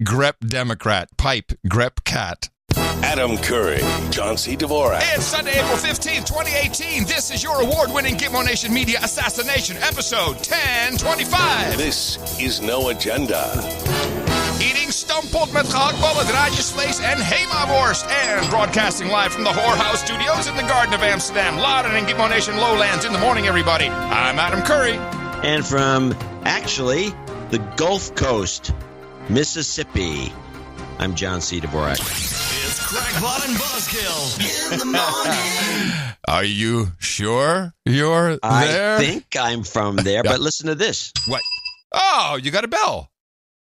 Grep Democrat. Pipe. Grep Cat. Adam Curry, John C. Dvorak. It's Sunday, April 15th, 2018. This is your award-winning Gitmo Nation Media Assassination, episode 1025. This is No Agenda. Eating stamppot met gehaktballen, draadjesvlees en Hema-worst. And broadcasting live from the Whorehouse Studios in the Garden of Amsterdam. Laden and Gitmo Nation Lowlands in the morning, everybody. I'm Adam Curry. And from, actually, the Gulf Coast, Mississippi, I'm John C. Dvorak. It's Crackpot and Buzzkill in the morning. Are you sure you're there? I think I'm from there, but listen to this. What? Oh, you got a bell.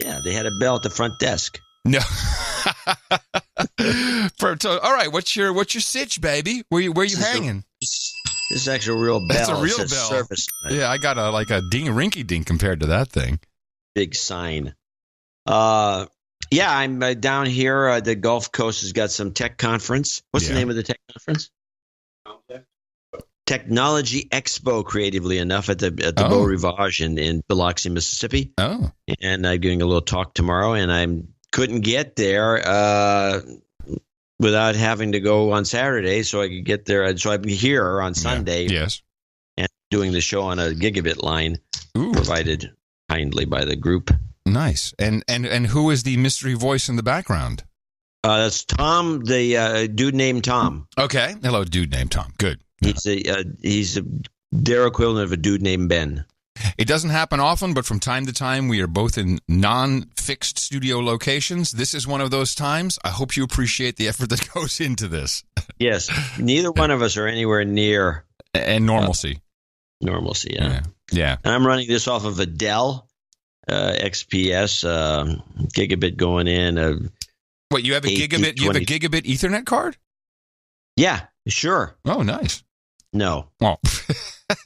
Yeah, they had a bell at the front desk. No. All right, what's your sitch, baby? Where you hanging? This is actually a real bell. That's a real bell. Service. Yeah, I got a rinky-dink compared to that thing. Big sign. Yeah, I'm down here. The Gulf Coast has got some tech conference. What's the name of the tech conference? Technology Expo, creatively enough, at the Beau Rivage in Biloxi, Mississippi. Oh. And I'm doing a little talk tomorrow, and I couldn't get there without having to go on Saturday, so I could get there. So I'm here on Sunday. Yeah. Yes. And doing the show on a gigabit line provided kindly by the group. Nice. And who is the mystery voice in the background? That's Tom, the dude named Tom. Okay. Hello, dude named Tom. Good. He's their equivalent of a dude named Ben. It doesn't happen often, but from time to time, we are both in non-fixed studio locations. This is one of those times. I hope you appreciate the effort that goes into this. Yes. Neither one of us are anywhere near. And normalcy. Normalcy, yeah. Yeah. And I'm running this off of a Dell XPS gigabit going in. What, you have a gigabit? You have a gigabit Ethernet card? Yeah, sure. Oh, nice. No. Well,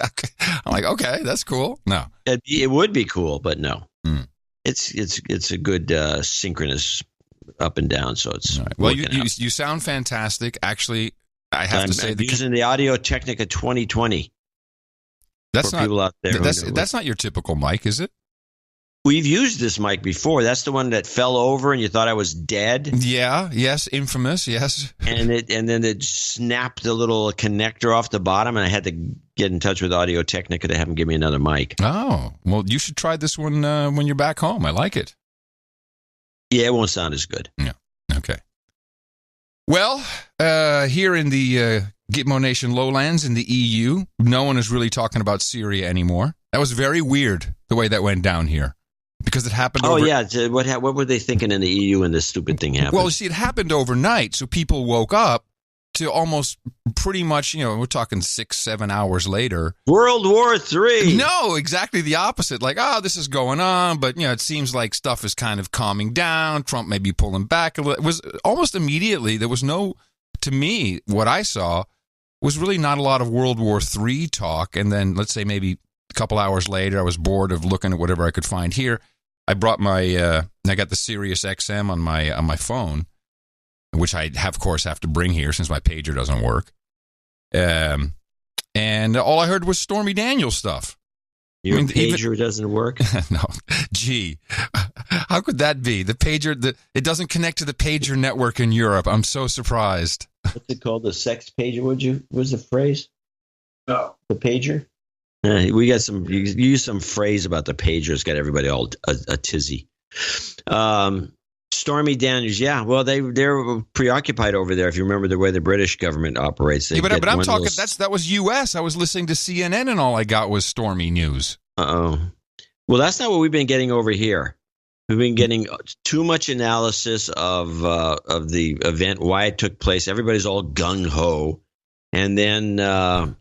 okay. I'm like, okay, that's cool. No, it would be cool, but no. Mm. It's a good synchronous up and down. So it's right. Well, you sound fantastic. Actually, I have to say, I'm using the Audio Technica 2020. That's not people out there. That's not your typical mic, is it? We've used this mic before. That's the one that fell over and you thought I was dead. Yeah. Yes. Infamous. Yes. And then it snapped the little connector off the bottom, and I had to get in touch with Audio Technica to have them give me another mic. Oh, well, you should try this one when you're back home. I like it. Yeah, it won't sound as good. Yeah. Okay. Well, here in the Gitmo Nation lowlands in the EU, no one is really talking about Syria anymore. That was very weird the way that went down here. Because it happened what were they thinking in the EU when this stupid thing happened? Well, you see, it happened overnight, so people woke up to almost pretty much, we're talking 6-7 hours later. World War III. No, exactly the opposite. Like, this is going on, but, it seems like stuff is kind of calming down. Trump may be pulling back a little. It was almost immediately, there was to me, what I saw was really not a lot of World War III talk. And then, let's say maybe a couple hours later, I was bored of looking at whatever I could find here. I brought I got the Sirius XM on my phone, which I of course have to bring here since my pager doesn't work. And all I heard was Stormy Daniels stuff. Your pager doesn't work? No. Gee, how could that be? The pager, it doesn't connect to the pager network in Europe. I'm so surprised. What's it called? The sex pager? Was the phrase? No. The pager? We got some. You use some phrase about the pagers, got everybody all a tizzy. Stormy Daniels, yeah. Well, they're preoccupied over there. If you remember the way the British government operates, but I'm talking. That was U.S. I was listening to CNN, and all I got was Stormy news. Well, that's not what we've been getting over here. We've been getting too much analysis of the event, why it took place. Everybody's all gung ho, and then.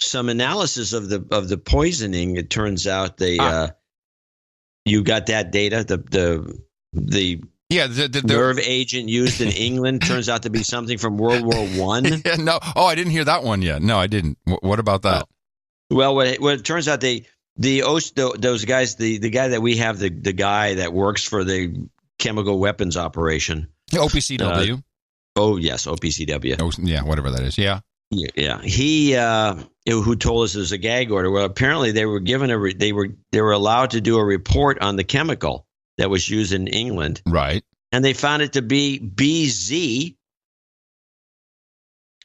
Some analysis of the poisoning. It turns out you got that data. The nerve agent used in England turns out to be something from World War I. Yeah, no, I didn't hear that one yet. No, I didn't. What about that? Well, what it turns out those guys, the guy that we have, the guy that works for the chemical weapons operation, OPCW. Yes, OPCW. Yeah, whatever that is. Yeah. Yeah, he who told us there's a gag order. Well, apparently they were given they were allowed to do a report on the chemical that was used in England. Right. And they found it to be BZ,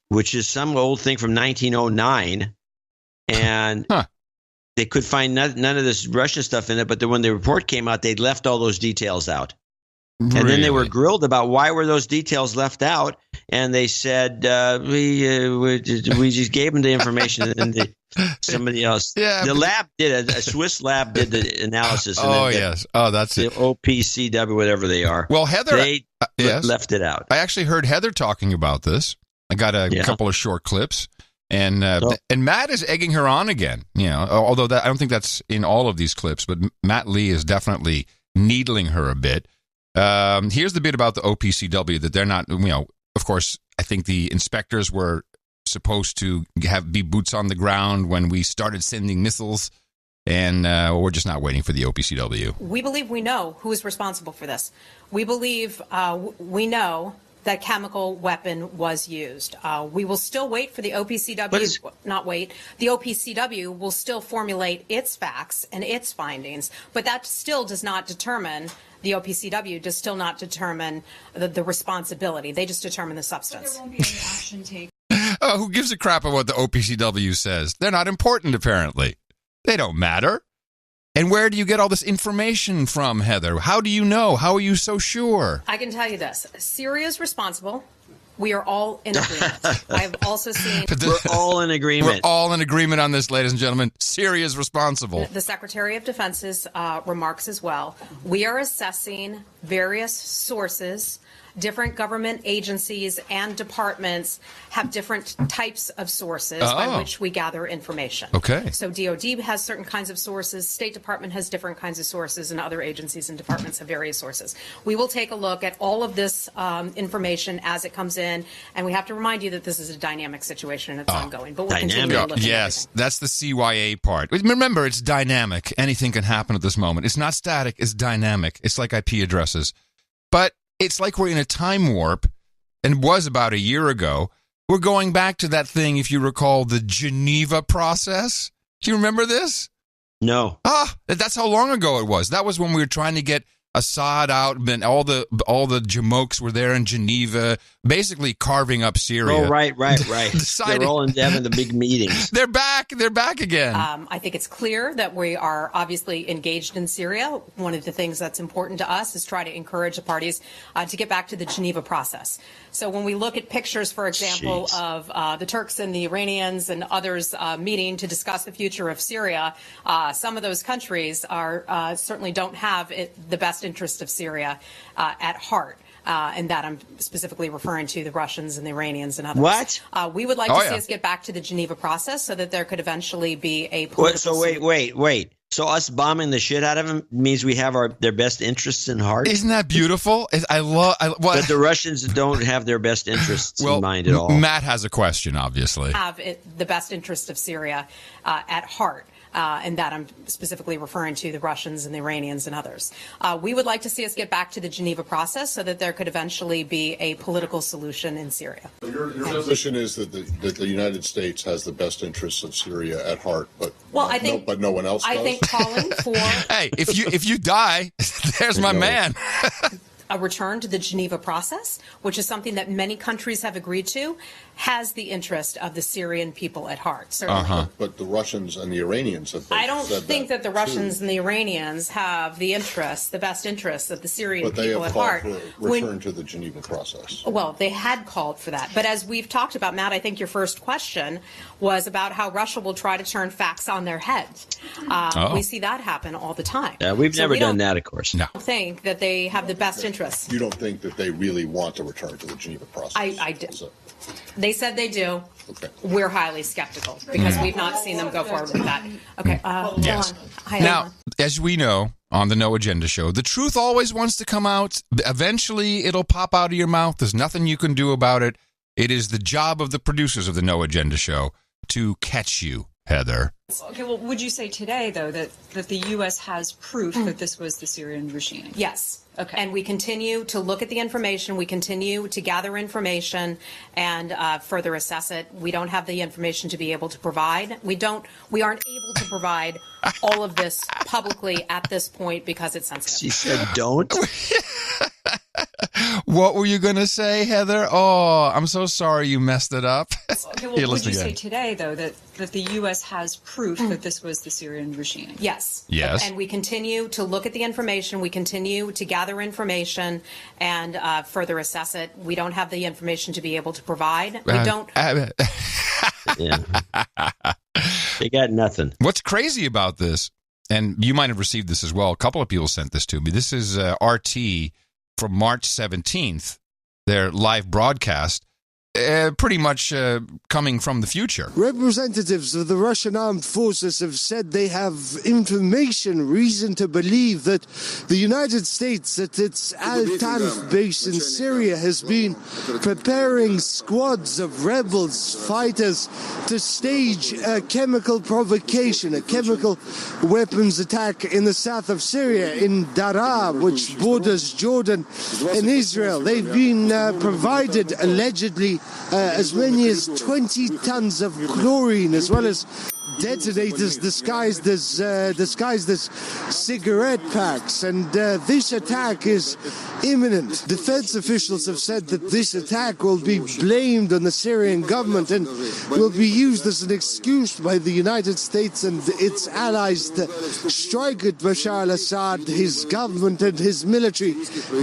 which is some old thing from 1909. And they could find none of this Russian stuff in it. But when the report came out, they'd left all those details out. Really? And then they were grilled about why were those details left out. And they said, we just gave them the information. And somebody else. Yeah, the lab did a Swiss lab did the analysis. And yes. Oh, that's the it. OPCW, whatever they are. Well, Heather, they left it out. I actually heard Heather talking about this. I got a couple of short clips. And Matt is egging her on again, although I don't think that's in all of these clips, but Matt Lee is definitely needling her a bit. Here's the bit about the OPCW that they're not, of course, I think the inspectors were supposed to be boots on the ground when we started sending missiles, and we're just not waiting for the OPCW. We believe we know who is responsible for this. We believe we know that chemical weapon was used. We will still wait for the OPCW, the OPCW will still formulate its facts and its findings, but that still does not determine, the OPCW does still not determine the responsibility. They just determine the substance. There won't be any action taken. Who gives a crap about what the OPCW says? They're not important, apparently. They don't matter. And where do you get all this information from, Heather? How do you know? How are you so sure? I can tell you this. Syria is responsible. We are all in agreement. I have also seen... We're all in agreement. We're all in agreement on this, ladies and gentlemen. Syria is responsible. The Secretary of Defense's remarks as well. We are assessing various sources. Different government agencies and departments have different types of sources by which we gather information. Okay. So DOD has certain kinds of sources, State Department has different kinds of sources, and other agencies and departments have various sources. We will take a look at all of this information as it comes in, and we have to remind you that this is a dynamic situation and it's ongoing. But we'll continue to look at everything. That's the CYA part. Remember, it's dynamic. Anything can happen at this moment. It's not static, it's dynamic. It's like IP addresses. But it's like we're in a time warp, and was about a year ago. We're going back to that thing, if you recall, the Geneva process. Do you remember this? No. That's how long ago it was. That was when we were trying to get Assad out, and all the jamokes were there in Geneva, basically carving up Syria. Oh, right. They're all in having the big meetings. They're back again. I think it's clear that we are obviously engaged in Syria. One of the things that's important to us is try to encourage the parties to get back to the Geneva process. So when we look at pictures, for example, of the Turks and the Iranians and others meeting to discuss the future of Syria, some of those countries are certainly don't have the best interest of Syria at heart. And that I'm specifically referring to the Russians and the Iranians and others. What? We would like to see us get back to the Geneva process so that there could eventually be a political wait. So us bombing the shit out of them means we have their best interests in heart? Isn't that beautiful? But the Russians don't have their best interests in mind at all. Matt has a question, obviously. Have the best interest of Syria at heart. And that I'm specifically referring to the Russians and the Iranians and others. We would like to see us get back to the Geneva process so that there could eventually be a political solution in Syria. Your position is that the United States has the best interests of Syria at heart, but no one else does? I think calling for... Hey, if you die, there's my man. A return to the Geneva process, which is something that many countries have agreed to, has the interest of the Syrian people at heart, certainly. But the Russians and the Iranians have I don't think that the Russians and the Iranians have the best interests of the Syrian people at heart. But they have called for a return to the Geneva process. Well, they had called for that. But as we've talked about, Matt, I think your first question was about how Russia will try to turn facts on their heads. We see that happen all the time. We've never done that, of course. No. I think that they have the best interests. You don't think that they really want to return to the Geneva process? I do. They said they do. Okay. We're highly skeptical because we've not seen them go forward with that. Okay. Yes. Hi, now, as we know on the No Agenda Show, the truth always wants to come out. Eventually, it'll pop out of your mouth. There's nothing you can do about it. It is the job of the producers of the No Agenda Show to catch you, Heather. Okay, well, would you say today, though, that the U.S. has proof that this was the Syrian regime? Yes. Okay. And we continue to look at the information. We continue to gather information and further assess it. We don't have the information to be able to provide. We aren't able to provide all of this publicly at this point because it's sensitive. She said don't. What were you going to say, Heather? Oh, I'm so sorry you messed it up. Okay, well, would you say today, though, that the U.S. has proof that this was the Syrian regime? Yes. Yes. And we continue to look at the information. We continue to gather information and further assess it. We don't have the information to be able to provide. We don't. Yeah. They got nothing. What's crazy about this, and you might have received this as well, a couple of people sent this to me. This is RT from March 17th, their live broadcast, pretty much coming from the future. Representatives of the Russian armed forces have said they have reason to believe that the United States at its Al-Tanf base in Syria has been preparing squads of rebels, fighters, to stage a chemical provocation, a chemical weapons attack in the south of Syria, in Daraa, which borders Jordan and Israel. They've been provided, allegedly, as many as 20 tons of chlorine, as well as detonators disguised as cigarette packs. And this attack is imminent. Defense officials have said that this attack will be blamed on the Syrian government and will be used as an excuse by the United States and its allies to strike at Bashar al-Assad, his government and his military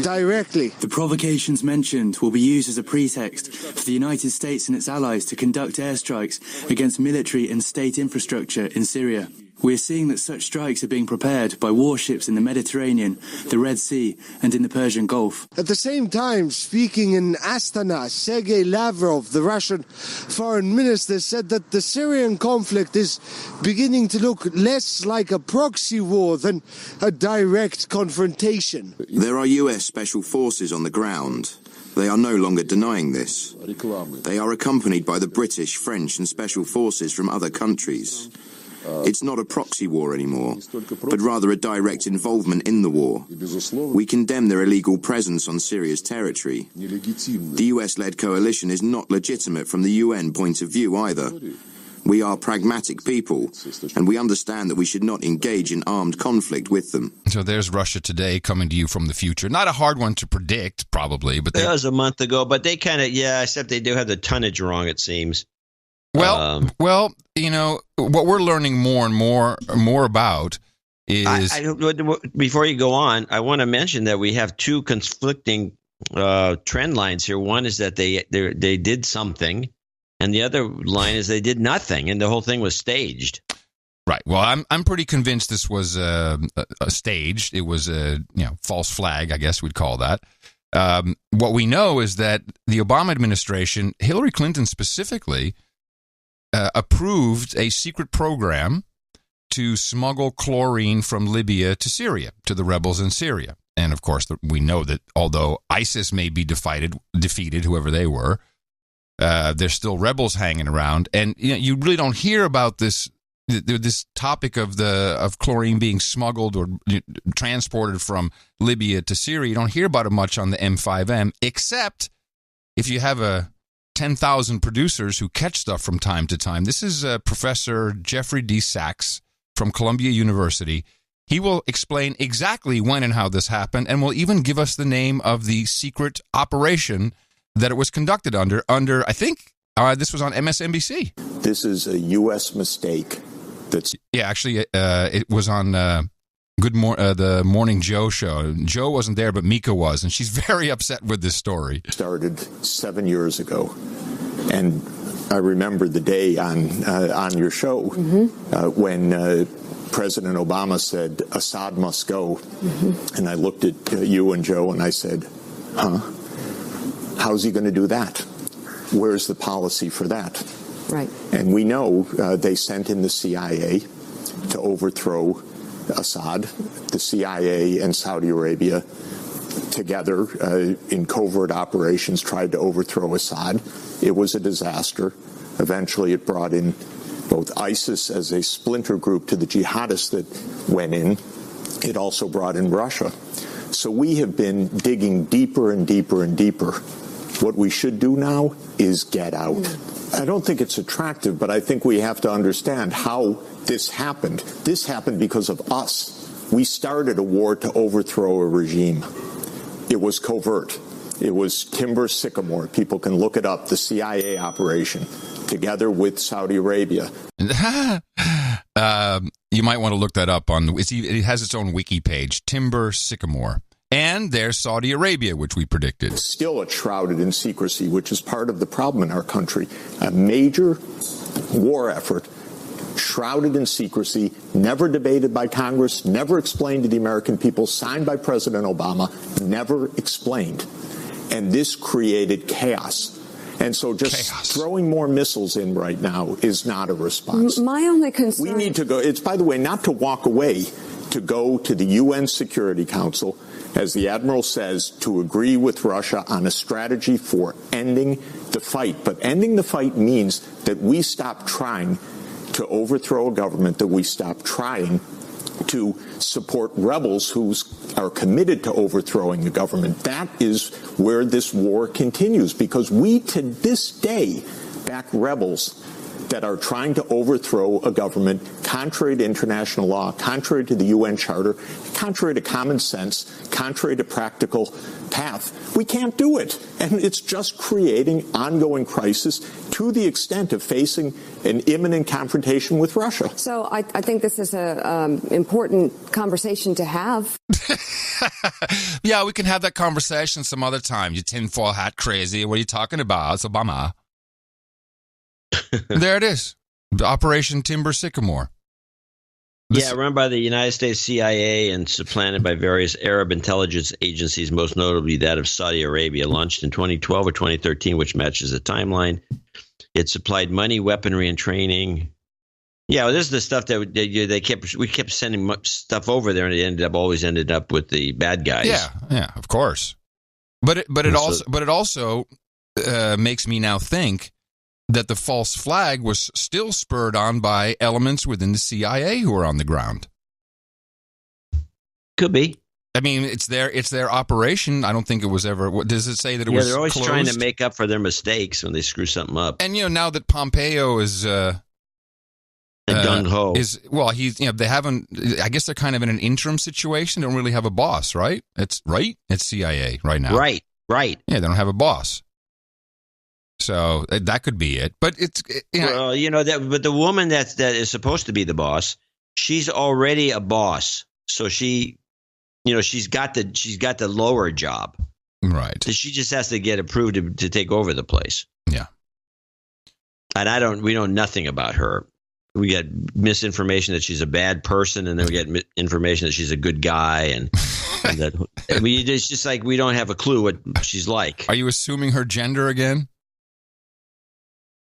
directly. The provocations mentioned will be used as a pretext for the United States and its allies to conduct airstrikes against military and state infrastructure in Syria. We're seeing that such strikes are being prepared by warships in the Mediterranean, the Red Sea, and in the Persian Gulf. At the same time, speaking in Astana, Sergei Lavrov, the Russian foreign minister, said that the Syrian conflict is beginning to look less like a proxy war than a direct confrontation. There are US special forces on the ground. They are no longer denying this. They are accompanied by the British, French, and special forces from other countries. It's not a proxy war anymore, but rather a direct involvement in the war. We condemn their illegal presence on Syria's territory. The US-led coalition is not legitimate from the UN point of view either. We are pragmatic people, and we understand that we should not engage in armed conflict with them. So there's Russia Today coming to you from the future. Not a hard one to predict, probably. But that was a month ago, but they kind of, except they do have the tonnage wrong, it seems. Well, you know, what we're learning more and more about is... Before you go on, I want to mention that we have two conflicting trend lines here. One is that they did something, and the other line is they did nothing, and the whole thing was staged. Right. Well, I'm pretty convinced this was staged. It was a false flag, I guess we'd call that. What we know is that the Obama administration, Hillary Clinton specifically, approved a secret program to smuggle chlorine from Libya to Syria, to the rebels in Syria. And, of course, we know that although ISIS may be defeated, whoever they were, there's still rebels hanging around. And you really don't hear about this topic of chlorine being smuggled or transported from Libya to Syria. You don't hear about it much on the M5M, except if you have 10,000 producers who catch stuff from time to time. This is Professor Jeffrey D. Sachs from Columbia University. He will explain exactly when and how this happened, and will even give us the name of the secret operation that it was conducted under I think this was on MSNBC. This is a U.S. mistake. Actually, it was on the Morning Joe show. Joe wasn't there, but Mika was, and she's very upset with this story. Started 7 years ago, and I remember the day on your show when President Obama said Assad must go, and I looked at you and Joe and I said, how's he going to do that? Where's the policy for that? Right. And we know they sent in the CIA to overthrow Assad. The CIA and Saudi Arabia together in covert operations tried to overthrow Assad. It was a disaster. Eventually it brought in both ISIS as a splinter group to the jihadists that went in. It also brought in Russia. So we have been digging deeper and deeper and deeper What we should do now is get out. I don't think it's attractive, but I think we have to understand how this happened. This happened because of us. We started a war to overthrow a regime. It was covert. It was Timber Sycamore. People can look it up, the CIA operation, together with Saudi Arabia. You might want to look that up it has its own wiki page, Timber Sycamore. And there's Saudi Arabia, which we predicted. Still it's shrouded in secrecy, which is part of the problem in our country. A major war effort shrouded in secrecy, never debated by Congress, never explained to the American people, signed by President Obama, never explained. And this created chaos. And so just throwing more missiles in right now is not a response. My only concern... We need to go, it's, by the way, not to walk away, to go to the UN Security Council, as the Admiral says, to agree with Russia on a strategy for ending the fight. But ending the fight means that we stop trying to overthrow a government, that we stop trying to support rebels who are committed to overthrowing the government. That is where this war continues, because we, to this day, back rebels that are trying to overthrow a government contrary to international law, contrary to the UN Charter, contrary to common sense, contrary to practical path. We can't do it. And it's just creating ongoing crisis to the extent of facing an imminent confrontation with Russia. So I think this is an important conversation to have. Yeah, we can have that conversation some other time. You tinfoil hat crazy. What are you talking about? It's Obama. There it is. Operation Timber Sycamore. Run by the United States CIA and supplanted by various Arab intelligence agencies, most notably that of Saudi Arabia, launched in 2012 or 2013, which matches the timeline. It supplied money, weaponry, and training. Yeah, well, this is the stuff that we kept sending stuff over there, and it always ended up with the bad guys. Yeah, of course. But it also makes me now think that the false flag was still spurred on by elements within the CIA who are on the ground. Could be. I mean, it's their operation. I don't think it was ever. What does it say that it was? Yeah, they're always closed? trying to make up for their mistakes when they screw something up. And now that Pompeo is gung ho, they haven't. I guess they're kind of in an interim situation. They don't really have a boss, right? It's CIA right now. Right. Yeah, they don't have a boss. So that could be it, but but the woman that is supposed to be the boss, she's already a boss, so she's got the lower job, right? So she just has to get approved to take over the place. Yeah, and we know nothing about her. We get misinformation that she's a bad person, and then we get information that she's a good guy, and that it's just like we don't have a clue what she's like. Are you assuming her gender again?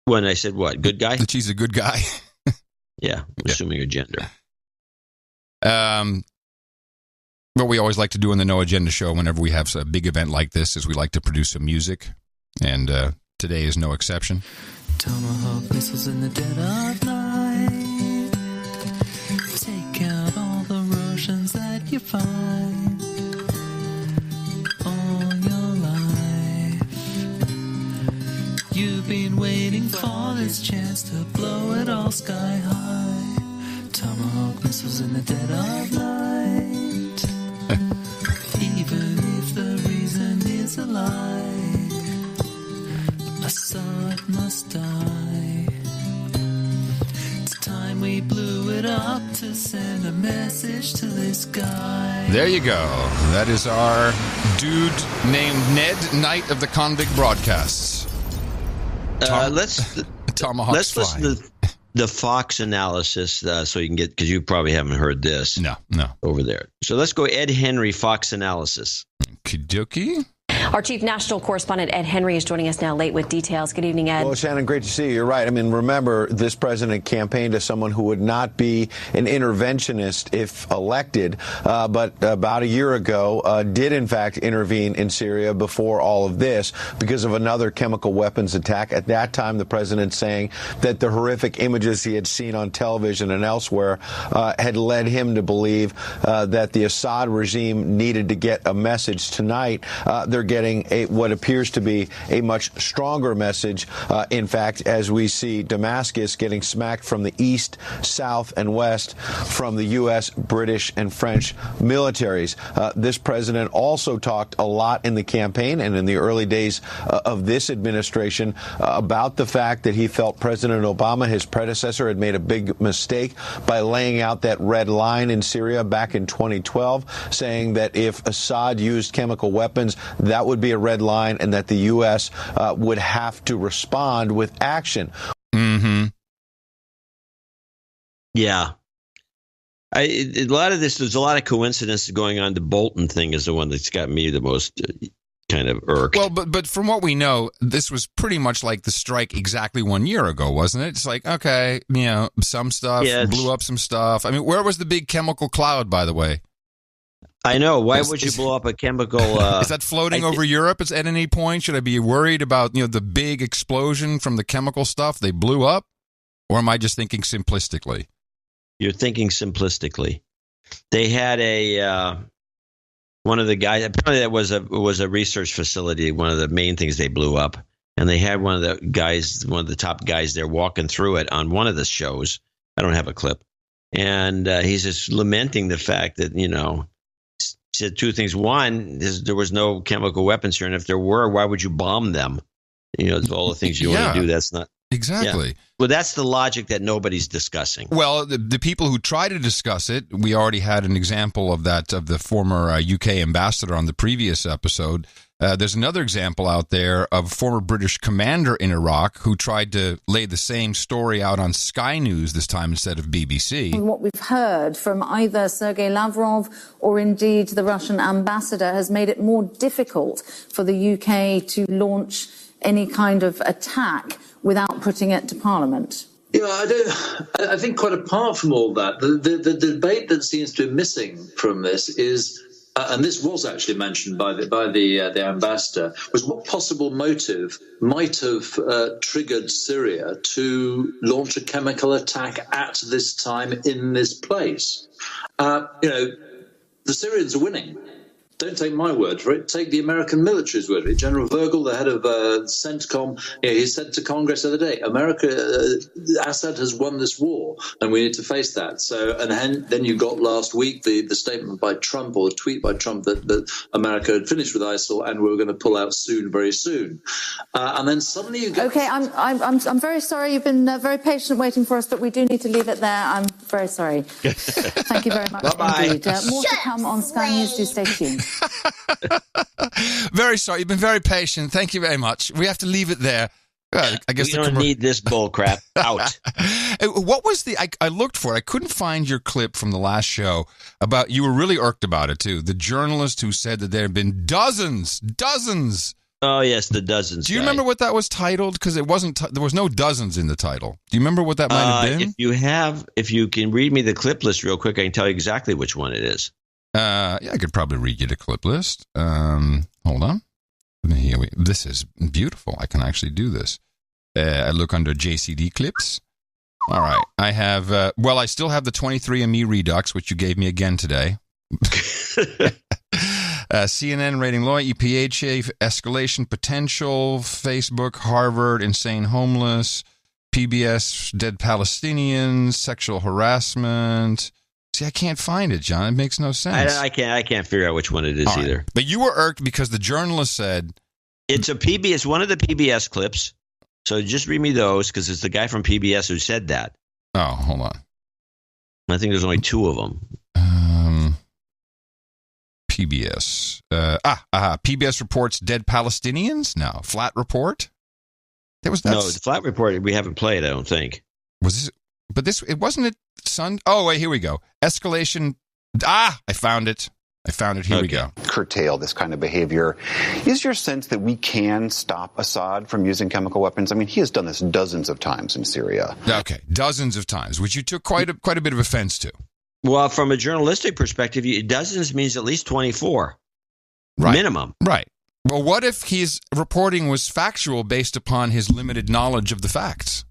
When I said what? Good guy? That she's a good guy. Yeah, assuming her gender. What we always like to do on the No Agenda show whenever we have a big event like this is we like to produce some music, and today is no exception. Tomahawk missiles in the dead of night. Take out all the Russians that you find. All your life you've been waiting for this chance to blow it all sky high. Tomahawk missiles in the dead of night. Even if the reason is a lie, Assad must die. It's time we blew it up to send a message to this guy. There you go. That is our dude named Ned, Knight of the Convict Broadcasts. Let's listen to the Fox analysis so you can get, because you probably haven't heard this. No. Over there. So let's go Ed Henry Fox analysis. Kidoki. Our chief national correspondent, Ed Henry, is joining us now late with details. Good evening, Ed. Well, Shannon, great to see you. You're right. I mean, remember, this president campaigned as someone who would not be an interventionist if elected, but about a year ago did, in fact, intervene in Syria before all of this because of another chemical weapons attack. At that time, the president saying that the horrific images he had seen on television and elsewhere had led him to believe that the Assad regime needed to get a message tonight. They're getting what appears to be a much stronger message, in fact, as we see Damascus getting smacked from the east, south, and west from the U.S., British, and French militaries. This president also talked a lot in the campaign and in the early days of this administration about the fact that he felt President Obama, his predecessor, had made a big mistake by laying out that red line in Syria back in 2012, saying that if Assad used chemical weapons, that would be a red line and that the U.S. Would have to respond with action. Mm-hmm. Yeah. A lot of this, there's a lot of coincidence going on. The Bolton thing is the one that's got me the most kind of irked. Well, but from what we know, this was pretty much like the strike exactly 1 year ago, wasn't it? It's like, okay, some stuff blew up some stuff. I mean, where was the big chemical cloud, by the way? I know. Why would you blow up a chemical? Is that floating over Europe at any point? Should I be worried about, the big explosion from the chemical stuff they blew up? Or am I just thinking simplistically? You're thinking simplistically. They had one of the guys, apparently that was a research facility, one of the main things they blew up. And they had one of the top guys there walking through it on one of the shows. I don't have a clip. And he's just lamenting the fact that, said two things. One is there was no chemical weapons here. And if there were, why would you bomb them? All the things you want to do. That's not. Exactly. Yeah. Well, that's the logic that nobody's discussing. Well, the people who try to discuss it, we already had an example of that, of the former UK ambassador on the previous episode. There's another example out there of a former British commander in Iraq who tried to lay the same story out on Sky News this time instead of BBC. What we've heard from either Sergei Lavrov or indeed the Russian ambassador has made it more difficult for the UK to launch any kind of attack without putting it to Parliament. Yeah, I think quite apart from all that, the debate that seems to be missing from this is, and this was actually mentioned by the ambassador, was what possible motive might have triggered Syria to launch a chemical attack at this time in this place. The Syrians are winning. Don't take my word for it. Take the American military's word for it. General Virgil, the head of CENTCOM, he said to Congress the other day, Assad has won this war, and we need to face that. So, and then you got last week the statement by Trump, or the tweet by Trump, that America had finished with ISIL and we were going to pull out soon, very soon. And then suddenly you get... Okay, I'm very sorry. You've been very patient waiting for us, but we do need to leave it there. I'm very sorry. Thank you very much indeed. More to come on Sky News. Do stay tuned. Very sorry. You've been very patient. Thank you very much. We have to leave it there. I guess we don't need this bull crap out. What was I looked for it. I couldn't find your clip from the last show about, you were really irked about it too. The journalist who said that there had been dozens. Oh yes, the dozens. Do you remember what that was titled? Because it wasn't. There was no dozens in the title. Do you remember what that might have been? If you can read me the clip list real quick, I can tell you exactly which one it is. Yeah, I could probably read you the clip list. Hold on. This is beautiful. I can actually do this. I look under JCD clips. All right. I have, I still have the 23andMe Redux, which you gave me again today. CNN rating low, EPA escalation potential, Facebook, Harvard, insane homeless, PBS, dead Palestinians, sexual harassment. See, I can't find it, John. It makes no sense. I can't figure out which one it is either. Right. But you were irked because the journalist said it's a PBS, one of the PBS clips. So just read me those, because it's the guy from PBS who said that. Oh, hold on. I think there's only two of them. PBS. PBS reports dead Palestinians? No. Flat report? No, the flat report we haven't played, I don't think. Was this? But it wasn't it Sun. Oh, wait, here we go. Escalation. I found it. Here we go. Curtail this kind of behavior. Is your sense that we can stop Assad from using chemical weapons? I mean, he has done this dozens of times in Syria. Okay, dozens of times, which you took quite a bit of offense to. Well, from a journalistic perspective, dozens means at least 24. Right. Minimum. Right. Well, what if his reporting was factual based upon his limited knowledge of the facts?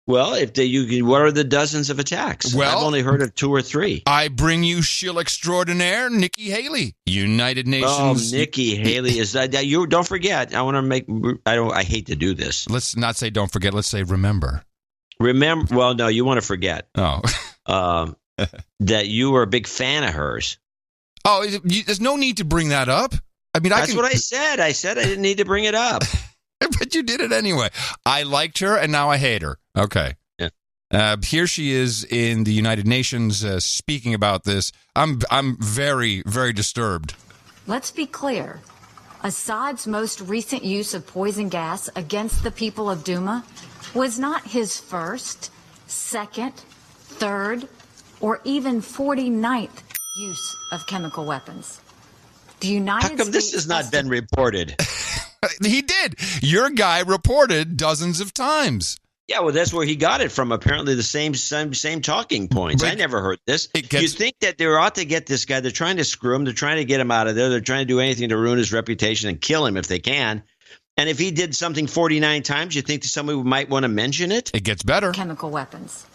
Well, what are the dozens of attacks? Well, I've only heard of 2 or 3. I bring you shill extraordinaire, Nikki Haley, United Nations. Oh, Nikki Haley is that? You don't forget. I want to make. I hate to do this. Let's not say don't forget. Let's say remember. Remember. Well, no, you want to forget. Oh, that you were a big fan of hers. Oh, there's no need to bring that up. I mean, that's what I said. I said I didn't need to bring it up. But you did it anyway. I liked her, and now I hate her. Okay. Yeah. Here she is in the United Nations speaking about this. I'm very, very disturbed. Let's be clear. Assad's most recent use of poison gas against the people of Douma was not his first, second, third, or even 49th use of chemical weapons. The United How come States this has not been reported? He did. Your guy reported dozens of times. Yeah, well, that's where he got it from. Apparently, the same talking points. I never heard this. You think that they ought to get this guy? They're trying to screw him. They're trying to get him out of there. They're trying to do anything to ruin his reputation and kill him if they can. And if he did something 49 times, you think that somebody might want to mention it? It gets better. Chemical weapons.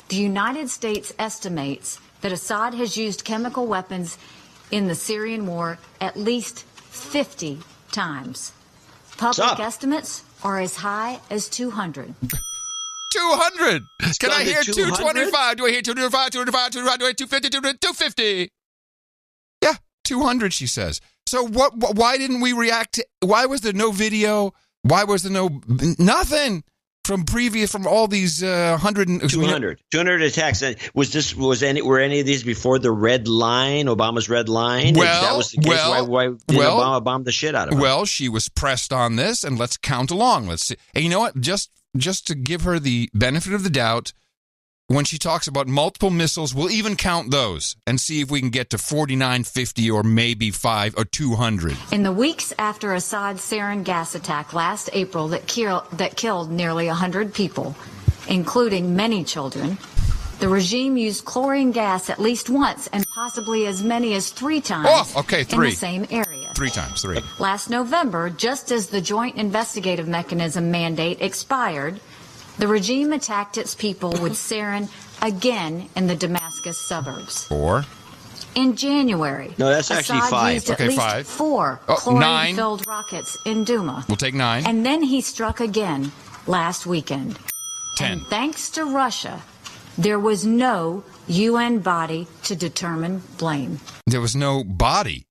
The United States estimates that Assad has used chemical weapons in the Syrian war at least 50 times. Public estimates are as high as 200. 200. Can I hear 225? Do I hear 225, 225, 225, do I hear 250, 250? Yeah, 200, she says. So why didn't we react to, why was there no video? Why was there nothing from all these 200 attacks? Were any of these before the red line, Obama's red line? If that was the case, why did Obama bomb the shit out of him? Well, she was pressed on this, and let's count along. Let's see. And you know what? Just to give her the benefit of the doubt, when she talks about multiple missiles, we'll even count those and see if we can get to 49, 50, or maybe 5 or 200. In the weeks after Assad's sarin gas attack last April that killed nearly 100 people, including many children, the regime used chlorine gas at least once and possibly as many as 3 times in the same area. 3 times, 3. Last November, just as the Joint Investigative Mechanism mandate expired, the regime attacked its people with sarin again in the Damascus suburbs. 4. In January, no, that's actually Assad 5. used at least 4 chlorine-filled rockets in Douma. We'll take 9. And then he struck again last weekend. 10. And thanks to Russia, there was no UN body to determine blame. There was no body.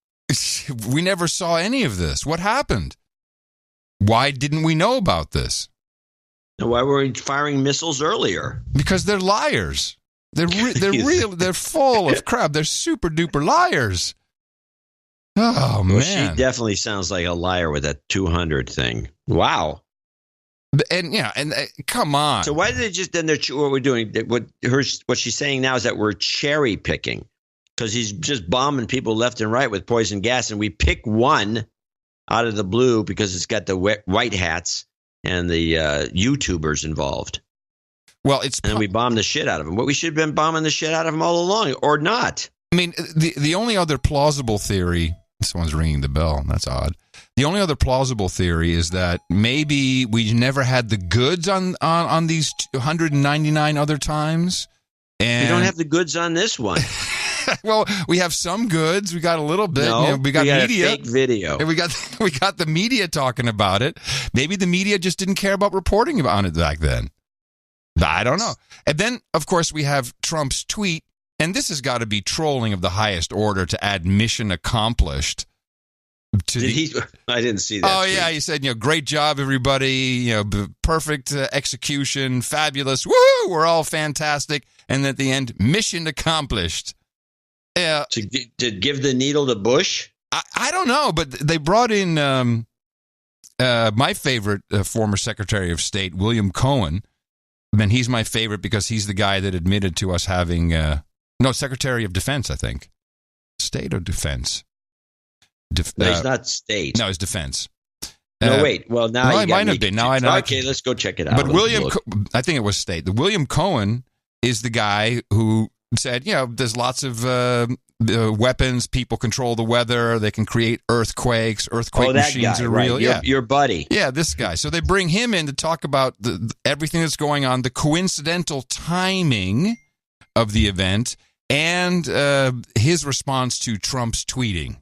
We never saw any of this. What happened? Why didn't we know about this? Why were we firing missiles earlier? Because they're liars. They're real. They're full of crap. They're super duper liars. Oh man, she definitely sounds like a liar with that 200 thing. Wow. And come on. So why did they just what we're doing? What she's saying now is that we're cherry picking because he's just bombing people left and right with poison gas, and we pick one out of the blue because it's got the white hats and the YouTubers involved. Well, and we bomb the shit out of them. But we should have been bombing the shit out of them all along, or not. I mean, the only other plausible theory. Someone's ringing the bell. That's odd. The only other plausible theory is that maybe we never had the goods on these 199 other times. And we don't have the goods on this one. Well, we have some goods. We got a little bit. No, we got media. A fake video. And we got the media talking about it. Maybe the media just didn't care about reporting on it back then. I don't know. And then, of course, we have Trump's tweet, and this has got to be trolling of the highest order to add mission accomplished. I didn't see that. Oh, tweet. Yeah. He said, great job, everybody. Perfect execution. Fabulous. Woo! We're all fantastic. And at the end, mission accomplished. Yeah. To give the needle to Bush? I don't know, but they brought in my favorite former Secretary of State, William Cohen. And he's my favorite because he's the guy that admitted to us having Secretary of Defense, I think. State or Defense? No, he's not state. No, it's Defense. No, wait. Well, now it might have been. Now I know. Okay, let's go check it out. But I think it was state. The William Cohen is the guy who said, there's lots of weapons. People control the weather. They can create earthquakes. Earthquake machines are real. Your buddy. Yeah, this guy. So they bring him in to talk about everything that's going on, the coincidental timing of the event, and his response to Trump's tweeting.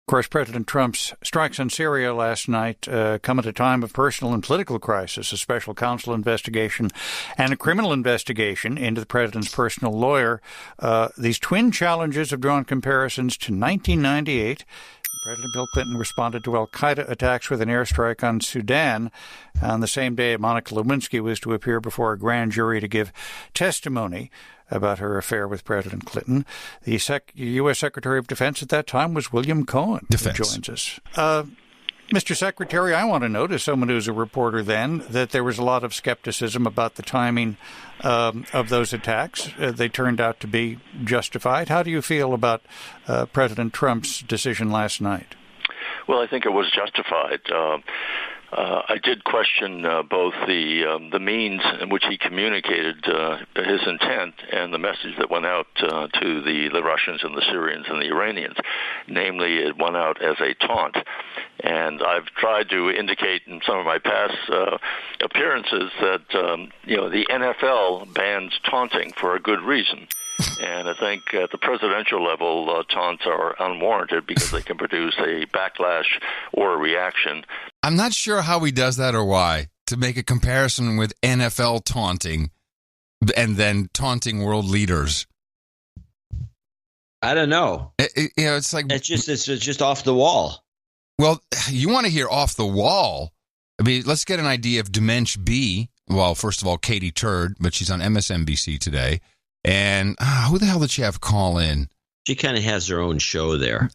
Of course, President Trump's strikes on Syria last night come at a time of personal and political crisis, a special counsel investigation and a criminal investigation into the president's personal lawyer. These twin challenges have drawn comparisons to 1998. President Bill Clinton responded to al-Qaeda attacks with an airstrike on Sudan. On the same day, Monica Lewinsky was to appear before a grand jury to give testimony about her affair with President Clinton. The U.S. Secretary of Defense at that time was William Cohen, who joins us. Mr. Secretary, I want to note, as someone who's a reporter then, that there was a lot of skepticism about the timing of those attacks. They turned out to be justified. How do you feel about President Trump's decision last night? Well, I think it was justified. I did question both the means in which he communicated his intent and the message that went out to the Russians and the Syrians and the Iranians. Namely, it went out as a taunt. And I've tried to indicate in some of my past appearances that, the NFL bans taunting for a good reason. And I think at the presidential level, taunts are unwarranted because they can produce a backlash or a reaction. I'm not sure how he does that or why, to make a comparison with NFL taunting and then taunting world leaders. I don't know. It's like it's just off the wall. Well, you want to hear off the wall? I mean, let's get an idea of Dimension B. Well, first of all, Katie Turd, but she's on MSNBC today. And who the hell did she have call in? She kind of has her own show there.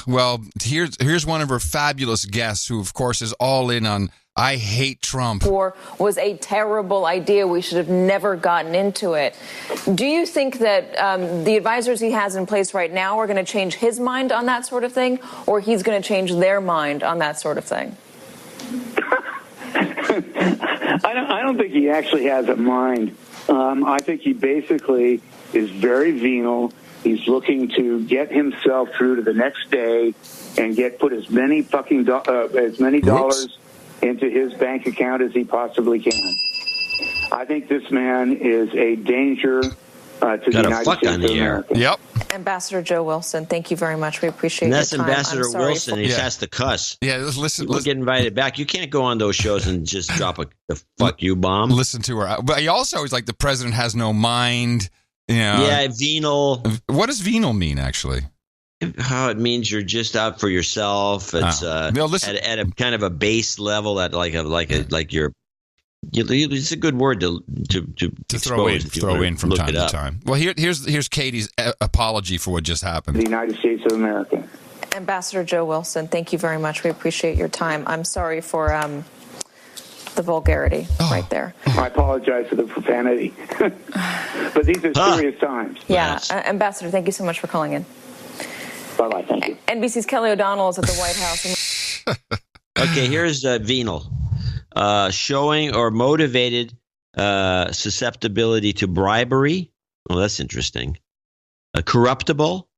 Well, here's one of her fabulous guests who, of course, is all in on I hate Trump. War was a terrible idea. We should have never gotten into it. Do you think that the advisors he has in place right now are going to change his mind on that sort of thing, or he's going to change their mind on that sort of thing? I don't think he actually has a mind. I think he basically is very venal. He's looking to get himself through to the next day and put as many dollars into his bank account as he possibly can. I think this man is a danger to the United States of America. Yep. Ambassador Joe Wilson, thank you very much. We appreciate your that's time. Ambassador Wilson. He has to cuss. Yeah, listen. We'll get invited back. You can't go on those shows and just drop a fuck you bomb. Listen to her. But he also is like the president has no mind. Yeah, venal. What does venal mean, actually? How it means you're just out for yourself. It's at a kind of a base level, at it's a good word to throw in from time to time. Well, here's Katie's apology for what just happened. The United States of America. Ambassador Joe Wilson, thank you very much. We appreciate your time. I'm sorry for the vulgarity right there. I apologize for the profanity. But these are serious times. Yeah. Ambassador, thank you so much for calling in. Bye-bye. Thank you. NBC's Kelly O'Donnell is at the White House. Okay, here's venal. Showing or motivated susceptibility to bribery. Well, that's interesting. Corruptible,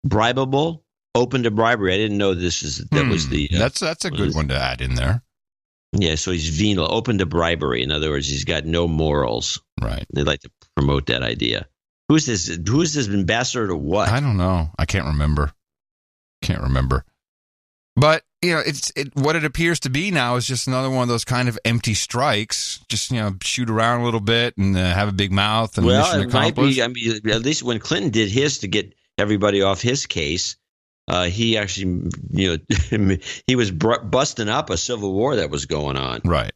bribable, open to bribery. I didn't know that was the. That's a good one to add in there. Yeah, so he's venal, open to bribery. In other words, he's got no morals. Right. They like to promote that idea. Who's this ambassador to what? I don't know. I can't remember. But, what it appears to be now is just another one of those kind of empty strikes. Just, shoot around a little bit and have a big mouth and mission accomplished. Might be, at least when Clinton did his to get everybody off his case, he actually, he was busting up a civil war that was going on. Right.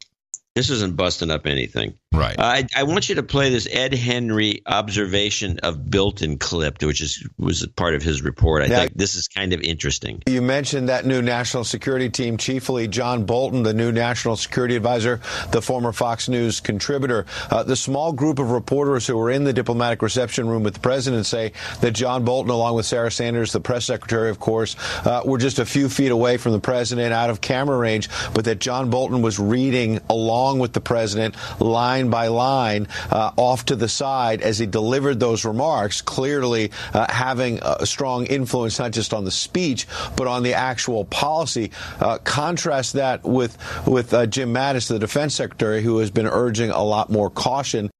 This isn't busting up anything. Right. I want you to play this Ed Henry observation of built and clipped, which was a part of his report. I think this is kind of interesting. You mentioned that new national security team, chiefly John Bolton, the new national security advisor, the former Fox News contributor. The small group of reporters who were in the diplomatic reception room with the president say that John Bolton, along with Sarah Sanders, the press secretary, of course, were just a few feet away from the president, out of camera range, but that John Bolton was reading along with the president line line by line off to the side as he delivered those remarks, clearly having a strong influence not just on the speech, but on the actual policy. Contrast that with Jim Mattis, the defense secretary, who has been urging a lot more caution.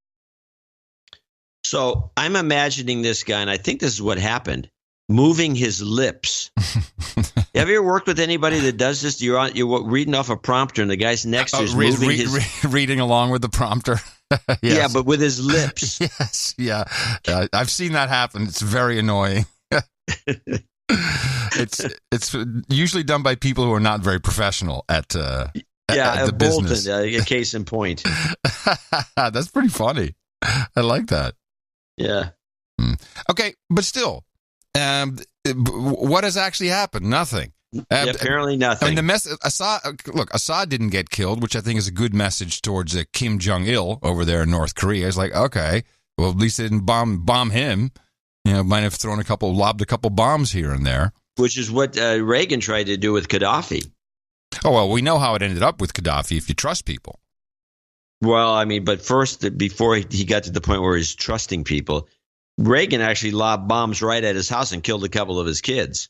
So I'm imagining this guy, and I think this is what happened, moving his lips. Have you ever worked with anybody that does this? You're reading off a prompter, and the guy's next to you is moving his... reading along with the prompter. Yes. Yeah, but with his lips. Yes, yeah. I've seen that happen. It's very annoying. It's usually done by people who are not very professional at the Bolton, business. A case in point. That's pretty funny. I like that. Yeah. Okay, but still, what has actually happened? Nothing. Apparently nothing. I mean, Assad didn't get killed, which I think is a good message towards Kim Jong-il over there in North Korea. It's like, okay, well, at least they didn't bomb him. Might have lobbed a couple bombs here and there. Which is what Reagan tried to do with Gaddafi. Oh, well, we know how it ended up with Gaddafi if you trust people. Well, I mean, but first, before he got to the point where he's trusting people, Reagan actually lobbed bombs right at his house and killed a couple of his kids.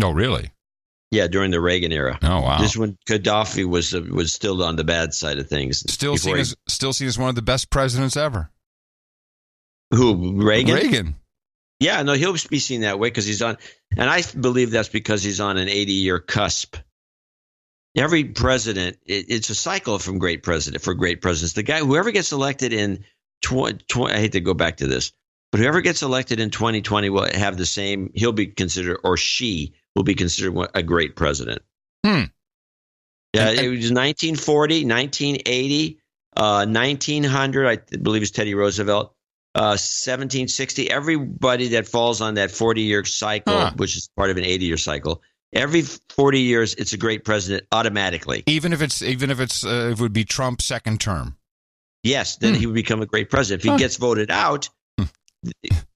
Oh, really? Yeah, during the Reagan era. Oh, wow. This when Gaddafi was still on the bad side of things. Still seen as one of the best presidents ever. Who, Reagan? Reagan. Yeah, no, he'll be seen that way because he's on, and I believe that's because he's on an 80-year cusp. Every president, it's a cycle for great presidents. The guy, whoever gets elected in I hate to go back to this, but whoever gets elected in 2020 will have the same. He'll be considered, or she will be considered a great president. Yeah, it was 1940, 1980, 1900. I believe it's Teddy Roosevelt. 1760. Everybody that falls on that 40-year cycle, which is part of an 80-year cycle. Every 40 years, it's a great president automatically. Even if it would be Trump's second term. Yes, then he would become a great president. If he gets voted out,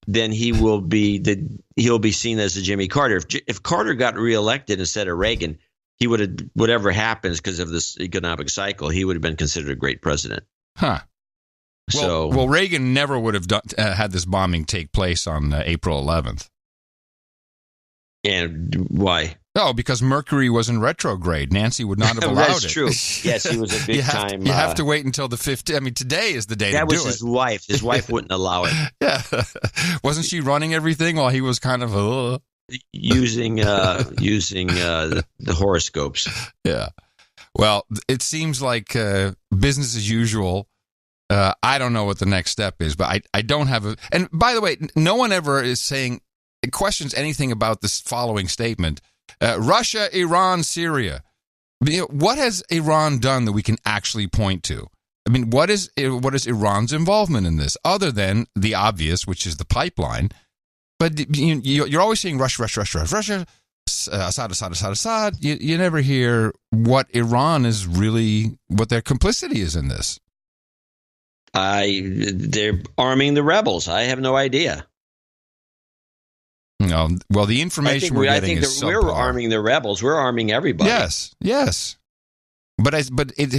then he'll be seen as a Jimmy Carter. If Carter got reelected instead of Reagan, he would have, whatever happens because of this economic cycle, he would have been considered a great president. Huh. Well, Reagan never would have had this bombing take place on April 11th. And why? Oh, because Mercury was in retrograde. Nancy would not have allowed That's it. True. Yes, he was a big time. You have to wait until the 15th. I mean, today is the day to do it. That was his wife. His wife wouldn't allow it. Yeah. Wasn't she running everything while he was kind of using the horoscopes? Yeah. Well, it seems like business as usual. I don't know what the next step is, but I don't have a. And by the way, no one ever is questions anything about this following statement. Russia, Iran, Syria. What has Iran done that we can actually point to? I mean, what is Iran's involvement in this, other than the obvious, which is the pipeline? But you're always saying Russia, Assad. You never hear what Iran is really, what their complicity is in this. They're arming the rebels. I have no idea. No, well, the information we're getting is subpar. We're arming the rebels. We're arming everybody. Yes. But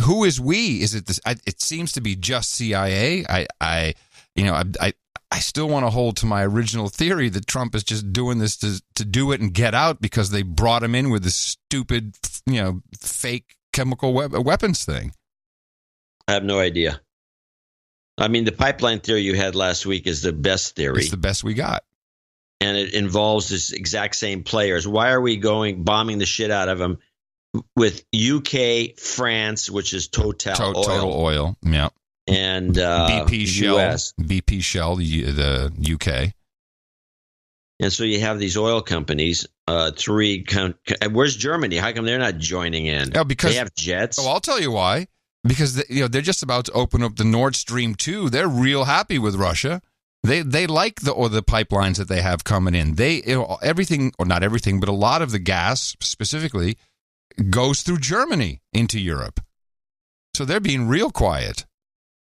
who is we? Is it this? It seems to be just CIA. I still want to hold to my original theory that Trump is just doing this to do it and get out because they brought him in with this stupid, fake chemical weapons thing. I have no idea. I mean, the pipeline theory you had last week is the best theory. It's the best we got. And it involves this exact same players. Why are we bombing the shit out of them with UK, France, which is Total Oil, yeah, and BP Shell, US. BP Shell, the UK. And so you have these oil companies. Where's Germany? How come they're not joining in? Yeah, because they have jets. Oh, I'll tell you why. Because they're just about to open up the Nord Stream 2. They're real happy with Russia. They like the pipelines that they have coming in. Everything, or not everything, but a lot of the gas specifically goes through Germany into Europe. So they're being real quiet.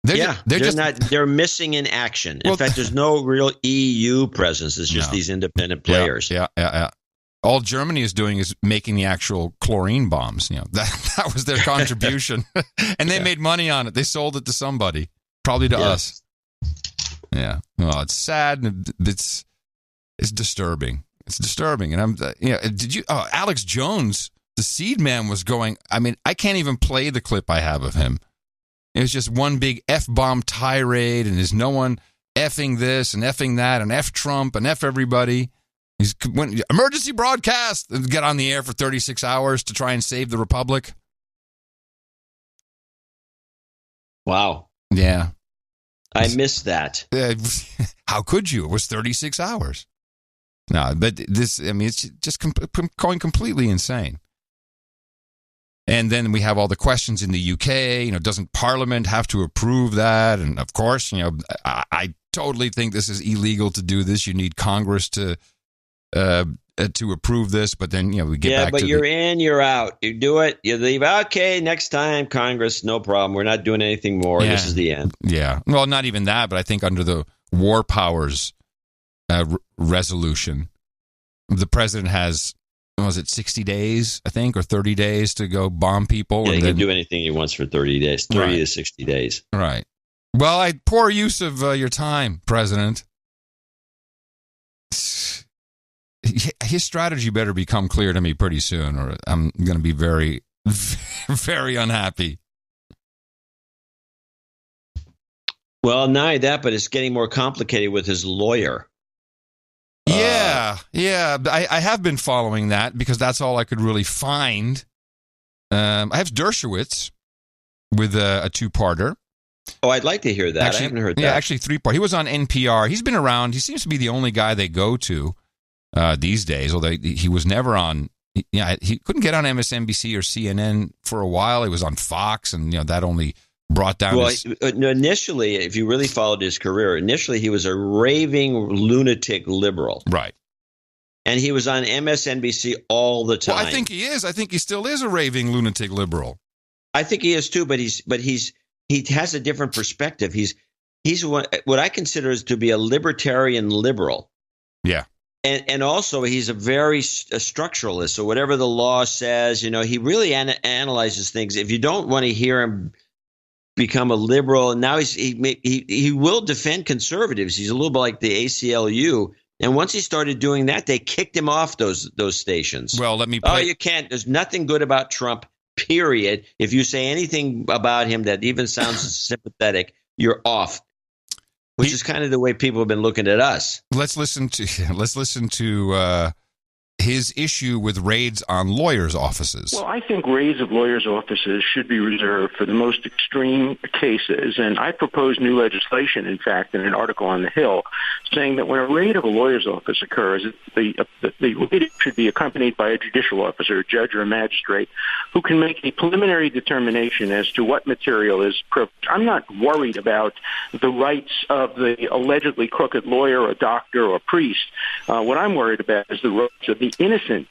They're missing in action. In fact, there's no real EU presence. It's just these independent players. Yeah. all Germany is doing is making the actual chlorine bombs. That was their contribution, and they made money on it. They sold it to somebody, probably to us. Yeah. Well, it's sad. And it's disturbing. It's disturbing. And Alex Jones, the seed man, was going. I mean, I can't even play the clip I have of him. It was just one big F-bomb tirade, and there's no one effing this and effing that and F Trump and F everybody. He's emergency broadcast and get on the air for 36 hours to try and save the Republic. Wow. Yeah. I missed that. How could you? It was 36 hours. No, but this, I mean, it's just going completely insane. And then we have all the questions in the UK, doesn't Parliament have to approve that? And of course, I totally think this is illegal to do this. You need Congress to approve this, but then, we get back to but you're in, you're out. You do it, you leave. Okay, next time, Congress, no problem. We're not doing anything more. Yeah. This is the end. Yeah. Well, not even that, but I think under the war powers resolution, the president has, was it 60 days, I think, or 30 days to go bomb people? Yeah, and he then can do anything he wants for 30 days, 30 to 60 days. Right. Well, poor use of your time, President. His strategy better become clear to me pretty soon, or I'm going to be very, very unhappy. Well, not that, but it's getting more complicated with his lawyer. Yeah. I have been following that because that's all I could really find. I have Dershowitz with a two-parter. Oh, I'd like to hear that. Actually, I haven't heard that. Yeah, actually three-part. He was on NPR. He's been around. He seems to be the only guy they go to these days, although he was never on. He couldn't get on MSNBC or CNN for a while. He was on Fox, and that only brought down his... initially, if you really followed his career, initially he was a raving lunatic liberal. Right. And he was on MSNBC all the time. Well, I think he is. I think he still is a raving lunatic liberal. I think he is too, but he has a different perspective. He's what I consider is to be a libertarian liberal. Yeah. And also he's a very structuralist. So whatever the law says, he really analyzes things. If you don't want to hear him become a liberal, and now he will defend conservatives. He's a little bit like the ACLU. And once he started doing that, they kicked him off those stations. Well, let me Oh, you can't. There's nothing good about Trump, period. If you say anything about him that even sounds sympathetic, you're off. Which is kind of the way people have been looking at us. Let's listen to his issue with raids on lawyers' offices. Well, I think raids of lawyers' offices should be reserved for the most extreme cases. And I proposed new legislation, in fact, in an article on the Hill, saying that when a raid of a lawyer's office occurs, the raid should be accompanied by a judicial officer, a judge or a magistrate, who can make a preliminary determination as to what material is privileged. I'm not worried about the rights of the allegedly crooked lawyer or doctor or priest. What I'm worried about is the rights of the innocent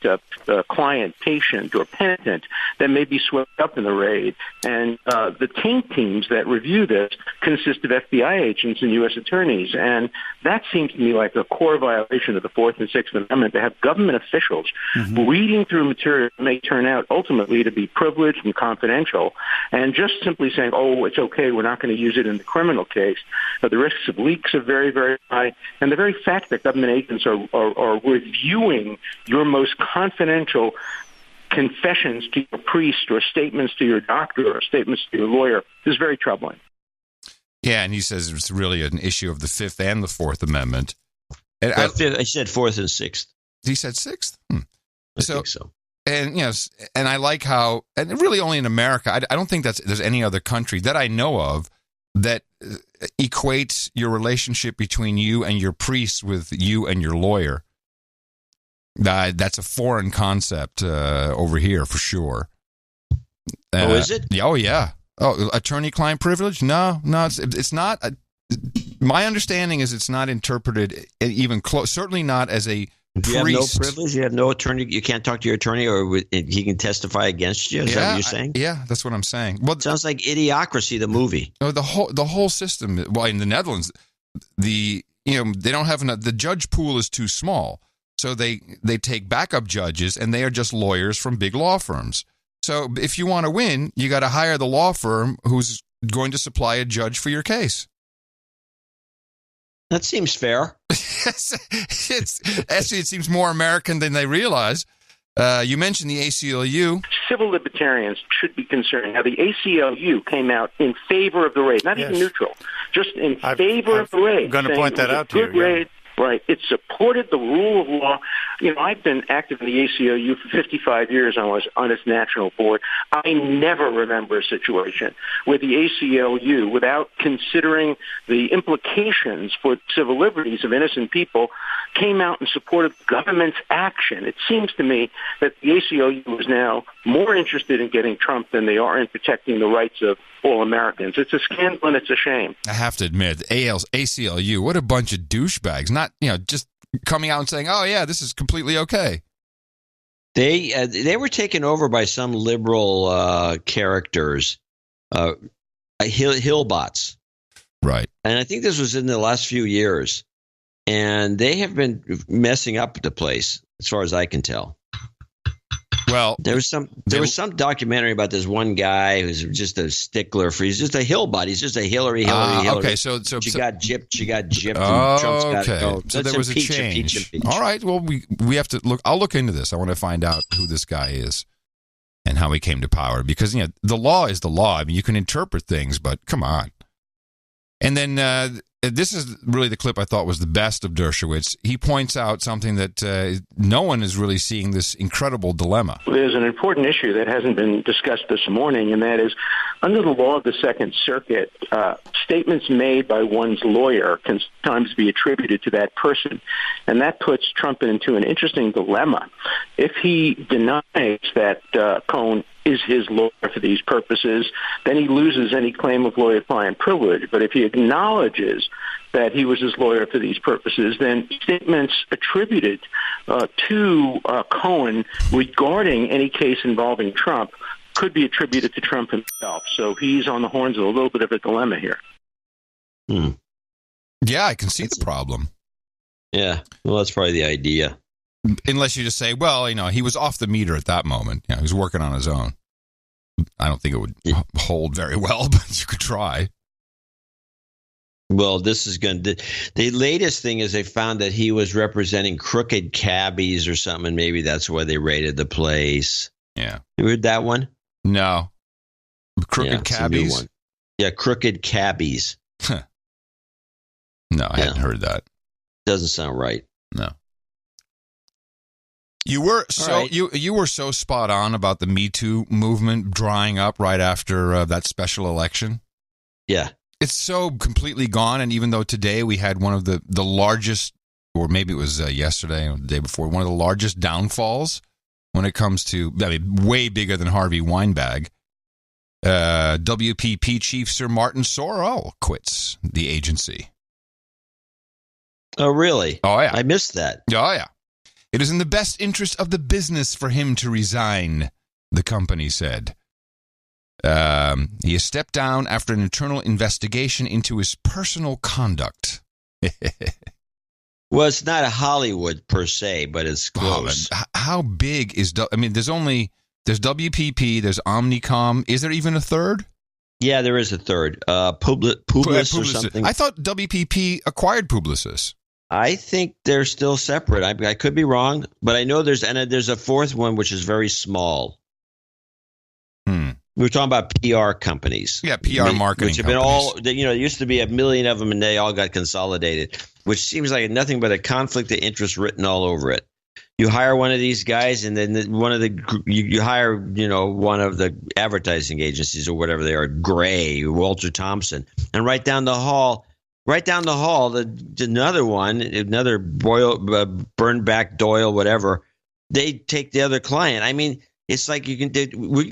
client, patient, or penitent that may be swept up in the raid. And the taint teams that review this consist of FBI agents and U.S. attorneys. And that seems to me like a core violation of the Fourth and Sixth Amendment, to have government officials reading through material that may turn out ultimately to be privileged and confidential, and just simply saying, oh, it's okay, we're not going to use it in the criminal case. The risks of leaks are very, very high. And the very fact that government agents are reviewing your most confidential confessions to your priest or statements to your doctor or statements to your lawyer is very troubling. Yeah, and he says it's really an issue of the Fifth and the Fourth Amendment. And I said Fourth and Sixth. He said Sixth? I think so. And and I like how, and really only in America, I don't think there's any other country that I know of that equates your relationship between you and your priest with you and your lawyer. That's a foreign concept over here for sure. Oh, is it? Oh, yeah. Oh, attorney-client privilege? No, it's not. My understanding is it's not interpreted even close. Certainly not as a priest. You have no privilege. You have no attorney. You can't talk to your attorney, or he can testify against you. Is that what you're saying? Yeah, that's what I'm saying. Well, sounds like Idiocracy, the movie. No, the whole system. Well, in the Netherlands, they don't have enough. The judge pool is too small. So they take backup judges, and they are just lawyers from big law firms. So if you want to win, you got to hire the law firm who's going to supply a judge for your case. That seems fair. Actually, it seems more American than they realize. You mentioned the ACLU. Civil libertarians should be concerned. Now, the ACLU came out in favor of the raid, not even neutral, just in favor of the raid. I'm going to point that out to you. Good raid. Right. It supported the rule of law. You know, I've been active in the ACLU for 55 years. I was on its national board. I never remember a situation where the ACLU, without considering the implications for civil liberties of innocent people, came out and supported government's action. It seems to me that the ACLU is now more interested in getting Trump than they are in protecting the rights of all Americans. It's a scandal and it's a shame. I have to admit, ACLU, what a bunch of douchebags. Not, just coming out and saying, oh, yeah, this is completely okay. They were taken over by some liberal characters, Hillbots. Right. And I think this was in the last few years. And they have been messing up the place, as far as I can tell. Well, there was some documentary about this one guy who's just a stickler for. He's just a Hillbot. He's just a Hillary. Okay, so she got gypped. Oh, and Trump's got okay. to go. So there was a change. All right. Well, we have to look. I'll look into this. I want to find out who this guy is and how he came to power, because the law is the law. I mean, you can interpret things, but come on. And then this is really the clip I thought was the best of Dershowitz. He points out something that no one is really seeing, this incredible dilemma. There's an important issue that hasn't been discussed this morning, and that is, under the law of the Second Circuit, statements made by one's lawyer can sometimes be attributed to that person, and that puts Trump into an interesting dilemma. If he denies that Cohen is his lawyer for these purposes, then he loses any claim of lawyer-client privilege. But if he acknowledges that he was his lawyer for these purposes, then statements attributed to Cohen regarding any case involving Trump could be attributed to Trump himself. So he's on the horns of a little bit of a dilemma here. Yeah, I can see the problem. Yeah, well, that's probably the idea. Unless you just say, well, he was off the meter at that moment. He was working on his own. I don't think it would hold very well, but you could try. Well, this is going to... The latest thing is they found that he was representing crooked cabbies or something, and maybe that's why they raided the place. Yeah. You heard that one? No. Crooked cabbies? One. Yeah, crooked cabbies. No, I hadn't heard that. Doesn't sound right. No. You were you were so spot on about the Me Too movement drying up right after that special election. Yeah. It's so completely gone, and even though today we had one of the largest, or maybe it was yesterday or the day before, one of the largest downfalls when it comes to, way bigger than Harvey Weinberg, WPP Chief Sir Martin Sorrell quits the agency. Oh, really? Oh, yeah. I missed that. Oh, yeah. It is in the best interest of the business for him to resign, the company said. He has stepped down after an internal investigation into his personal conduct. Well, it's not a Hollywood per se, but it's close. How big is... there's WPP, there's Omnicom. Is there even a third? Yeah, there is a third. Publicis or something. I thought WPP acquired Publicis. I think they're still separate. I could be wrong, but I know there's a fourth one which is very small. We were talking about PR companies. Yeah, PR marketing which have been all, there used to be 1 million of them and they all got consolidated, which seems like nothing but a conflict of interest written all over it. You hire one of these guys and then you hire, one of the advertising agencies or whatever they are, Gray, Walter Thompson, and right down the hall, another Burnback Doyle, whatever, they take the other client. I mean, it's like we can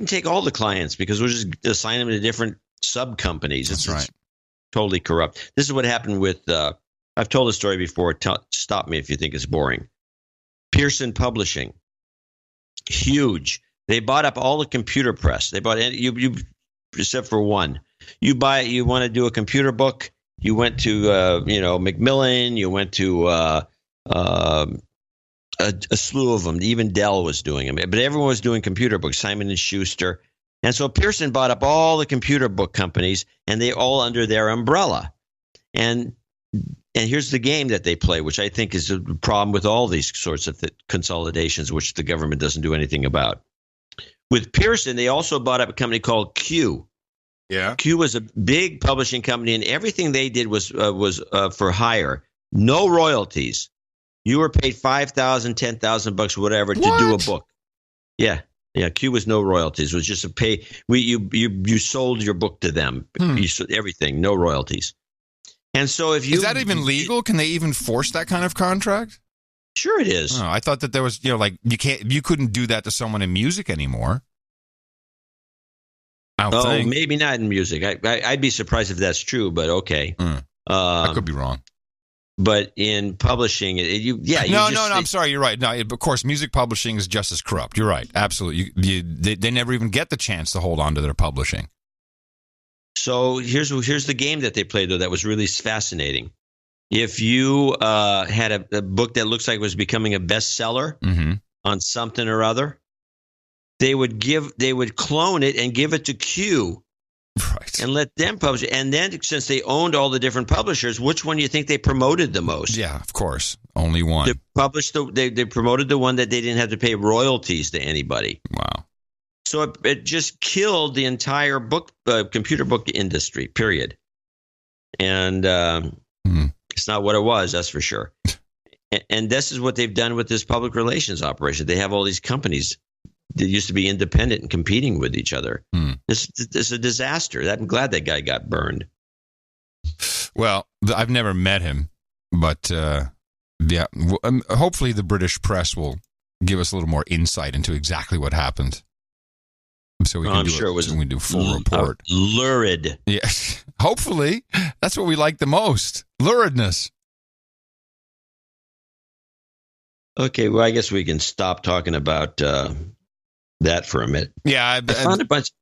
take all the clients because we'll just assign them to different sub companies. That's right. It's totally corrupt. This is what happened with. I've told the story before. Stop me if you think it's boring. Pearson Publishing, huge. They bought up all the computer press. They bought you except for one. You want to do a computer book. You went to Macmillan. You went to a slew of them. Even Dell was doing them, but everyone was doing computer books. Simon & Schuster. And so Pearson bought up all the computer book companies, and they all under their umbrella. And here's the game that they play, which I think is a problem with all these sorts of consolidations, which the government doesn't do anything about. With Pearson, they also bought up a company called Q. Yeah. Q was a big publishing company, and everything they did was for hire. No royalties. You were paid $5,000, $10,000, whatever, to do a book. Yeah. Yeah, Q was no royalties. It was just a pay. You sold your book to them. You sold everything, no royalties. And so if you is that even legal? Can they even force that kind of contract? Sure, it is. Oh, I thought that there was, like you couldn't do that to someone in music anymore. I don't think. Maybe not in music. I'd be surprised if that's true, but okay. I could be wrong. But in publishing, No, I'm sorry. You're right. No, of course, music publishing is just as corrupt. You're right. Absolutely. They never even get the chance to hold on to their publishing. So here's the game that they played, though, that was really fascinating. If you had a book that looks like it was becoming a bestseller on something or other, they would clone it and give it to Q. Right. And let them publish it. And then, since they owned all the different publishers, which one do you think they promoted the most? Yeah, of course. Only one. They promoted the one that they didn't have to pay royalties to anybody. Wow. So it just killed the entire computer book industry, period. And it's not what it was, that's for sure. And this is what they've done with this public relations operation. They have all these companies that used to be independent and competing with each other. This is a disaster. I'm glad that guy got burned. Well, I've never met him, but hopefully the British press will give us a little more insight into exactly what happened. So we can do a full report. Lurid. Yeah, hopefully that's what we like the most. Luridness. Okay, well, I guess we can stop talking about that for a minute. Yeah,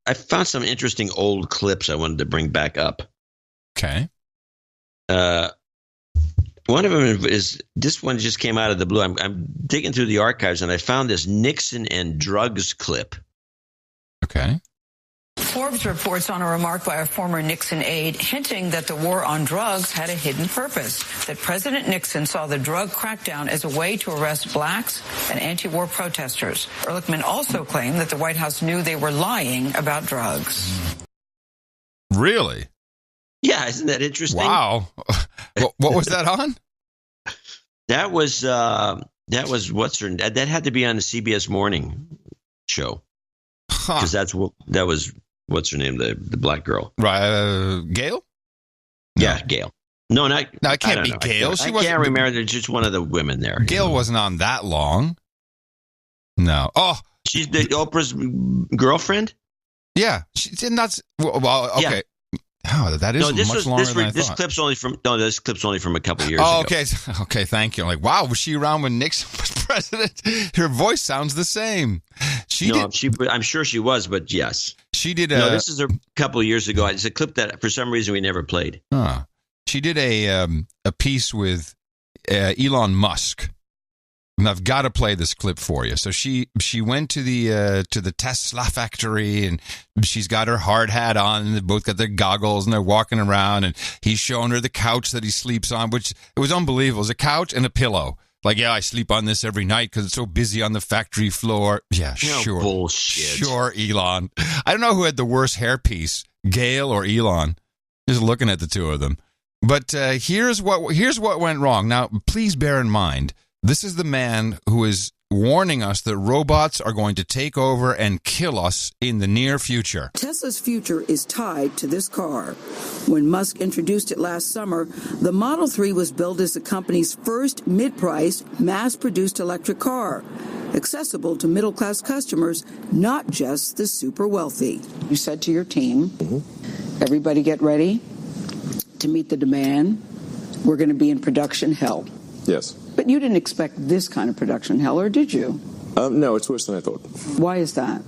I found some interesting old clips I wanted to bring back up. Okay. One of them is this one just came out of the blue. I'm digging through the archives and I found this Nixon and drugs clip. Okay. Forbes reports on a remark by a former Nixon aide hinting that the war on drugs had a hidden purpose, that President Nixon saw the drug crackdown as a way to arrest blacks and anti-war protesters. Ehrlichman also claimed that the White House knew they were lying about drugs. Really? Yeah, isn't that interesting? Wow. What was that on? That was what's her? That had to be on the CBS Morning show. Because that was what's her name, the black girl, right? Gail? Yeah, Gail. No, it can't be Gail. I can't remember. There's just one of the women there. Gail wasn't on that long. No. Oh, she's the Oprah's girlfriend. Yeah, she's not. Well, okay. Yeah. Oh, that is much longer than I thought. This clip's only from a couple years ago. Okay, thank you. I'm like, wow, was she around when Nixon was president? Her voice sounds the same. I'm sure she was, but yes. She did this is a couple of years ago. It's a clip that for some reason we never played. She did a piece with Elon Musk. And I've got to play this clip for you. So she went to the Tesla factory, and she's got her hard hat on, and they both got their goggles, and they're walking around, and he's showing her the couch that he sleeps on, which it was unbelievable. It was a couch and a pillow. Like, yeah, I sleep on this every night because it's so busy on the factory floor. Yeah, sure. Bullshit. Sure, Elon. I don't know who had the worst hairpiece, Gail or Elon. Just looking at the two of them. But here's what went wrong. Now, please bear in mind, this is the man who is warning us that robots are going to take over and kill us in the near future. Tesla's future is tied to this car. When Musk introduced it last summer, the Model 3 was billed as the company's first mid-price, mass-produced electric car, accessible to middle-class customers, not just the super wealthy. You said to your team, everybody get ready to meet the demand. We're going to be in production hell. Yes. But you didn't expect this kind of production hell, or did you? No, it's worse than I thought. Why is that?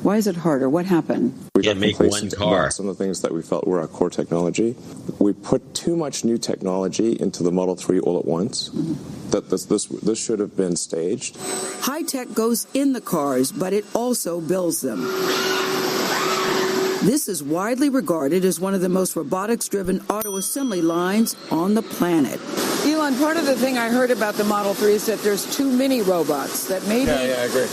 Why is it harder? What happened? We can't make one car. Some of the things that we felt were our core technology. We put too much new technology into the Model 3 all at once. That this should have been staged. High tech goes in the cars, but it also builds them. This is widely regarded as one of the most robotics-driven auto assembly lines on the planet. Elon, part of the thing I heard about the Model 3 is that there's too many robots. That maybe Yeah, I agree.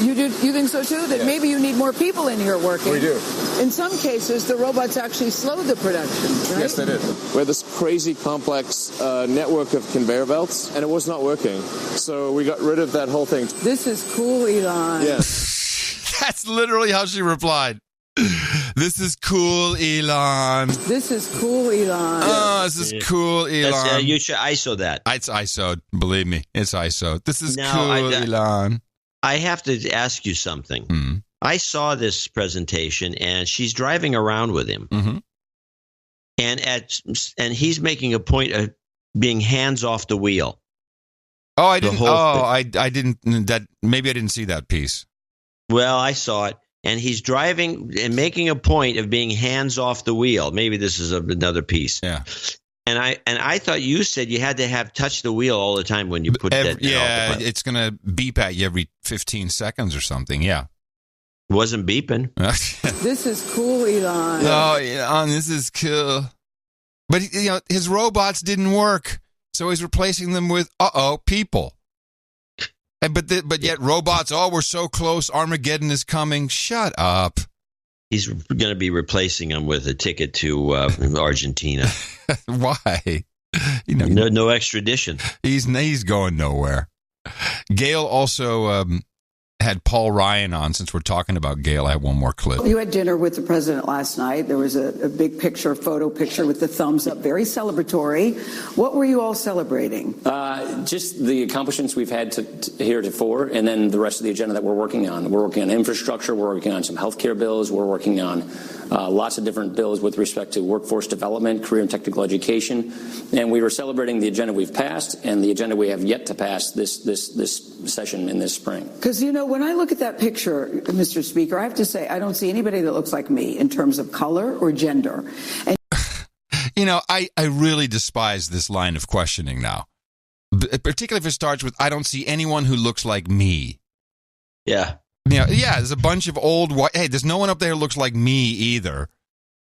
You think so too? That maybe you need more people in here working. We do. In some cases, the robots actually slow the production, right? Yes, they did. We had this crazy complex network of conveyor belts, and it was not working. So we got rid of that whole thing. This is cool, Elon. Yes. That's literally how she replied. This is cool, Elon. This is cool, Elon. Oh, this is cool, Elon. You should ISO that. It's ISO'd. Believe me, it's ISO'd. This is Now, cool, Elon. I have to ask you something. I saw this presentation, and she's driving around with him, and he's making a point of being hands off the wheel. Oh, I didn't. I didn't. Maybe I didn't see that piece. Well, I saw it. And he's driving and making a point of being hands off the wheel. Maybe this is another piece. Yeah. And I thought you said you had to have touch the wheel all the time when you put that. Yeah, it's going to beep at you every 15 seconds or something. Yeah. Wasn't beeping. This is cool, Elon. Oh, Elon, this is cool. But his robots didn't work, so he's replacing them with people. But yet robots, we're so close, Armageddon is coming. Shut up. He's going to be replacing them with a ticket to Argentina. Why? No extradition. He's going nowhere. Gail also had Paul Ryan on. Since we're talking about Gail, I have one more clip. You had dinner with the president last night. There was a big photo picture with the thumbs up, very celebratory. What were you all celebrating? Just the accomplishments we've had heretofore, and then the rest of the agenda that we're working on. We're working on infrastructure. We're working on some healthcare bills. We're working on lots of different bills with respect to workforce development, career and technical education. And we were celebrating the agenda we've passed and the agenda we have yet to pass this session in this spring. Because, when I look at that picture, Mr. Speaker, I have to say I don't see anybody that looks like me in terms of color or gender. And I really despise this line of questioning now, particularly if it starts with, I don't see anyone who looks like me. Yeah. There's a bunch of old white. Hey, there's no one up there who looks like me either.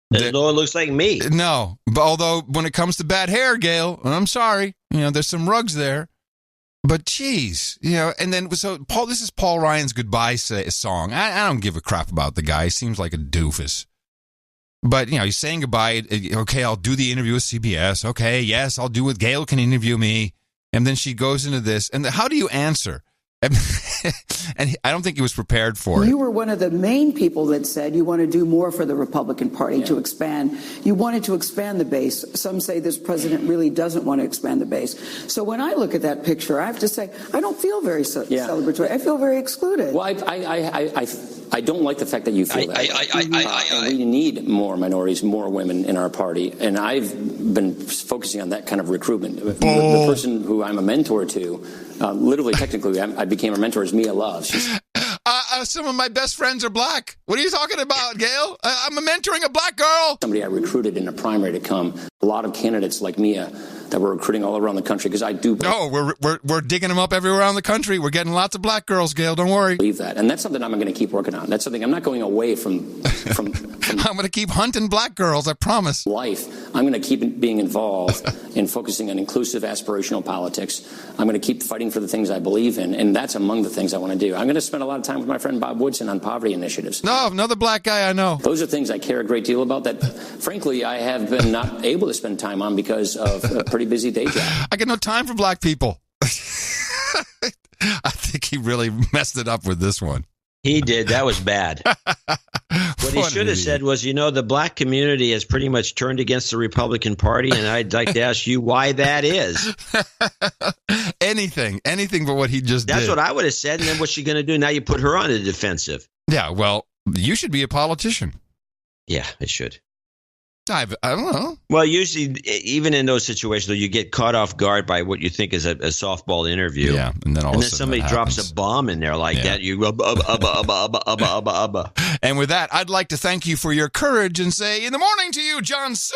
No one looks like me. No. But although when it comes to bad hair, Gail, I'm sorry. There's some rugs there. But geez, and then this is Paul Ryan's goodbye song. I don't give a crap about the guy. He seems like a doofus. But, he's saying goodbye. Okay, I'll do the interview with CBS. Okay, yes, I'll do it. Gail can interview me. And then she goes into this. And how do you answer? And I don't think he was prepared for it. You were one of the main people that said you want to do more for the Republican Party to expand. You wanted to expand the base. Some say this president really doesn't want to expand the base. So when I look at that picture, I have to say, I don't feel very celebratory. I feel very excluded. Well, I don't like the fact that you feel that. And we need more minorities, more women in our party. And I've been focusing on that kind of recruitment. The person who I'm a mentor to, literally, technically, I became a mentor is Mia Love. Some of my best friends are black. What are you talking about, Gail? I'm mentoring a black girl. Somebody I recruited in a primary to come. A lot of candidates like Mia that we're recruiting all around the country because I do. No, we're digging them up everywhere around the country. We're getting lots of black girls, Gail. Don't worry. Believe that, and that's something I'm going to keep working on. That's something I'm not going away from I'm going to keep hunting black girls. I promise. Life. I'm going to keep being involved in focusing on inclusive, aspirational politics. I'm going to keep fighting for the things I believe in, and that's among the things I want to do. I'm going to spend a lot of time with my friend Bob Woodson on poverty initiatives. No, another black guy I know. Those are things I care a great deal about that, frankly, I have been not able to spend time on because of a pretty busy day job. I get no time for black people. I think he really messed it up with this one. He did. That was bad. What he should have said was, the black community has pretty much turned against the Republican Party, and I'd like to ask you why that is. Anything but what he just did. That's what I would have said, and then what's she going to do? Now you put her on the defensive. Yeah, well, you should be a politician. Yeah, I should. I don't know. Well, usually, even in those situations, though, you get caught off guard by what you think is a softball interview. Yeah, and then somebody drops a bomb in there like that. You go, And with that, I'd like to thank you for your courage and say, in the morning to you, John C.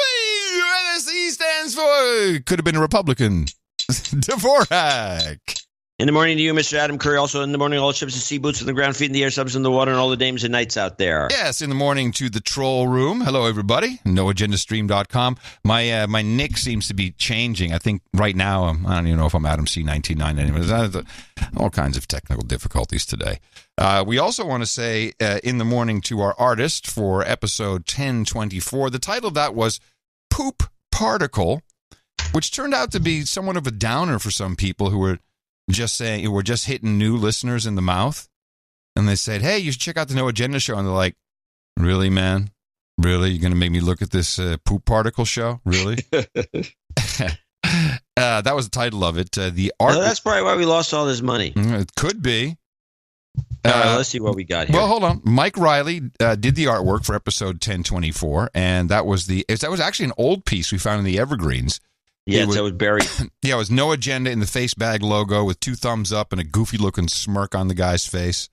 NSE stands for, could have been a Republican, Dvorak. In the morning to you, Mr. Adam Curry. Also in the morning, all ships and sea boots on the ground, feet in the air, subs in the water, and all the dames and knights out there. Yes, in the morning to the troll room. Hello, everybody. NoAgendaStream.com. My nick seems to be changing. I think right now, I don't even know if I'm Adam C99 anymore. All kinds of technical difficulties today. We also want to say in the morning to our artist for episode 1024. The title of that was Poop Particle, which turned out to be somewhat of a downer for some people who were just saying, we're just hitting new listeners in the mouth. And they said, hey, you should check out the No Agenda show. And they're like, really, man? Really? You're going to make me look at this poop particle show? Really? That was the title of it. The art. That's probably why we lost all this money. It could be. All right, let's see what we got here. Well, hold on. Mike Riley did the artwork for episode 1024. And that was actually an old piece we found in the Evergreens. Yeah, that was buried. Yeah, it was No Agenda in the face bag logo with 2 thumbs up and a goofy looking smirk on the guy's face.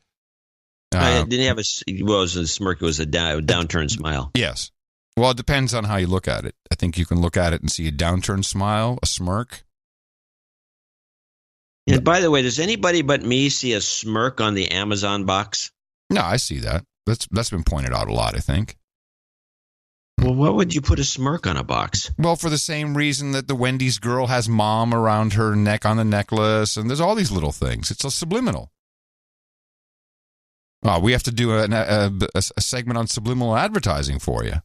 Didn't he have it was a smirk? It was a downturned smile. Yes. Well, it depends on how you look at it. I think you can look at it and see a downturned smile, a smirk. And by the way, does anybody but me see a smirk on the Amazon box? No, I see that. That's been pointed out a lot, I think. Well, what would you put a smirk on a box? Well, for the same reason that the Wendy's girl has mom around her neck on the necklace, and there's all these little things. It's a subliminal. Oh, we have to do a segment on subliminal advertising for you.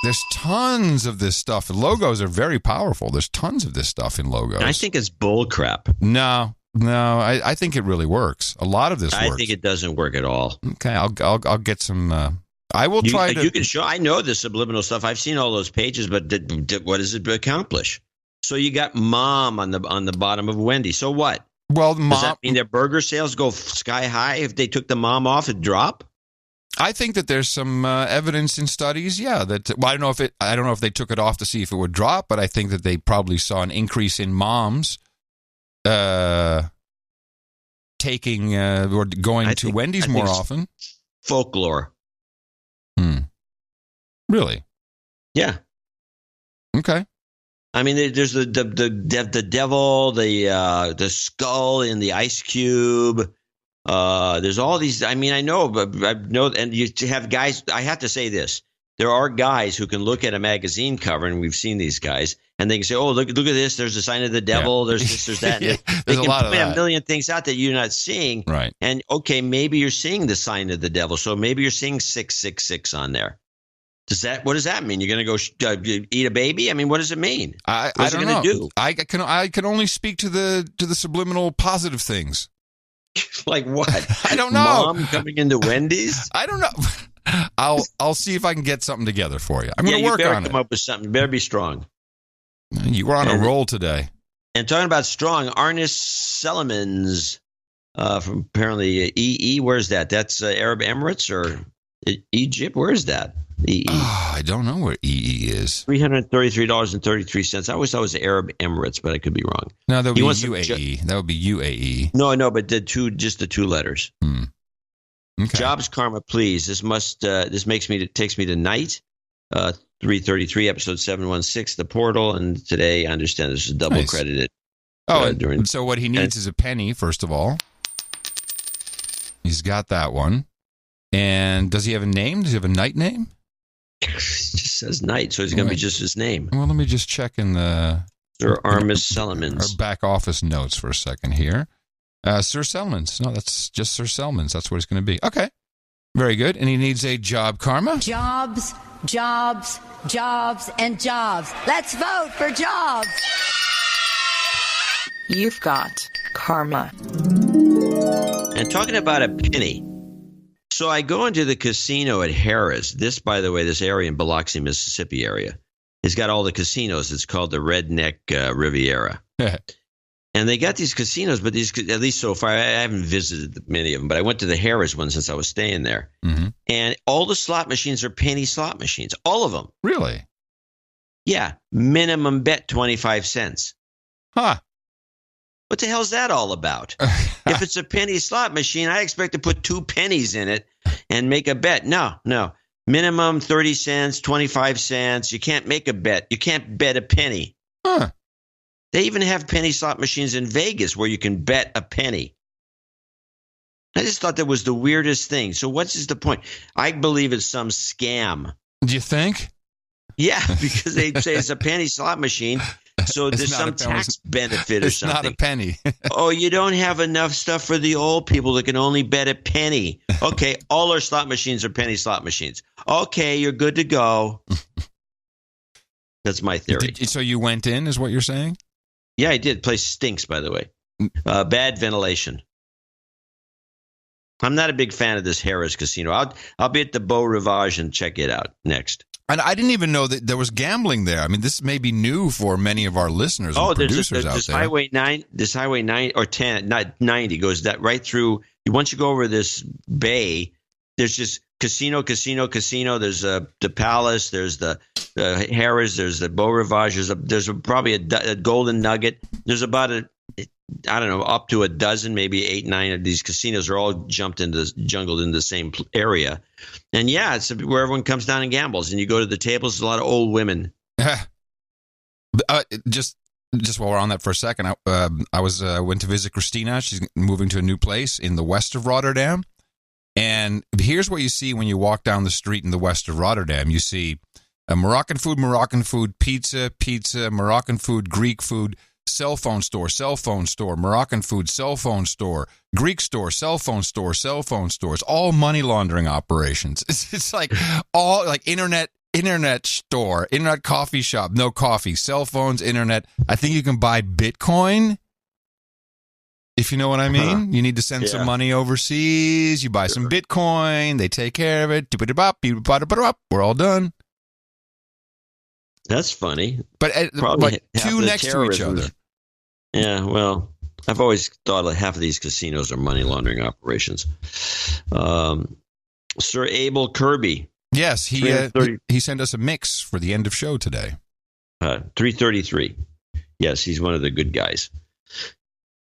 There's tons of this stuff. The logos are very powerful. There's tons of this stuff in logos. I think it's bull crap. No, I think it really works. A lot of this works. I think it doesn't work at all. Okay, I'll get some... I will try to... You can show... I know the subliminal stuff. I've seen all those pages, but what does it accomplish? So you got mom on the bottom of Wendy. So what? Well, does that mean their burger sales go sky high if they took the mom off and drop? I think that there's some evidence in studies, yeah. That I don't know if they took it off to see if it would drop, but I think that they probably saw an increase in moms taking or going to Wendy's more often. Folklore. Really? Yeah. Okay. I mean, there's the devil, the skull in the ice cube. There's all these. I mean, I know, and you have guys. I have to say this: there are guys who can look at a magazine cover, and we've seen these guys, and they can say, "Oh, look at this. There's a sign of the devil. Yeah. There's this, there's that." Yeah, they can a lot point of that. A million things out that you're not seeing, right? And okay, maybe you're seeing the sign of the devil, so maybe you're seeing 666 on there. What does that mean? You're going to go eat a baby? I mean, what does it mean? I don't know. Do? I can only speak to the subliminal positive things. Like what? I don't know. Mom coming into Wendy's? I don't know. I'll see if I can get something together for you. I'm going to work on it. Come up with something. You better be strong. You were on a roll today. And talking about strong, Arnis Selimans from apparently EE. Where's that? That's Arab Emirates or Egypt? Where is that? EE. Oh, I don't know where EE is. $333.33. I always thought it was Arab Emirates, but I could be wrong. No, that would be UAE. That would be UAE. No, but just the 2 letters. Okay. Jobs karma, please. This takes me to night. 333, episode 716, the portal, and today I understand this is double credited. So what he needs is a penny, first of all. He's got that one. And does he have a name? Does he have a night name? It just says night, so it's going to be just his name. Well, let me just check in the Sir Armis Selimans. Our back office notes for a second here. Sir Selmans. No, that's just Sir Selmans. That's what it's going to be. Okay. Very good. And he needs a job karma. Jobs, jobs, jobs, and jobs. Let's vote for jobs. You've got karma. And talking about a penny. So I go into the casino at Harrah's. This, by the way, this area in Biloxi, Mississippi area, has got all the casinos. It's called the Redneck Riviera. And they got these casinos, but at least so far, I haven't visited many of them, but I went to the Harrah's one since I was staying there. Mm-hmm. And all the slot machines are penny slot machines. All of them. Really? Yeah. Minimum bet 25 cents. Huh. What the hell's that all about? If it's a penny slot machine, I expect to put 2 pennies in it and make a bet. No. Minimum 30 cents, 25 cents. You can't make a bet. You can't bet a penny. Huh. They even have penny slot machines in Vegas where you can bet a penny. I just thought that was the weirdest thing. So what's the point? I believe it's some scam. Do you think? Yeah, because they say it's a penny slot machine. So there's some tax benefit or something. It's not a penny. Oh, you don't have enough stuff for the old people that can only bet a penny. Okay, all our slot machines are penny slot machines. Okay, you're good to go. That's my theory. So you went in, is what you're saying? Yeah, I did. Place stinks, by the way. Bad ventilation. I'm not a big fan of this Harrah's Casino. I'll be at the Beau Rivage and check it out next. And I didn't even know that there was gambling there. I mean, this may be new for many of our listeners and producers out there. Highway 9, this Highway 9 or 10, not 90 goes that right through. Once you go over this bay, there's just casino. There's the Palace. There's the Harrah's. There's the Beau Rivage. There's probably a Golden Nugget. There's about up to a dozen, maybe 8, 9 of these casinos are all jungled into the same area. And yeah, it's where everyone comes down and gambles. And you go to the tables, there's a lot of old women. Just while we're on that for a second, I went to visit Christina. She's moving to a new place in the west of Rotterdam. And here's what you see when you walk down the street in the west of Rotterdam. You see Moroccan food, pizza, Moroccan food, Greek food, cell phone store, Moroccan food, cell phone store, Greek store, cell phone store, It's all money laundering operations. It's like all like internet store, internet coffee shop, no coffee, cell phones, internet. I think you can buy Bitcoin. If you know what I mean, you need to send some money overseas. You buy some Bitcoin. They take care of it. We're all done. That's funny. But two next to each other. Yeah, well, I've always thought like half of these casinos are money laundering operations. Sir Abel Kirby. Yes, he sent us a mix for the end of show today. 333. Yes, he's one of the good guys.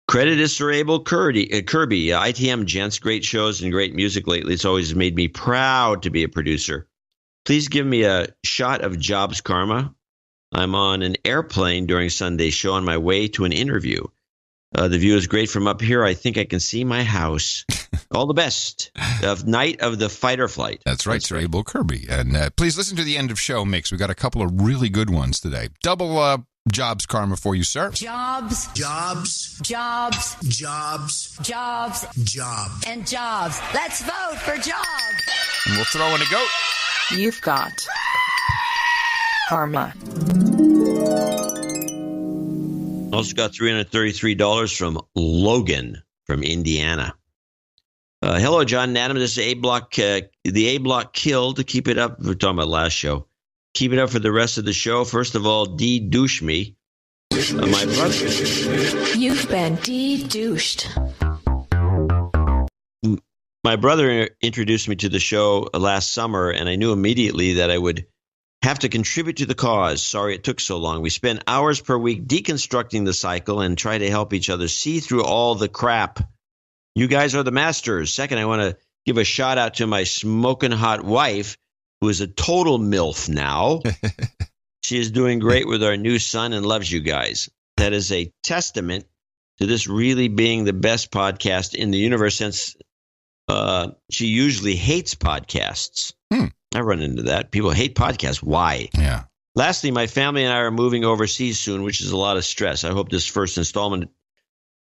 Credit is Sir Abel Kirby. ITM gents, great shows and great music lately. It's always made me proud to be a producer. Please give me a shot of Jobs Karma. I'm on an airplane during Sunday's show on my way to an interview. The view is great from up here. I think I can see my house. All the best of Night of the Fighter Flight. That's right, Sir Abel Kirby. And please listen to the end of show mix. We got a couple of really good ones today. Double Jobs Karma for you, sir. Jobs. And jobs. Let's vote for jobs. And we'll throw in a goat. You've got karma. Also got $333 from Logan from Indiana. Hello, John and Adam. This is A Block. The A Block killed. Keep it up. We're talking about last show. Keep it up for the rest of the show. First of all, douche me. My brother. You've been de-douched. My brother introduced me to the show last summer, and I knew immediately that I would have to contribute to the cause. Sorry it took so long. We spend hours per week deconstructing the cycle and try to help each other see through all the crap. You guys are the masters. Second, I want to give a shout out to my smoking hot wife, who is a total MILF now. She is doing great with our new son and loves you guys. That is a testament to this really being the best podcast in the universe, since she usually hates podcasts. I run into that. People hate podcasts. Why? Yeah. Lastly, my family and I are moving overseas soon, which is a lot of stress. I hope this first installment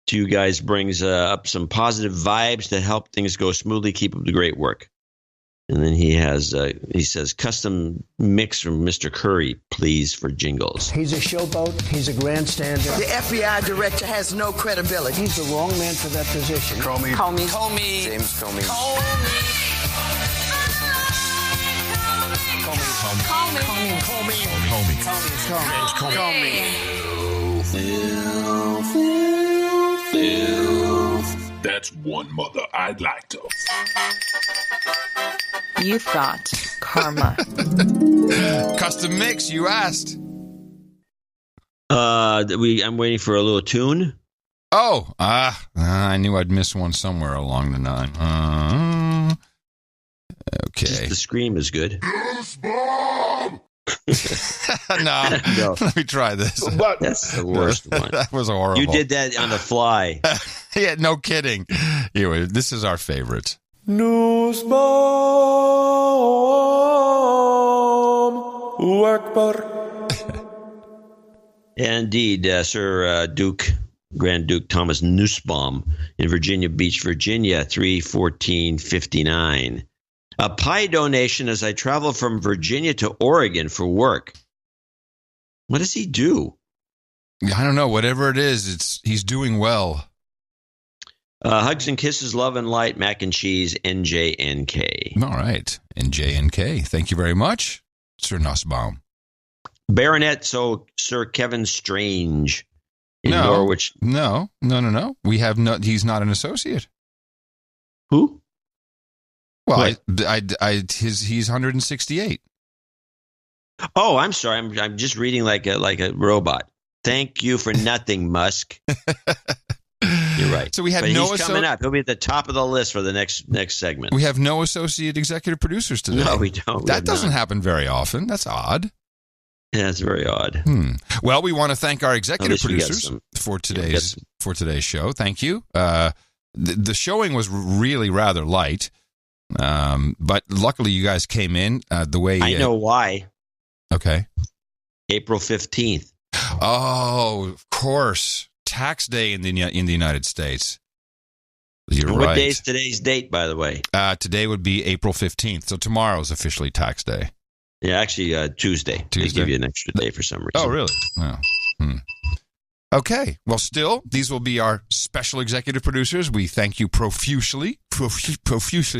to you guys brings up some positive vibes to help things go smoothly. Keep up the great work. And then he says, custom mix from Mr. Curry, please, for jingles. He's a showboat. He's a grandstander. The FBI director has no credibility. He's the wrong man for that position. Comey. James Comey. That's one mother I'd like to. You've got karma. Custom mix, you asked. I'm waiting for a little tune. Oh, I knew I'd miss one somewhere along the line. Okay. Just the scream is good. No. Let me try this. That's the worst one. That was horrible. You did that on the fly. Yeah, no kidding. Anyway, this is our favorite. Nusbam Akbar. Indeed, Sir Grand Duke Thomas Nussbaum in Virginia Beach, Virginia, 3/14/59. A pie donation as I travel from Virginia to Oregon for work. What does he do? I don't know. Whatever it is, he's doing well. Hugs and kisses, love and light, mac and cheese, NJNK. All right. NJNK. Thank you very much, Sir Nussbaum. Baronet, Sir Kevin Strange in Norwich. No. We have no. He's not an associate. Who? Well, he's 168. Oh, I'm sorry. I'm just reading like a robot. Thank you for nothing, Musk. You're right. So we have he's coming up. He'll be at the top of the list for the next segment. We have no associate executive producers today. No, we don't. That doesn't happen very often. That's odd. Yeah, it's very odd. Well, we want to thank our executive producers for today's show. Thank you. The showing was really rather light, but luckily you guys came in the way. I know why. Okay. April 15th. Oh, of course. Tax day in the United States. You're right. What day is today's date, by the way? Today would be April 15th. So tomorrow is officially tax day. Yeah, actually, Tuesday. They give you an extra day for some reason. Oh, really? Oh. Okay. Well, still, these will be our special executive producers. We thank you profusely,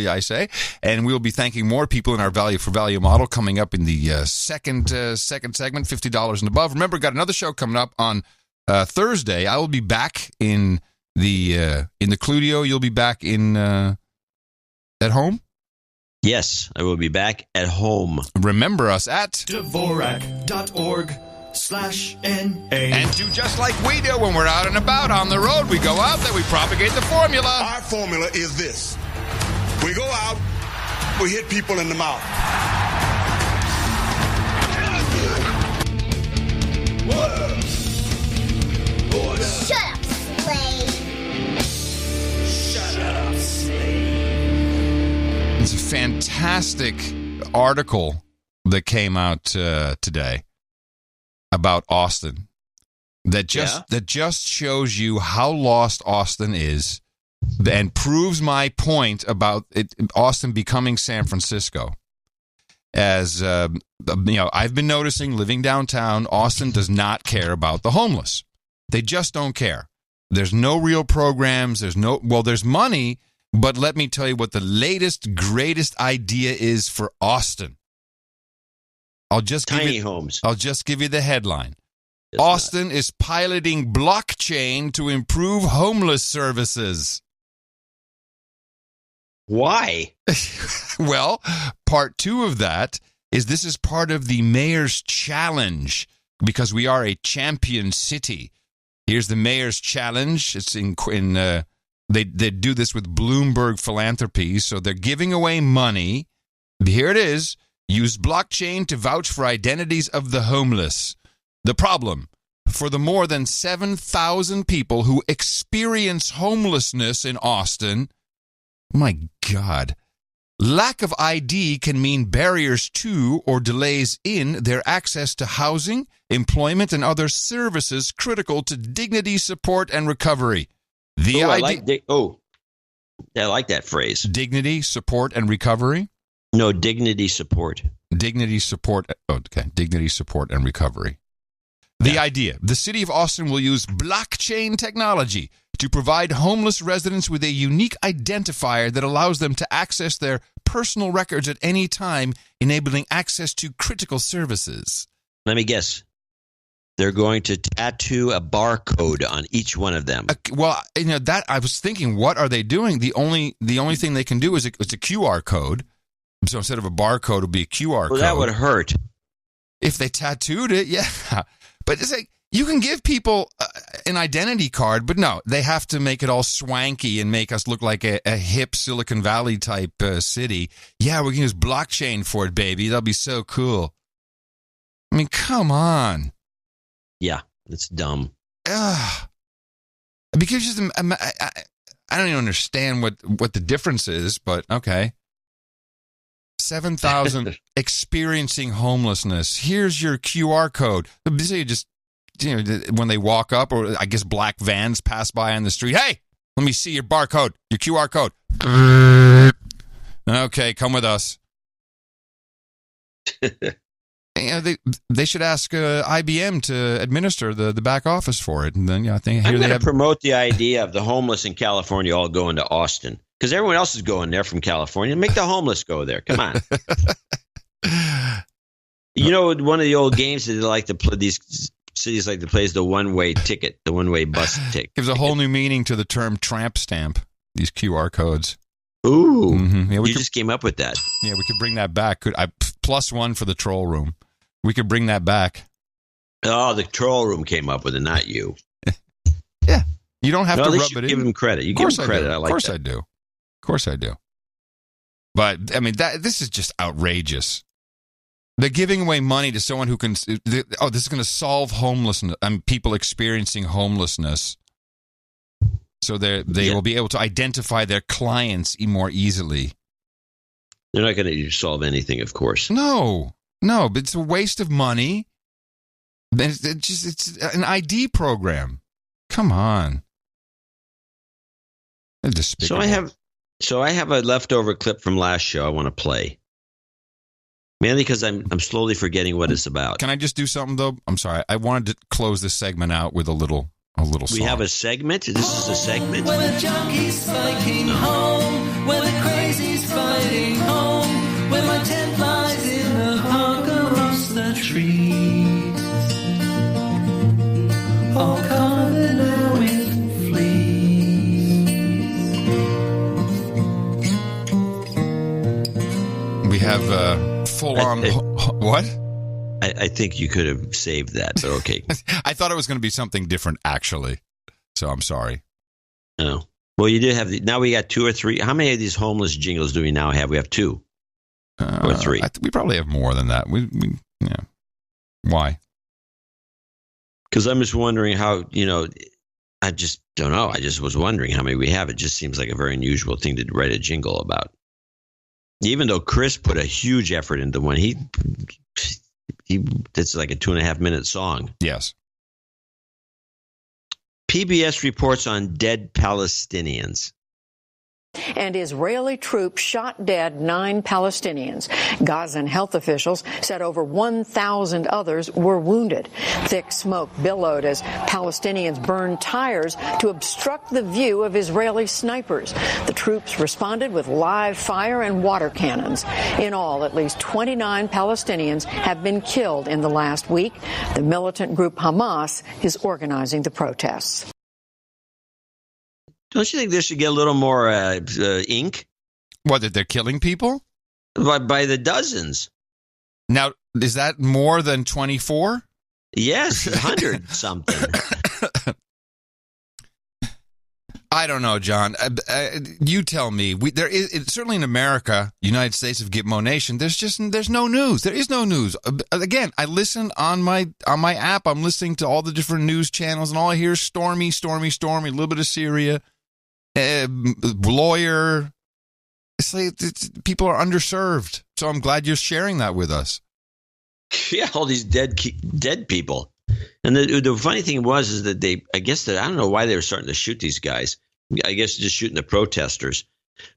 I say. And we'll be thanking more people in our value for value model coming up in the second segment, $50 and above. Remember, got another show coming up on Thursday. I will be back in the Cludio. You'll be back in at home? Yes, I will be back at home. Remember us at Dvorak.org/NA. And do just like we do when we're out and about on the road. We go out there, we propagate the formula. Our formula is this. We go out, we hit people in the mouth. Shut up, slave. Shut up, slave. It's a fantastic article that came out today about Austin that just shows you how lost Austin is and proves my point about Austin becoming San Francisco. As I've been noticing living downtown, Austin does not care about the homeless. They just don't care. There's no real programs. There's money. But let me tell you what the latest, greatest idea is for Austin. Tiny homes. I'll just give you the headline. Austin is piloting blockchain to improve homeless services. Why? Well, part 2 of that is this is part of the mayor's challenge because we are a champion city. Here's the mayor's challenge. It's They do this with Bloomberg Philanthropies, so they're giving away money. Here it is. Use blockchain to vouch for identities of the homeless. The problem, for the more than 7,000 people who experience homelessness in Austin, my God, lack of ID can mean barriers to or delays in their access to housing, employment, and other services critical to dignity, support, and recovery. I like that phrase. Dignity, support, and recovery? No, dignity, support. Dignity, support. Okay. Dignity, support, and recovery. The idea. The city of Austin will use blockchain technology to provide homeless residents with a unique identifier that allows them to access their personal records at any time, enabling access to critical services. Let me guess. They're going to tattoo a barcode on each one of them. Well, that I was thinking, what are they doing? The only thing they can do is it's a QR code, So instead of a barcode, it'll be a QR code. Well, that would hurt. If they tattooed it, yeah. But it's like, you can give people an identity card, but no, they have to make it all swanky and make us look like a hip Silicon Valley type city. Yeah, we can use blockchain for it, baby. That'll be so cool. I mean, come on. Yeah, it's dumb. Because just, I don't even understand what the difference is, but okay. 7,000 experiencing homelessness. Here's your QR code. So you just, when they walk up, or I guess black vans pass by on the street. Hey, let me see your barcode, your QR code. Okay, come with us. They should ask IBM to administer the back office for it, and then I think I'm going to promote the idea of the homeless in California all going to Austin, because everyone else is going there from California. Make the homeless go there. Come on. One of the old games that they like to play, these cities like to play, is the one-way ticket, the one-way bus ticket. Gives a whole new meaning to the term tramp stamp. These QR codes. Ooh, yeah, just came up with that. Yeah, we could bring that back. +1 for the troll room. We could bring that back. Oh, the troll room came up with it, not you. Yeah, you don't have to rub it in. Give him credit. You give him credit. I like that. Of course I do. Of course I do. But I mean, this is just outrageous. They're giving away money to someone who can. This is going to solve homelessness. People experiencing homelessness. So they will be able to identify their clients more easily. They're not going to solve anything, of course. No, but it's a waste of money. It's an ID program. Come on. So I have a leftover clip from last show I want to play. Mainly because I'm slowly forgetting what it's about. Can I just do something though? I'm sorry. I wanted to close this segment out with a little song. We have a segment? This is a segment? When the junkie's fighting home, when the crazy's fighting home, when my tent lies in the park across the trees, all covered now with fleas. We have full-on... What? I think you could have saved that, but okay. I thought it was going to be something different, actually. So I'm sorry. No. Well, you did have... now we got 2 or 3. How many of these homeless jingles do we now have? We have 2 or 3. We probably have more than that. Yeah. Why? Because I'm just wondering how, I just don't know. I just was wondering how many we have. It just seems like a very unusual thing to write a jingle about. Even though Chris put a huge effort into one, it's like a 2.5-minute song. Yes. PBS reports on dead Palestinians. And Israeli troops shot dead 9 Palestinians. Gazan health officials said over 1,000 others were wounded. Thick smoke billowed as Palestinians burned tires to obstruct the view of Israeli snipers. The troops responded with live fire and water cannons. In all, at least 29 Palestinians have been killed in the last week. The militant group Hamas is organizing the protests. Don't you think this should get a little more ink? What, that they're killing people? By the dozens. Now, is that more than 24? Yes, 100 something. I don't know, John. You tell me. There is certainly in America, United States of Gitmo Nation. There's no news. There is no news. Again, I listen on my app. I'm listening to all the different news channels, and all I hear is stormy, stormy, stormy. A little bit of Syria. Lawyer. It's like people are underserved. So I'm glad you're sharing that with us. Yeah, all these dead people. And the funny thing is that I don't know why they were starting to shoot these guys. I guess just shooting the protesters.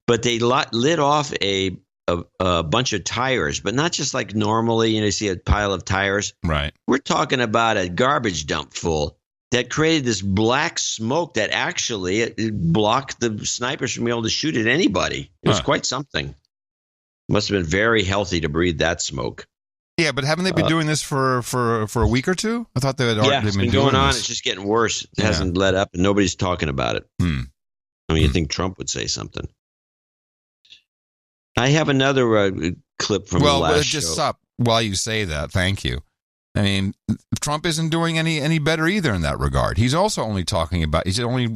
But they lit off a bunch of tires, but not just like normally, you see a pile of tires. Right. We're talking about a garbage dump full that created this black smoke that actually it blocked the snipers from being able to shoot at anybody. It was quite something. Must have been very healthy to breathe that smoke. Yeah, but haven't they been doing this for a week or two? I thought they had already been doing going on. this. It's just getting worse. It hasn't let up, and nobody's talking about it. I mean, you think Trump would say something. I have another clip from the last just show. stop while you say that. Thank you. I mean, Trump isn't doing any better either in that regard. He's also only he's only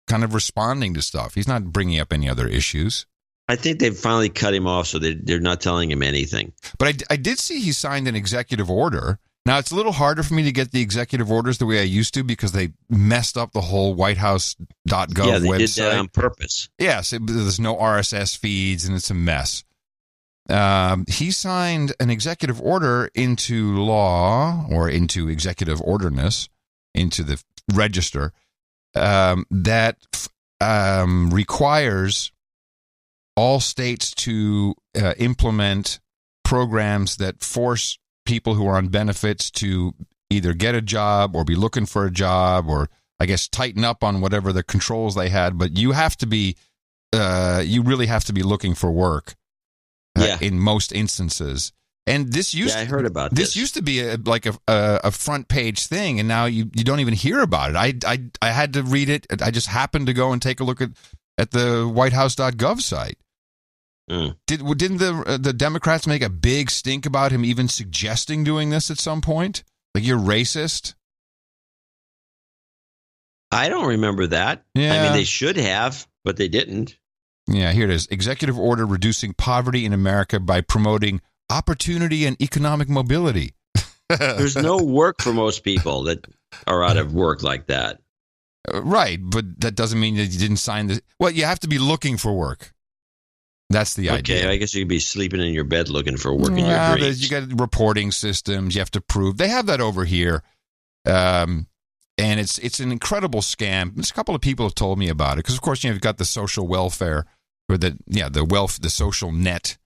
kind of responding to stuff. He's not bringing up any other issues. I think they've finally cut him off, so they're not telling him anything. But I did see he signed an executive order. Now, it's a little harder for me to get the executive orders the way I used to because they messed up the whole whitehouse.gov website. Yeah, they did that on purpose. Yes, there's no RSS feeds, and it's a mess. He signed an executive order into law, or into executive orderness, into the register, that requires all states to implement programs that force people who are on benefits to either get a job or be looking for a job, or I guess tighten up on whatever the controls they had. But you have to be, you really have to be looking for work in most instances. And this used I heard about this used to be a front page thing, and now you don't even hear about it. I had to read it. I just happened to go and take a look at the whitehouse.gov site. Didn't the Democrats make a big stink about him even suggesting doing this at some point? Like, you're racist? I don't remember that. Yeah. I mean, they should have, but they didn't. Yeah, here it is. Executive order reducing poverty in America by promoting opportunity and economic mobility. There's no work for most people that are out of work like that. Right, but that doesn't mean that you didn't sign this. Well, you have to be looking for work. That's the idea. Okay, I guess you could be sleeping in your bed looking for work in your dreams. You got reporting systems. You have to prove. They have that over here, and it's an incredible scam. There's a couple of people have told me about it because, of course, you've got the social welfare or the social net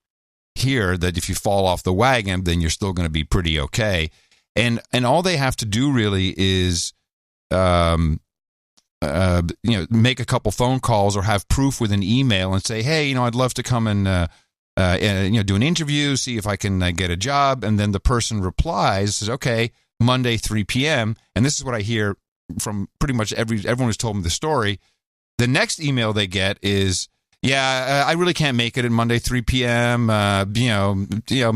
here. That if you fall off the wagon, then you're still going to be pretty okay. And all they have to do really is, make a couple phone calls or have proof with an email and say, hey, I'd love to come and, do an interview, see if I can get a job. And then the person replies, says, okay, Monday, 3 p.m. And this is what I hear from pretty much everyone who's told me the story. The next email they get is, I really can't make it at Monday, 3 p.m.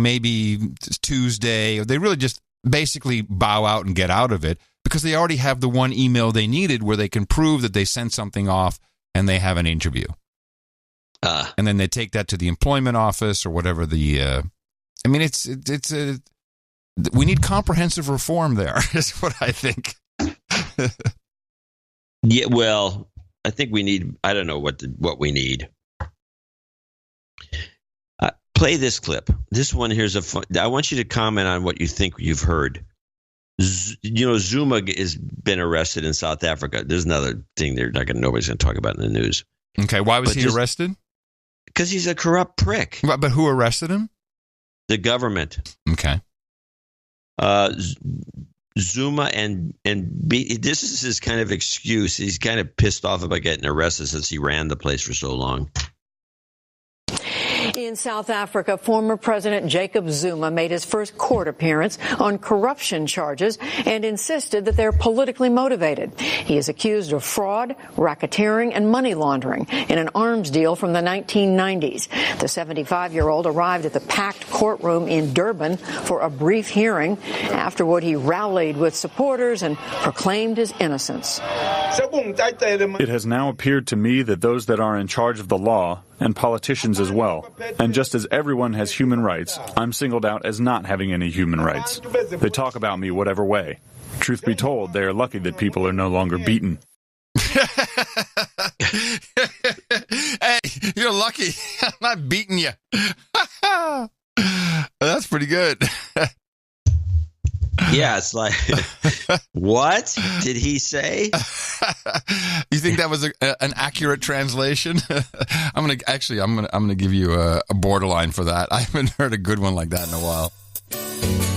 Maybe Tuesday. They really just basically bow out and get out of it, because they already have the one email they needed where they can prove that they sent something off and they have an interview. And then they take that to the employment office or whatever we need comprehensive reform there, is what I think. Yeah, well, I think we need, I don't know what we need. Play this clip. This one here's I want you to comment on what you think you've heard. Zuma has been arrested in South Africa. There's another thing nobody's going to talk about in the news. Okay, why was he arrested? Because he's a corrupt prick. But who arrested him? The government. Okay. Zuma this is his kind of excuse. He's kind of pissed off about getting arrested since he ran the place for so long. In South Africa, former President Jacob Zuma made his first court appearance on corruption charges and insisted that they're politically motivated. He is accused of fraud, racketeering, and money laundering in an arms deal from the 1990s. The 75-year-old arrived at the packed courtroom in Durban for a brief hearing. Afterward, he rallied with supporters and proclaimed his innocence. It has now appeared to me that those that are in charge of the law, and politicians as well, and just as everyone has human rights, I'm singled out as not having any human rights. They talk about me whatever way. Truth be told, they are lucky that people are no longer beaten. Hey, you're lucky. I'm not beating you. That's pretty good. Yeah, it's like, what did he say? You think that was an accurate translation? I'm gonna give you a borderline for that. I haven't heard a good one like that in a while.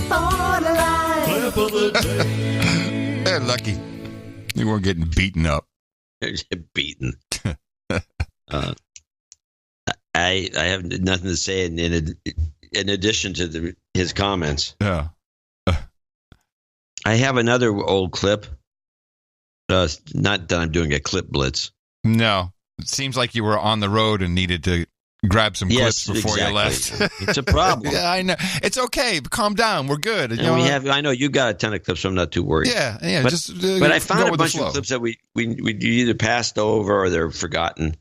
Borderline. Clip of the day. They're lucky. You weren't getting beaten up. Beaten. I have nothing to say in addition to his comments. Yeah. I have another old clip. Not that I'm doing a clip blitz. No. It seems like you were on the road and needed to grab some clips before you left. It's a problem. Yeah, I know. It's okay. Calm down. We're good. And I know you got a ton of clips, so I'm not too worried. Yeah. But I found a bunch of clips that we either passed over or they're forgotten.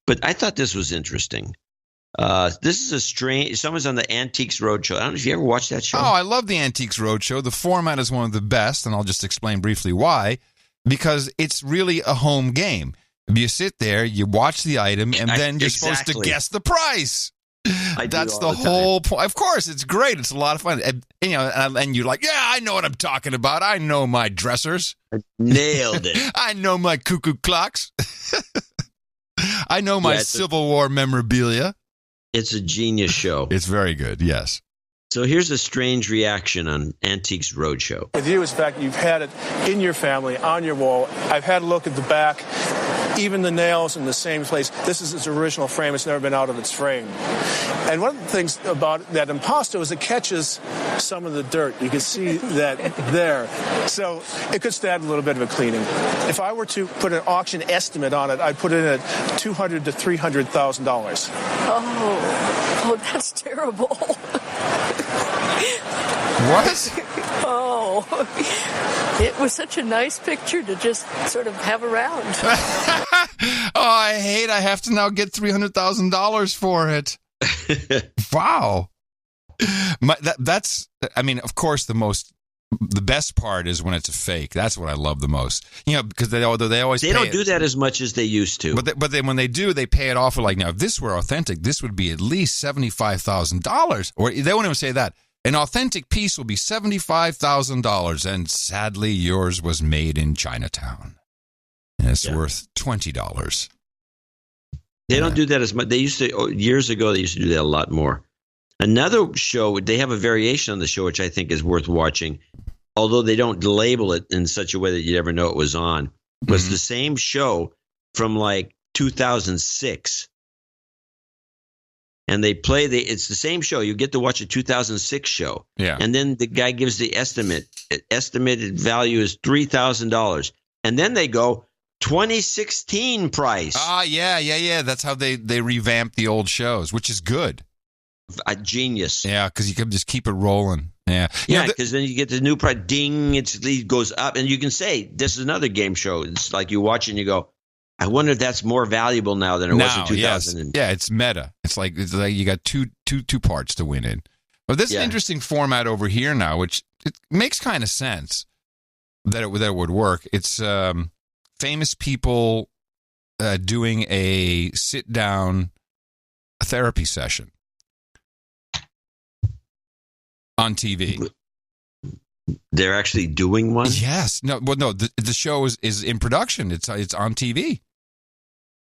But I thought this was interesting. This is someone's on the Antiques Roadshow. I don't know if you ever watched that show. Oh, I love the Antiques Roadshow. The format is one of the best, and I'll just explain briefly why. Because it's really a home game. You sit there, you watch the item, and then you're supposed to guess the price. That's the whole point. Of course, it's great. It's a lot of fun. And you're like, yeah, I know what I'm talking about. I know my dressers. I nailed it. I know my cuckoo clocks. I know my Civil War memorabilia. It's a genius show. It's very good, yes. So here's a strange reaction on Antiques Roadshow. With you, is the fact you've had it in your family, on your wall. I've had a look at the back, even the nails in the same place. This is its original frame. It's never been out of its frame. And one of the things about that impasto is it catches some of the dirt. You can see that there. So it could stand a little bit of a cleaning. If I were to put an auction estimate on it, I'd put it at $200,000 to $300,000. Oh, that's terrible. What? Oh, it was such a nice picture to just sort of have around. I have to now get $300,000 for it. Wow. Of course, the best part is when it's a fake. That's what I love the most. Because they don't do that as much as they used to. But then when they do, they pay it off. Like, now, if this were authentic, this would be at least $75,000. Or they won't even say that. An authentic piece will be $75,000, and sadly, yours was made in Chinatown, and it's worth $20. They don't do that as much. They used to years ago. They used to do that a lot more. Another show, they have a variation on the show, which I think is worth watching, although they don't label it in such a way that you'd never know it was on. It was the same show from like 2006. And they play it's the same show. You get to watch a 2006 show. Yeah. And then the guy gives the estimated value is $3,000. And then they go 2016 price. Yeah. That's how they revamp the old shows, which is good. A genius. Yeah, because you can just keep it rolling. Yeah. Yeah, because then you get the new price. Ding, it goes up. And you can say, this is another game show. It's like you watch and you go, I wonder if that's more valuable now than it was in 2000. Yes. Yeah, it's meta. It's like you got two parts to win in. But this is an interesting format over here now, which it makes kind of sense that it would work. It's famous people doing a sit-down therapy session on TV. They're actually doing one? Yes. No. The show is in production. It's on TV.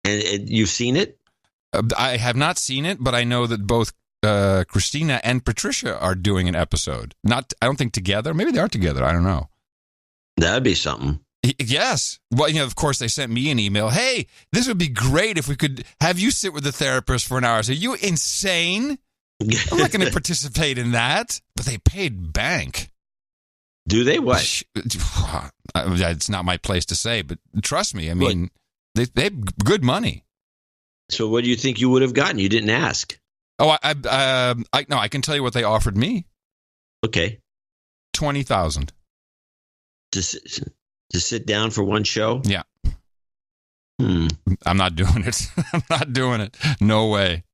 And you've seen it? I have not seen it, but I know that both Christina and Patricia are doing an episode. I don't think together. Maybe they are together. I don't know. That'd be something. Yes. Well, of course, they sent me an email. Hey, this would be great if we could have you sit with the therapist for an hour. So, are you insane? I'm not going to participate in that. But they paid bank. Do they? What? It's not my place to say, but trust me. I mean, they have good money. So what do you think you would have gotten? You didn't ask. Oh, I can tell you what they offered me. Okay. $20,000. To sit down for one show? Yeah. I'm not doing it. I'm not doing it. No way.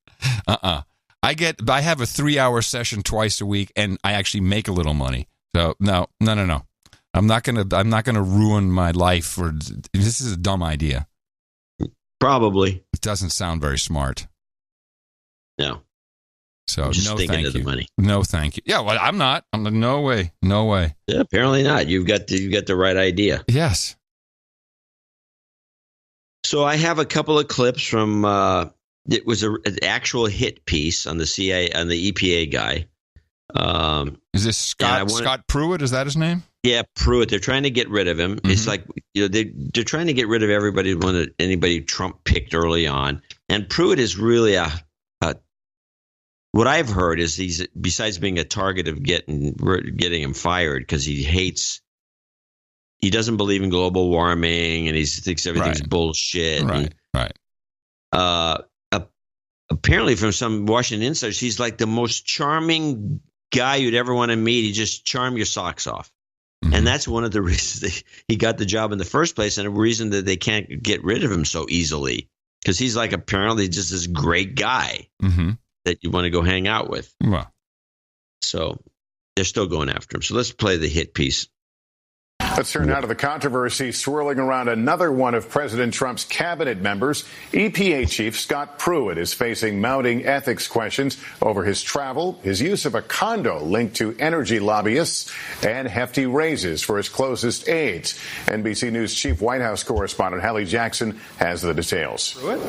I have a 3-hour session twice a week, and I actually make a little money. So no. I'm not gonna ruin my life this is a dumb idea. Probably. It doesn't sound very smart. No. So I'm just thinking of the money. No, thank you. Yeah, well, I'm not. No way. Yeah, apparently not. You've got the right idea. Yes. So I have a couple of clips from. It was an actual hit piece on the EPA guy. Is this Scott Pruitt? Is that his name? Yeah, Pruitt. They're trying to get rid of him. Mm-hmm. It's like they're trying to get rid of anybody Trump picked early on. And Pruitt is really what I've heard is he's, besides being a target of getting him fired because he doesn't believe in global warming and he thinks everything's bullshit. Right. A apparently from some Washington insiders, he's like the most charming guy you'd ever want to meet. He just charm your socks off. Mm-hmm. And that's one of the reasons he got the job in the first place, and a reason that they can't get rid of him so easily, because he's like apparently just this great guy that you want to go hang out with. Well, so they're still going after him. So let's play the hit piece. Let's turn now to the controversy swirling around another one of President Trump's cabinet members. EPA Chief Scott Pruitt is facing mounting ethics questions over his travel, his use of a condo linked to energy lobbyists, and hefty raises for his closest aides. NBC News Chief White House correspondent Hallie Jackson has the details. Pruitt,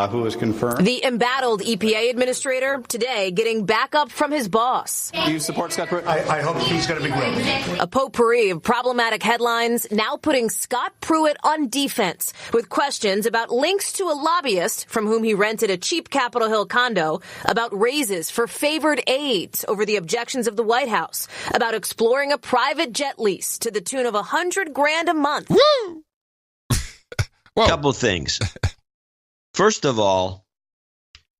who has confirmed. The embattled EPA administrator today getting backup from his boss. Do you support Scott Pruitt? I hope he's going to be great. A potpourri of problematic headlines now putting Scott Pruitt on defense with questions about links to a lobbyist from whom he rented a cheap Capitol Hill condo, about raises for favored aides over the objections of the White House, about exploring a private jet lease to the tune of $100,000 a month. Woo! Couple things. First of all,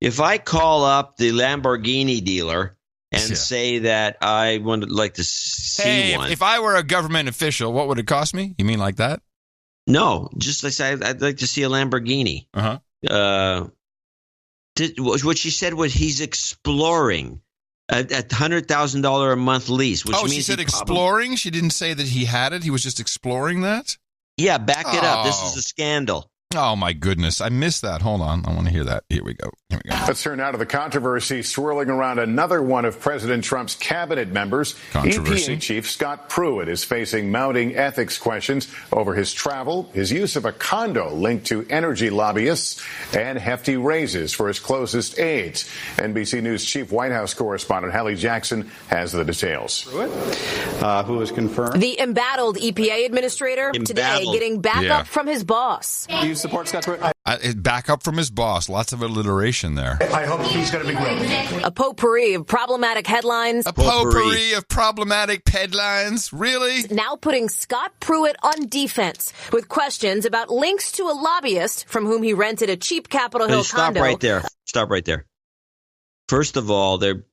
if I call up the Lamborghini dealer and say that I would like to see one. If I were a government official, what would it cost me? You mean like that? No, just like say I'd like to see a Lamborghini. What she said was he's exploring a $100,000 a month lease. Which means she said exploring? She didn't say that he had it? He was just exploring that? Yeah, back it up. This is a scandal. Oh, my goodness. I missed that. Hold on. I want to hear that. Here we go. Let's turn now to the controversy swirling around another one of President Trump's cabinet members. EPA Chief Scott Pruitt is facing mounting ethics questions over his travel, his use of a condo linked to energy lobbyists, and hefty raises for his closest aides. NBC News Chief White House correspondent Hallie Jackson has the details. Pruitt, who has confirmed. The embattled EPA administrator today getting backup from his boss. Do you support Scott Pruitt? Back up from his boss. Lots of alliteration there. I hope he's going to be great. A potpourri of problematic headlines. A potpourri of problematic headlines? Really? Now putting Scott Pruitt on defense with questions about links to a lobbyist from whom he rented a cheap Capitol Hill condo. Stop right there. First of all, they're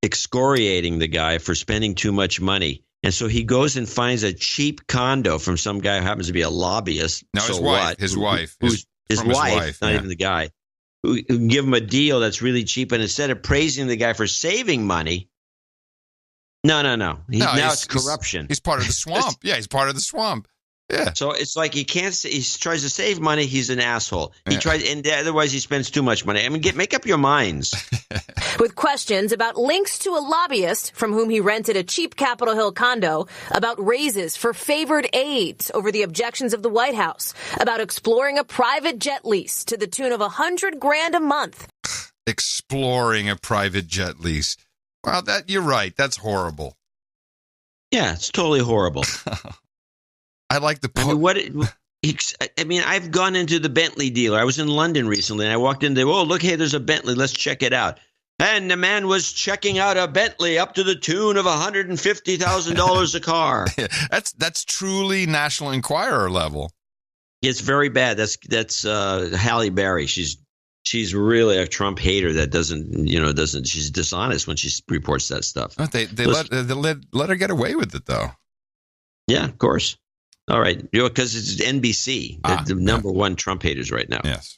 excoriating the guy for spending too much money. And so he goes and finds a cheap condo from some guy who happens to be a lobbyist. No, his wife. His wife. His wife, not even the guy. Who give him a deal that's really cheap. And instead of praising the guy for saving money, no. Now it's corruption. He's part of the swamp. Yeah, he's part of the swamp. Yeah. So it's like he tries to save money. He's an asshole. He tries, and otherwise he spends too much money. I mean, make up your minds. With questions about links to a lobbyist from whom he rented a cheap Capitol Hill condo, about raises for favored aides over the objections of the White House, about exploring a private jet lease to the tune of $100,000 a month. Exploring a private jet lease. Well, you're right. That's horrible. Yeah, it's totally horrible. I like the. I've gone into the Bentley dealer. I was in London recently, and I walked in there. Oh, look, hey, there's a Bentley. Let's check it out. And the man was checking out a Bentley up to the tune of $150,000 a car. That's truly National Enquirer level. It's very bad. That's Halle Berry. She's really a Trump hater that doesn't. She's dishonest when she reports that stuff. They let her get away with it though. Yeah, of course. All right, because it's NBC, the number one Trump haters right now. Yes.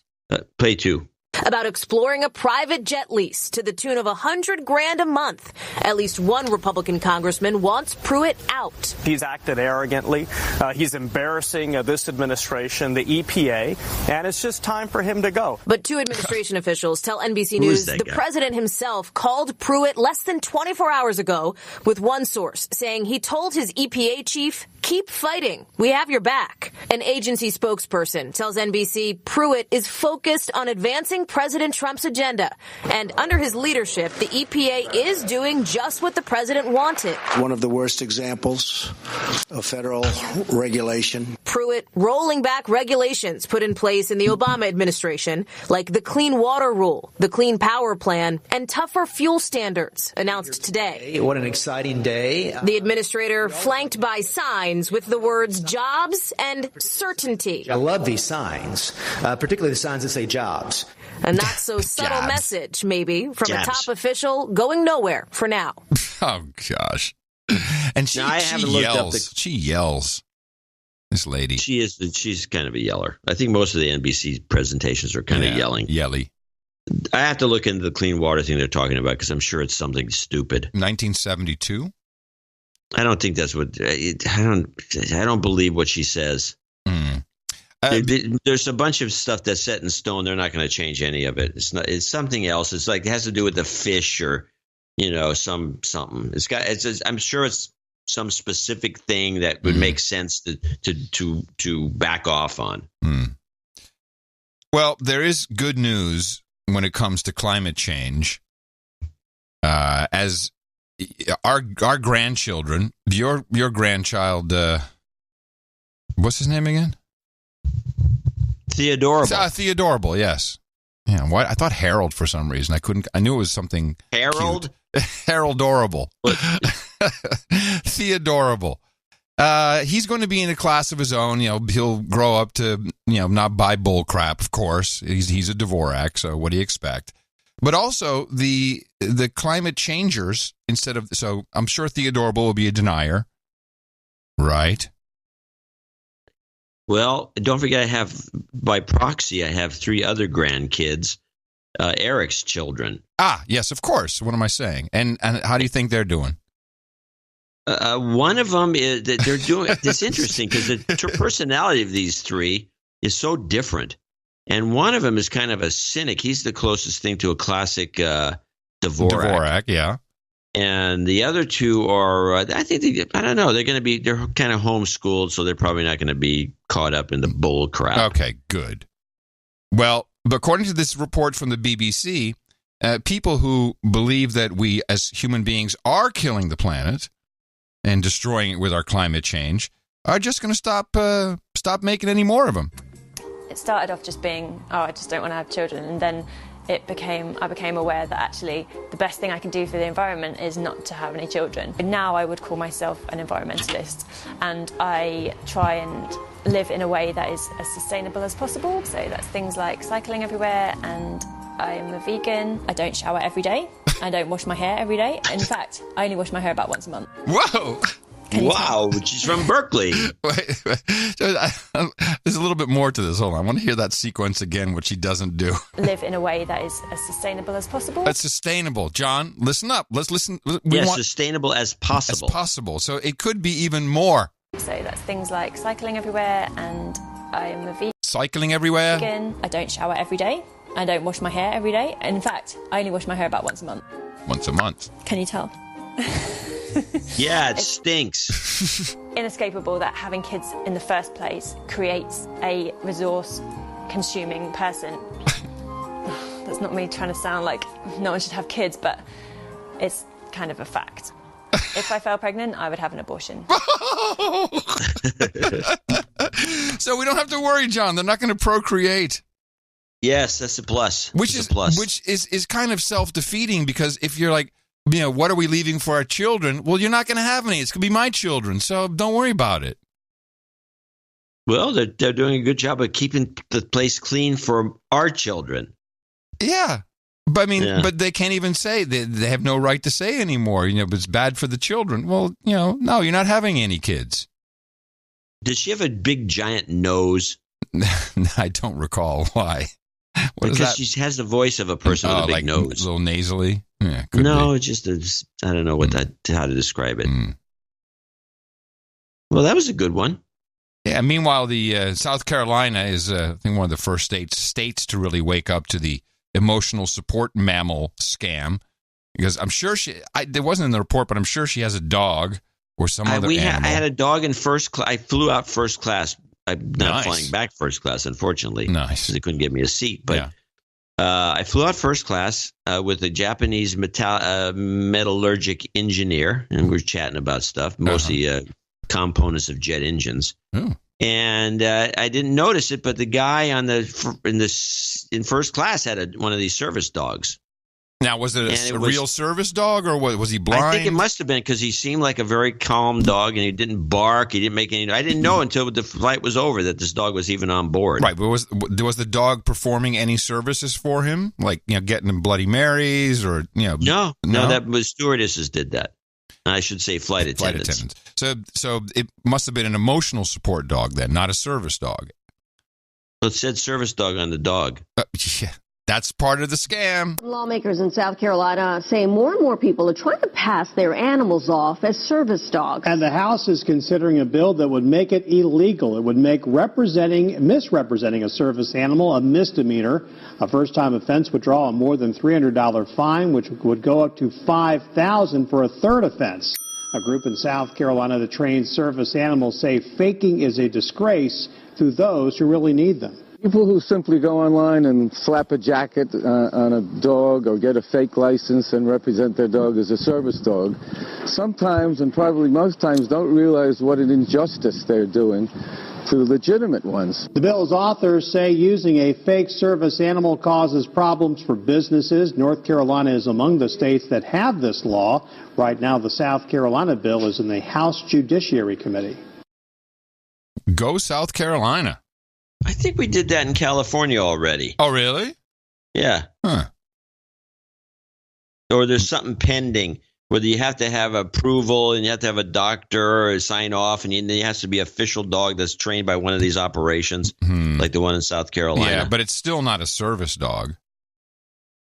Play two. About exploring a private jet lease to the tune of $100,000 a month. At least one Republican congressman wants Pruitt out. He's acted arrogantly. He's embarrassing this administration, the EPA, and it's just time for him to go. But two administration officials tell NBC News the president himself called Pruitt less than 24 hours ago, with one source saying he told his EPA chief, "Keep fighting. We have your back." An agency spokesperson tells NBC Pruitt is focused on advancing President Trump's agenda. And under his leadership, the EPA is doing just what the president wanted. One of the worst examples of federal regulation. Pruitt rolling back regulations put in place in the Obama administration, like the Clean Water Rule, the Clean Power Plan, and tougher fuel standards announced today. What an exciting day. The administrator flanked by signs signs with the words jobs and certainty. I love these signs, particularly the signs that say jobs. A not so subtle Jobs. message, maybe, from Jobs. a top official going nowhere for now. Oh, gosh. And she, Now, I she haven't looked up yells. She yells. This lady. She's kind of a yeller. I think most of the NBC presentations are kind of yelling. Yelly. I have to look into the clean water thing they're talking about because I'm sure it's something stupid. 1972? I don't think that's what. I don't believe what she says. There's a bunch of stuff that's set in stone. They're not going to change any of it. It's something else. It's like it has to do with the fish or something. I'm sure it's some specific thing that would make sense to back off on. Well, there is good news when it comes to climate change. As our grandchildren, your grandchild, what's his name again? Theodorable. Theodorable, yes. Yeah, why? I thought Harold for some reason. I knew it was something. Harold? Haroldorable. Theodorable. He's going to be in a class of his own. He'll grow up to, not buy bull crap, of course. He's a Dvorak, so what do you expect? But also the climate changers, so I'm sure Theodorable will be a denier, right? Well, don't forget by proxy, I have 3 other grandkids, Eric's children. Ah, yes, of course. What am I saying? And how do you think they're doing? One of them is that they're doing. It's interesting because the personality of these 3 is so different, and one of them is kind of a cynic. He's the closest thing to a classic Dvorak. Dvorak, yeah. And the other 2 are, I think, I don't know. They're kind of homeschooled, so they're probably not going to be caught up in the bull crap. Okay, good. Well, according to this report from the BBC, people who believe that we as human beings are killing the planet and destroying it with our climate change are just going to stop making any more of them. It started off just being, I just don't want to have children, and then I became aware that actually the best thing I can do for the environment is not to have any children. Now I would call myself an environmentalist, and I try and live in a way that is as sustainable as possible. So that's things like cycling everywhere, and I'm a vegan. I don't shower every day. I don't wash my hair every day. In fact, I only wash my hair about once a month. Whoa! Wow, she's from Berkeley. Wait. There's a little bit more to this. Hold on. I want to hear that sequence again, what she doesn't do. Live in a way that is as sustainable as possible. That's sustainable. John, listen up. Let's listen. Sustainable as possible. As possible. So it could be even more. So that's things like cycling everywhere, and I'm a vegan. Cycling everywhere? I don't shower every day. I don't wash my hair every day. In fact, I only wash my hair about once a month. Once a month? Can you tell? Yeah, it stinks. Inescapable that having kids in the first place creates a resource-consuming person. That's not me trying to sound like no one should have kids, but it's kind of a fact. If I fell pregnant, I would have an abortion. So we don't have to worry, John. They're not going to procreate. Yes, that's a plus. Which is kind of self-defeating, because if you're like, what are we leaving for our children? Well, you're not going to have any. It's going to be my children, so don't worry about it. Well, they're doing a good job of keeping the place clean for our children. Yeah. But but they can't even say, they have no right to say anymore, but it's bad for the children. Well, no, you're not having any kids. Does she have a big, giant nose? I don't recall. Why? Because she has the voice of a person with a big nose. A little nasally? Yeah, it's just I don't know how to describe it. Well, that was a good one. Yeah, meanwhile, the South Carolina is, I think, one of the first states to really wake up to the emotional support mammal scam. Because I'm sure there wasn't in the report, but I'm sure she has a dog or some other animal. I had a dog in first class. I flew out first class. I'm not flying back first class, unfortunately. Nice. Because they couldn't get me a seat. But I flew out first class with a Japanese metallurgic engineer, and we were chatting about stuff, mostly components of jet engines. Oh. And I didn't notice it, but the guy in first class had one of these service dogs. Now, was it a real service dog, or was he blind? I think it must have been, because he seemed like a very calm dog, and he didn't bark. He didn't make any. I didn't know until the flight was over that this dog was even on board. Right, but was the dog performing any services for him, like getting him Bloody Marys, or No, that was stewardesses did that. I should say flight attendants. So it must have been an emotional support dog then, not a service dog. It said service dog on the dog. Yeah. That's part of the scam. Lawmakers in South Carolina say more and more people are trying to pass their animals off as service dogs. And the House is considering a bill that would make it illegal. It would make misrepresenting a service animal a misdemeanor. A first-time offense would draw a more than $300 fine, which would go up to $5,000 for a third offense. A group in South Carolina that trains service animals say faking is a disgrace to those who really need them. People who simply go online and slap a jacket on a dog or get a fake license and represent their dog as a service dog, sometimes, and probably most times, don't realize what an injustice they're doing to legitimate ones. The bill's authors say using a fake service animal causes problems for businesses. North Carolina is among the states that have this law. Right now, the South Carolina bill is in the House Judiciary Committee. Go South Carolina. I think we did that in California already. Oh, really? Yeah. Huh. Or there's something pending where you have to have approval and you have to have a doctor or sign off, and it has to be an official dog that's trained by one of these operations, like the one in South Carolina. Yeah, but it's still not a service dog.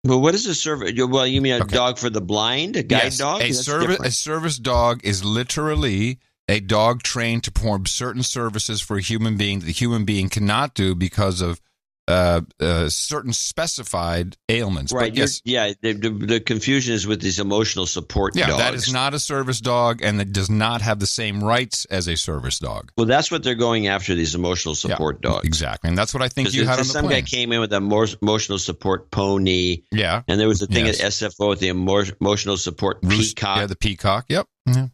Well, what is a service? Well, you mean a dog for the blind? A guide dog? A service dog is literally a dog trained to perform certain services for a human being that the human being cannot do because of certain specified ailments. Right. But yes, the confusion is with these emotional support dogs. Yeah, that is not a service dog, and it does not have the same rights as a service dog. Well, that's what they're going after, these emotional support dogs. Exactly, and that's what I think you had on the some plane. Guy came in with an emotional support pony. Yeah. And there was a thing at SFO with the emotional support peacock. Yeah, the peacock. Yep. Yeah.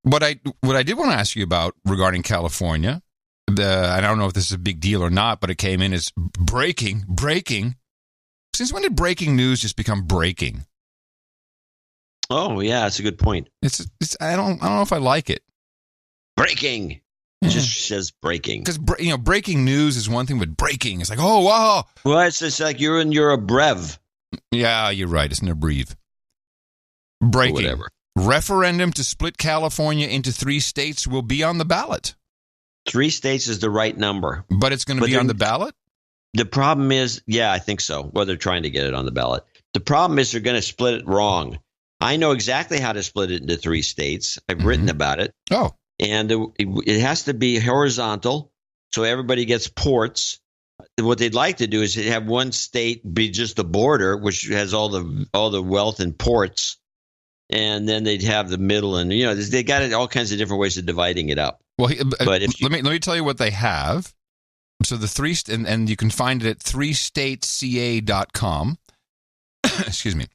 What I did want to ask you about regarding California, I don't know if this is a big deal or not, but it came in as breaking. Since when did breaking news just become breaking? Oh yeah, that's a good point. It's I don't know if I like it. Breaking. It just says breaking. Because breaking news is one thing, but breaking is like, oh wow. Well, it's like you're a brev. Yeah, you're right. It's an abbrev. Breaking. Or whatever. Referendum to split California into 3 states will be on the ballot. 3 states is the right number. But it's going to be on the ballot? The problem is, yeah, I think so. Well, they're trying to get it on the ballot. The problem is they're going to split it wrong. I know exactly how to split it into 3 states. I've written about it. Oh. And it has to be horizontal, so everybody gets ports. What they'd like to do is have one state be just the border, which has all the wealth and ports. And then they'd have the middle, and they got all kinds of different ways of dividing it up. Well, but let me tell you what they have. So the 3 and you can find it at 3stateca.com. Excuse me,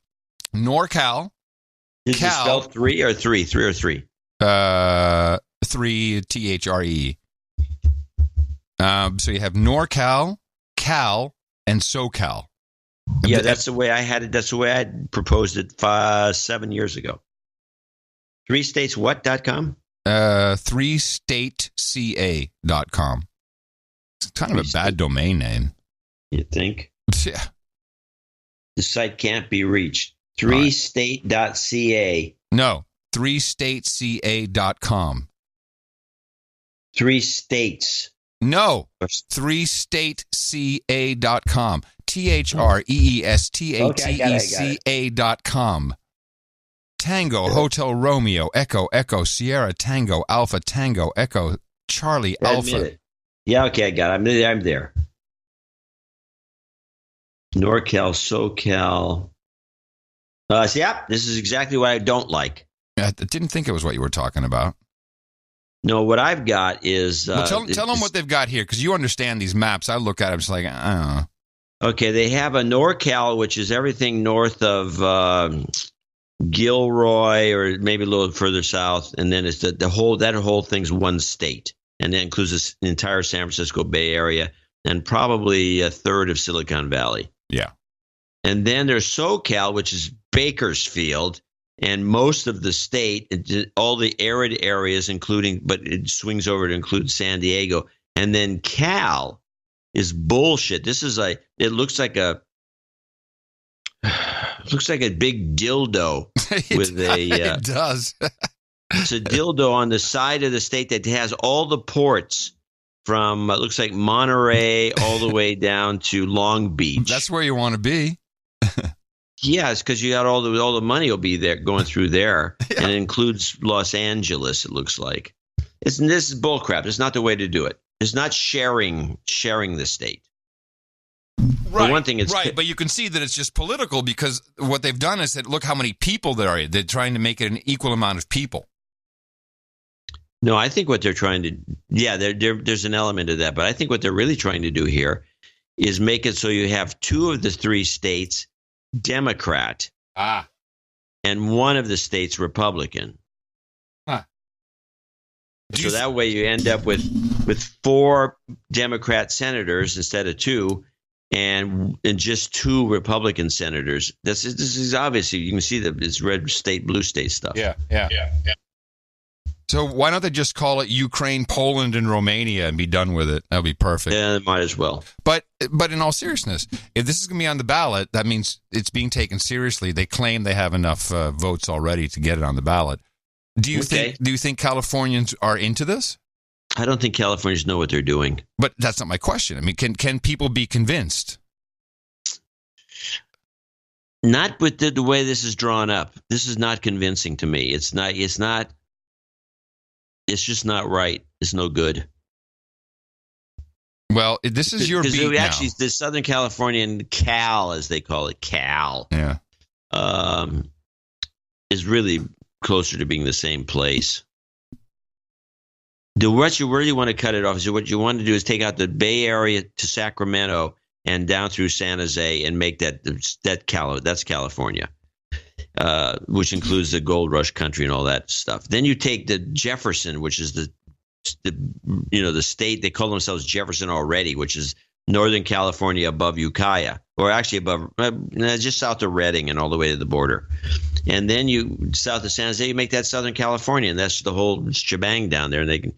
NorCal. Is it spelled 3 or 3? 3 or 3? 3 THRE. So you have NorCal, Cal, and SoCal. Yeah, that's the way I had it. That's the way I proposed it 7 years ago. 3stateswhat.com? 3stateca.com. It's kind of a bad domain name. You think? Yeah. The site can't be reached. 3state.ca. No, 3stateca.com. 3 states. No, 3stateca.com. THREESTATECA.com. Tango, Hotel Romeo, Echo, Echo, Sierra, Tango, Alpha, Tango, Echo, Charlie, Alpha. Yeah, okay, I got it. I'm there. NorCal, SoCal. This is exactly what I don't like. I didn't think it was what you were talking about. No, what I've got is... tell them what they've got here, because you understand these maps. I look at them, just like, I don't know. Okay, they have a NorCal, which is everything north of Gilroy, or maybe a little further south, and then it's that whole thing's one state, and that includes the entire San Francisco Bay Area and probably a third of Silicon Valley. Yeah. And then there's SoCal, which is Bakersfield, and most of the state, all the arid areas, but it swings over to include San Diego. And then Cal is bullshit. This is it looks like a big dildo with it does. It's a dildo on the side of the state that has all the ports from, it looks like Monterey all the way down to Long Beach. That's where you want to be. Yeah, it's because you got all the money will be there going through there, and it includes Los Angeles. It looks like this is bullcrap. It's not the way to do it. It's not sharing the state. Right, for one thing, it's right, but you can see that it's just political because what they've done is that look how many people there are. They're trying to make it an equal amount of people. No, I think what they're trying to, there's an element of that, but I think what they're really trying to do here is make it so you have 2 of the 3 states Democrat, and 1 of the states Republican. So that way you end up with 4 Democrat senators instead of 2, and just 2 Republican senators. This is obviously, you can see that it's red state, blue state stuff. Yeah. So why don't they just call it Ukraine, Poland, and Romania and be done with it? That would be perfect. Yeah, they might as well. But in all seriousness, if this is going to be on the ballot, that means it's being taken seriously. They claim they have enough votes already to get it on the ballot. Do you think Californians are into this? I don't think Californians know what they're doing. But that's not my question. I mean, can people be convinced? Not with the way this is drawn up. This is not convincing to me. It's just not right. It's no good. Well, this is your beat now. Actually, the Southern Californian Cal, as they call it, Cal, is really closer to being the same place. What you really want to cut it off is what you want to do is take out the Bay Area to Sacramento and down through San Jose and make that's California. Which includes the Gold Rush country and all that stuff. Then you take the Jefferson, which is the state, they call themselves Jefferson already, which is Northern California above Ukiah, or actually above, just south of Redding and all the way to the border. And then south of San Jose, you make that Southern California, and that's the whole shebang down there. And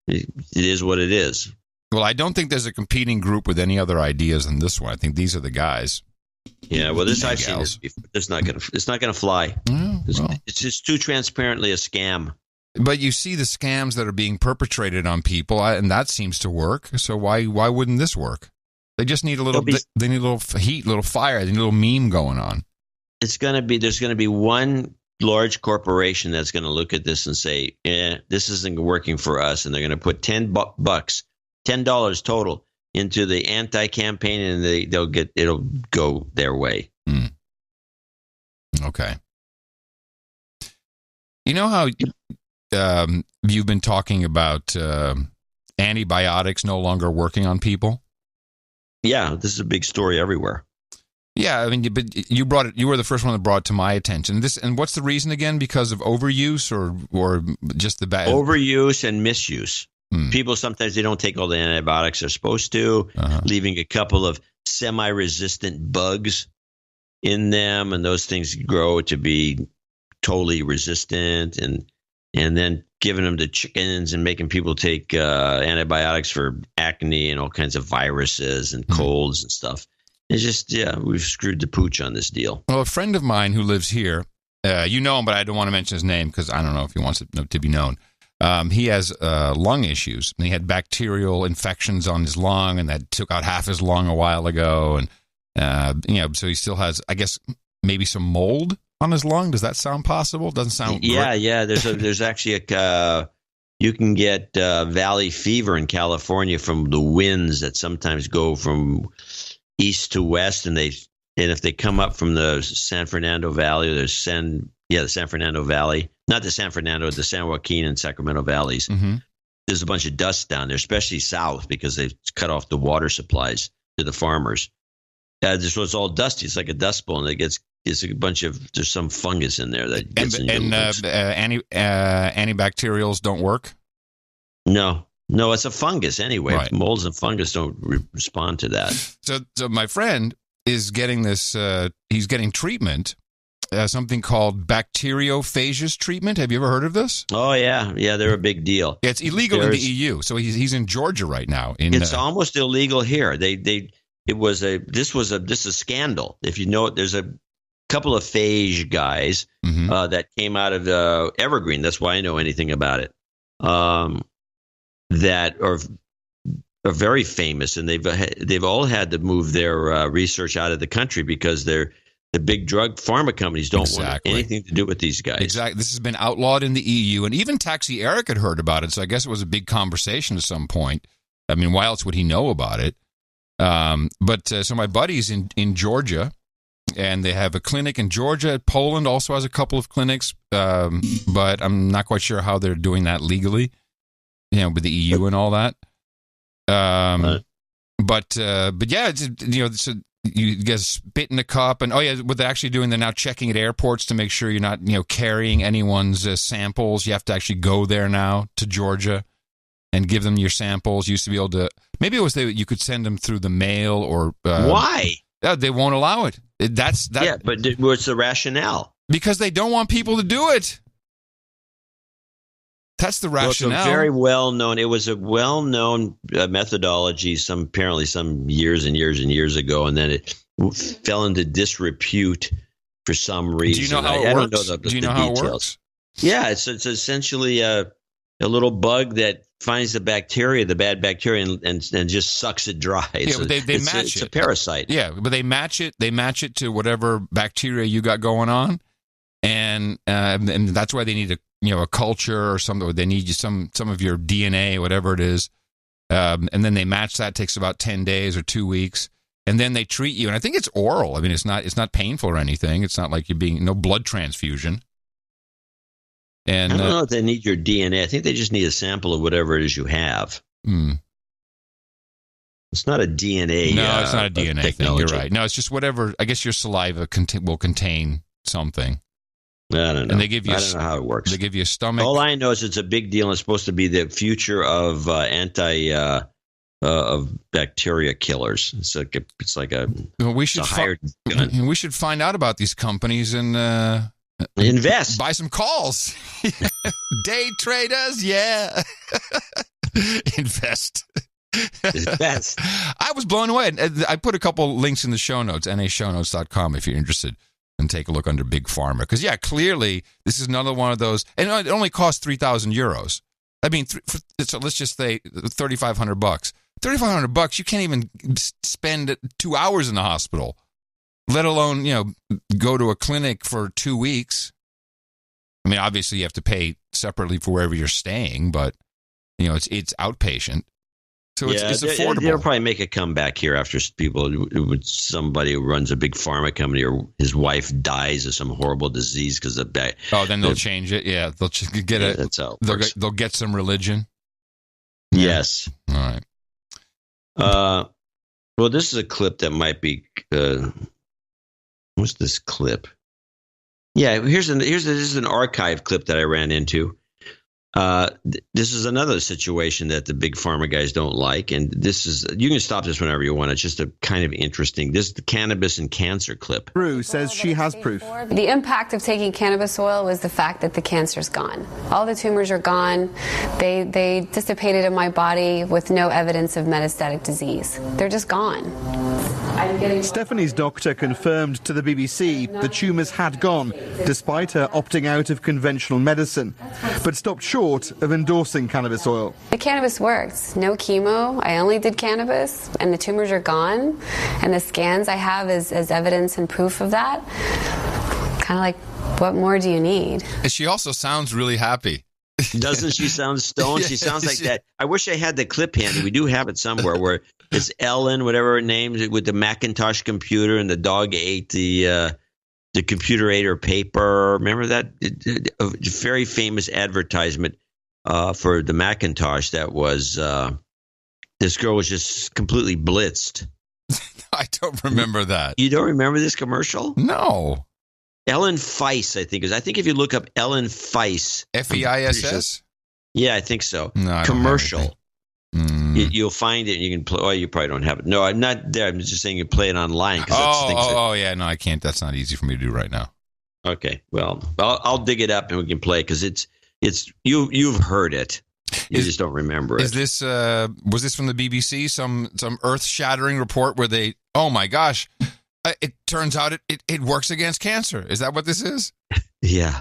it is what it is. Well, I don't think there's a competing group with any other ideas than this one. I think these are the guys. Yeah, well, I've seen this before. It's not gonna fly. It's just too transparently a scam. But you see the scams that are being perpetrated on people, and that seems to work. So why wouldn't this work? They just need a little. They need a little heat, a little fire. They need a little meme going on. There's going to be one large corporation that's going to look at this and say, this isn't working for us, and they're going to put $10 total into the anti-campaign, and it'll go their way. Okay. You know how you've been talking about antibiotics no longer working on people? Yeah, this is a big story everywhere. Yeah, I mean, but you brought it. You were the first one that brought it to my attention. And what's the reason again? Because of overuse, or just the bad overuse and misuse. People sometimes they don't take all the antibiotics they're supposed to, leaving a couple of semi-resistant bugs in them, and those things grow to be totally resistant, and then giving them to chickens and making people take antibiotics for acne and all kinds of viruses and colds and stuff. It's just, we've screwed the pooch on this deal. Well, a friend of mine who lives here, you know him, but I don't want to mention his name because I don't know if he wants it to be known. He has lung issues. And he had bacterial infections on his lung, and that took out half his lung a while ago. And, so he still has, I guess, maybe some mold on his lung. Does that sound possible? Doesn't sound great. Yeah. There's actually you can get valley fever in California from the winds that sometimes go from east to west, and if they come up from the San Fernando Valley, or the San Fernando Valley, not the San Fernando, the San Joaquin and Sacramento valleys. Mm-hmm. There's a bunch of dust down there, especially south, because they've cut off the water supplies to the farmers. This was all dusty. It's like a dust bowl, and there's some fungus in there that gets in your lungs. Antibacterials don't work? No, it's a fungus anyway. Right. Molds and fungus don't respond to that. So my friend, is getting this. He's getting treatment, something called bacteriophages treatment. Have you ever heard of this? Oh yeah, they're a big deal. Yeah, it's illegal in the EU. So he's in Georgia right now. It's almost illegal here. This is a scandal. If you know it, there's a couple of phage guys that came out of Evergreen. That's why I know anything about it. That are very famous, and they've all had to move their research out of the country because the big drug pharma companies don't want anything to do with these guys. Exactly. This has been outlawed in the EU, and even Taxi Eric had heard about it, so I guess it was a big conversation at some point. I mean, why else would he know about it? So my buddy's in Georgia, and they have a clinic in Georgia. Poland also has a couple of clinics, but I'm not quite sure how they're doing that legally, with the EU and all that. But yeah, it's, you guys spit in a cup, and what they're actually doing, they're now checking at airports to make sure you're not, carrying anyone's samples. You have to actually go there now to Georgia and give them your samples. You used to be able to, maybe it was you could send them through the mail or why? They won't allow it. Yeah, but what's the rationale? Because they don't want people to do it. That's the rationale. Well, it's very well known. It was a well-known methodology. Apparently some years and years and years ago, and then it fell into disrepute for some reason. Do you know how it works? Do you know how it works? Yeah, it's essentially a little bug that finds the bad bacteria, and just sucks it dry. Yeah, but they match it. It's a parasite. Yeah, but they match it. They match it to whatever bacteria you got going on, and that's why they need a culture or something. They need some of your DNA, whatever it is, and then they match that. It takes about 10 days or 2 weeks, and then they treat you. And I think it's oral. I mean, it's not painful or anything. It's not like you're being no blood transfusion. And I don't know if they need your DNA. I think they just need a sample of whatever it is you have. It's not a DNA. No, it's not a DNA technology thing. You're right. No, it's just whatever. I guess your saliva will contain something. I don't know. And they give you. I don't know how it works. They give you a stomach. All I know is it's a big deal. And it's supposed to be the future of of bacteria killers. It's like a. Well, we should hired gun. We should find out about these companies and invest. Buy some calls. Day traders, yeah. Invest. I was blown away. I put a couple links in the show notes, nashownotes.com, if you're interested. And take a look under Big Pharma. Because, this is another one of those. And it only costs 3,000 euros. I mean, so let's just say $3,500. $3,500, you can't even spend 2 hours in the hospital, let alone, go to a clinic for 2 weeks. I mean, obviously, you have to pay separately for wherever you're staying, but, it's outpatient. So it's affordable. They'll probably make a comeback here after somebody who runs a big pharma company or his wife dies of some horrible disease because of that. Oh, then they'll change it. Yeah, they'll get it. That's how it works. They'll get some religion. Yes. All right. Well, this is a clip that might be. What's this clip? Yeah, this is an archive clip that I ran into. This is another situation that the big pharma guys don't like, and you can stop this whenever you want. It's just a kind of interesting. This is the cannabis and cancer clip. Rue says she has proof. The impact of taking cannabis oil was the fact that the cancer's gone. All the tumors are gone. They dissipated in my body with no evidence of metastatic disease. They're just gone. Stephanie's doctor confirmed to the BBC the tumours had gone, despite her opting out of conventional medicine, but stopped short of endorsing cannabis oil. The cannabis works. No chemo. I only did cannabis, and the tumors are gone. And the scans I have as evidence and proof of that. Kind of like, what more do you need? And she also sounds really happy. Doesn't she sound stoned? She sounds like that. I wish I had the clip handy. We do have it somewhere where it's Ellen, whatever her name is, with the Macintosh computer, and the dog ate the computer ate her paper. Remember that? A very famous advertisement for the Macintosh that was this girl was just completely blitzed. I don't remember that. You don't remember this commercial? No. Ellen Feiss, I think if you look up Ellen Feiss. Feiss? Yeah, I think so. No, commercial. You'll find it and you can play. Oh, you probably don't have it. No, I'm not there. I'm just saying you play it online. Yeah, no, I can't. That's not easy for me to do right now. Okay, well, I'll dig it up and we can play because it's you've heard it. You just don't remember it. Is this was this from the BBC? Some earth-shattering report where they? Oh my gosh! It turns out it works against cancer. Is that what this is? Yeah,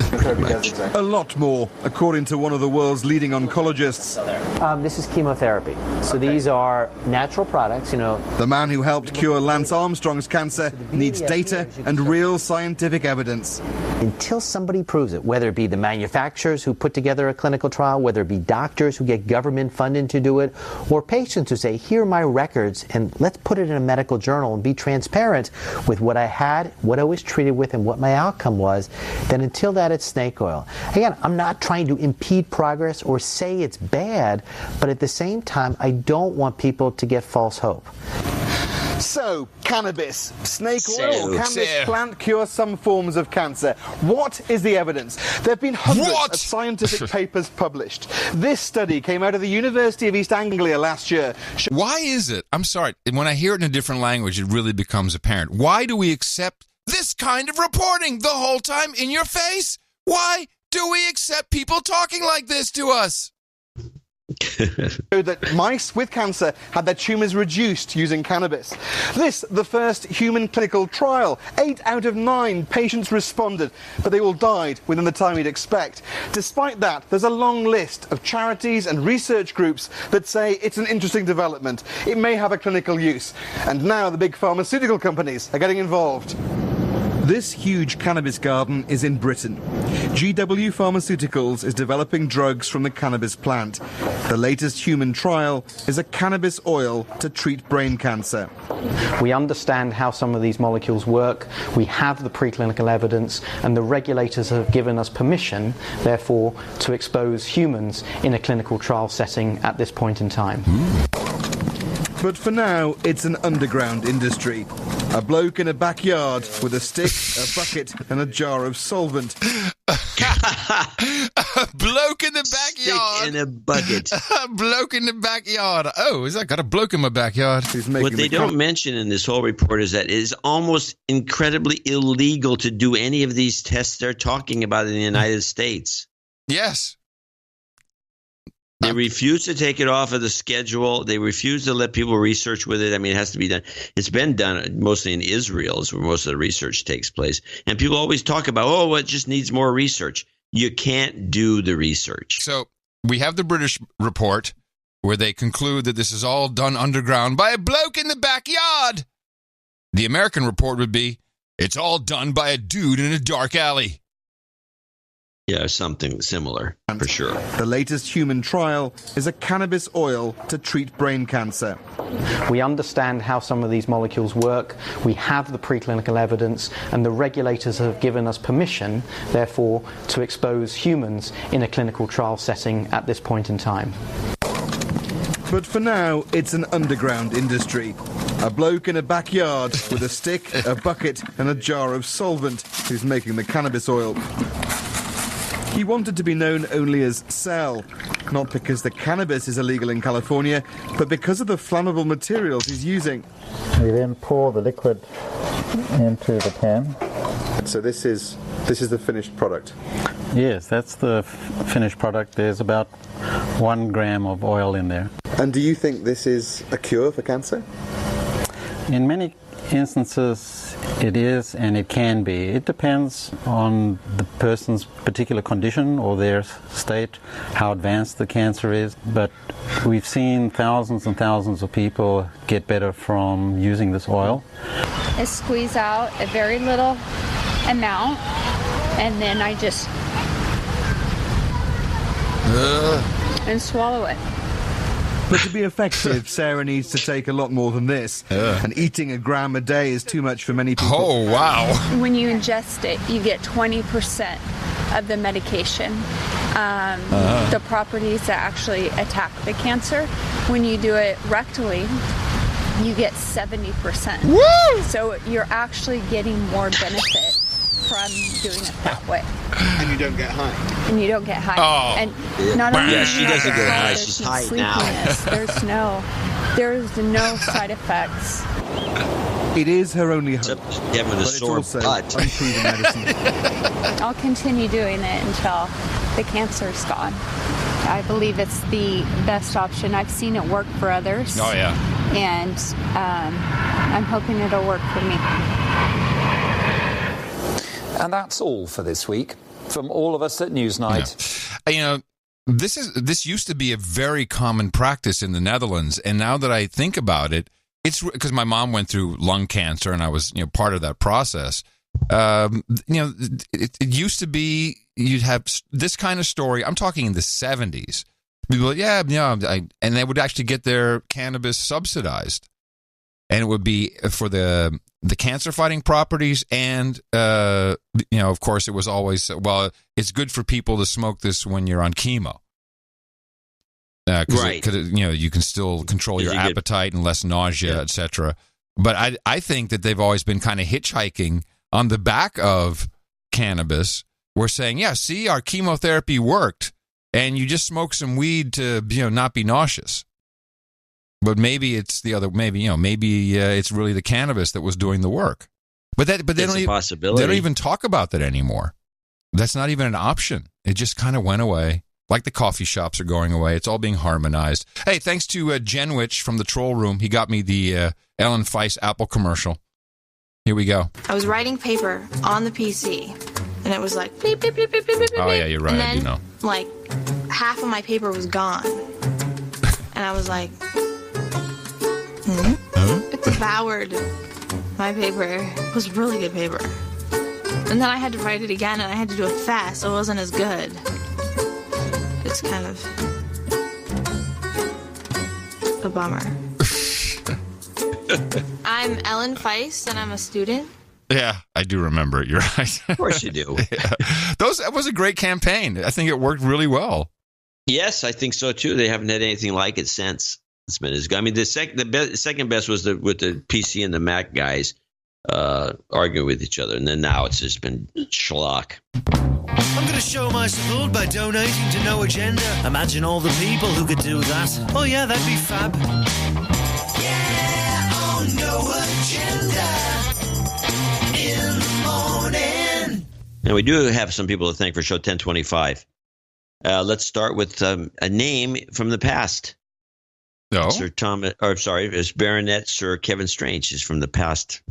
a lot more, according to one of the world's leading oncologists. This is chemotherapy. So these are natural products, The man who helped cure Lance Armstrong's cancer needs data and real scientific evidence. Until somebody proves it, whether it be the manufacturers who put together a clinical trial, whether it be doctors who get government funding to do it, or patients who say, here are my records, and let's put it in a medical journal and be transparent with what I had, what I was treated with, and what my outcome was, then until that, it's snake oil. Again, I'm not trying to impede progress or say it's bad, but at the same time, I don't want people to get false hope. So, cannabis, snake oil, can this plant cure some forms of cancer? What is the evidence? There have been hundreds of scientific papers published. This study came out of the University of East Anglia last year. Why is it? I'm sorry, when I hear it in a different language, it really becomes apparent. Why do we accept this kind of reporting the whole time in your face? Why do we accept people talking like this to us? Showed that mice with cancer had their tumours reduced using cannabis. This, the first human clinical trial. 8 out of 9 patients responded, but they all died within the time you'd expect. Despite that, there's a long list of charities and research groups that say it's an interesting development. It may have a clinical use. And now the big pharmaceutical companies are getting involved. This huge cannabis garden is in Britain. GW Pharmaceuticals is developing drugs from the cannabis plant. The latest human trial is a cannabis oil to treat brain cancer. We understand how some of these molecules work. We have the preclinical evidence, and the regulators have given us permission, therefore, to expose humans in a clinical trial setting at this point in time. But for now, it's an underground industry. A bloke in a backyard with a stick, a bucket, and a jar of solvent. A bloke in the backyard. Stick in a bucket. A bloke in the backyard. Oh, is that got a bloke in my backyard? What they don't mention in this whole report is that it is almost incredibly illegal to do any of these tests they're talking about in the United States. Yes. They refuse to take it off of the schedule. They refuse to let people research with it. I mean, it has to be done. It's been done mostly in Israel is where most of the research takes place. And people always talk about, oh, it just needs more research. You can't do the research. So we have the British report where they conclude that this is all done underground by a bloke in the backyard. The American report would be, it's all done by a dude in a dark alley. Yeah, something similar, for sure. The latest human trial is a cannabis oil to treat brain cancer. We understand how some of these molecules work. We have the preclinical evidence, and the regulators have given us permission, therefore, to expose humans in a clinical trial setting at this point in time. But for now, it's an underground industry. A bloke in a backyard with a stick, a bucket, and a jar of solvent who's making the cannabis oil. He wanted to be known only as Cell, not because the cannabis is illegal in California, but because of the flammable materials he's using. We then pour the liquid into the pan. So this is the finished product? Yes, that's the finished product. There's about 1 gram of oil in there. And do you think this is a cure for cancer? In many instances it is, and it can be. It depends on the person's particular condition or their state, how advanced the cancer is, but we've seen thousands and thousands of people get better from using this oil. I squeeze out a very little amount, and then I just and swallow it. But to be effective, Sarah needs to take a lot more than this. And eating 1 gram a day is too much for many people. Oh, wow. When you ingest it, you get 20% of the medication. The properties that actually attack the cancer. When you do it rectally, you get 70%. Woo! So you're actually getting more benefit from doing it that way. And you don't get high. And you don't get high. Oh. And not only Yeah, do she you not doesn't get high. there's She's no high now. sleepiness. There's no side effects. It is her only hope. Except Kevin with a sore butt. Unproven medicine. I'll continue doing it until the cancer's gone. I believe it's the best option. I've seen it work for others. Oh, yeah. And I'm hoping it'll work for me. And that's all for this week. From all of us at Newsnight. Yeah. You know, this used to be a very common practice in the Netherlands, and now that I think about it, it's because my mom went through lung cancer, and I was part of that process. It used to be you'd have this kind of story. I'm talking in the 70s. People, and they would actually get their cannabis subsidized, and it would be for the cancer fighting properties, and of course, it was always it's good for people to smoke this when you're on chemo. Right. Because you can still control your appetite and less nausea, etc. But I think that they've always been kind of hitchhiking on the back of cannabis. We're saying, see, our chemotherapy worked, and you just smoke some weed to not be nauseous. But maybe it's the other. Maybe it's really the cannabis that was doing the work. But they don't even talk about that anymore. That's not even an option. It just kind of went away. Like the coffee shops are going away. It's all being harmonized. Hey, thanks to Jenwich from the Troll Room. He got me the Ellen Feist Apple commercial. Here we go. I was writing paper on the PC, and it was like, beep, beep, beep, beep, beep, beep, oh, yeah, you're right. And then, I do know. like, half of my paper was gone. And I was like, It devoured my paper. It was really good paper. And then I had to write it again, and I had to do it fast, so it wasn't as good. It's kind of a bummer. I'm Ellen Feist, and I'm a student. Yeah, I do remember it. You're right. Of course you do. Yeah. That was a great campaign. I think it worked really well. Yes, I think so too. They haven't had anything like it since. It's been as good. I mean, the second best was with the PC and the Mac guys arguing with each other, and then now it's just been schlock. I'm going to show my support by donating to No Agenda. Imagine all the people who could do that. Oh yeah, that'd be fab. Yeah, on No Agenda in the morning. And we do have some people to thank for show 1025. Let's start with a name from the past. No. It's Baronet Sir Kevin Strange is from the past.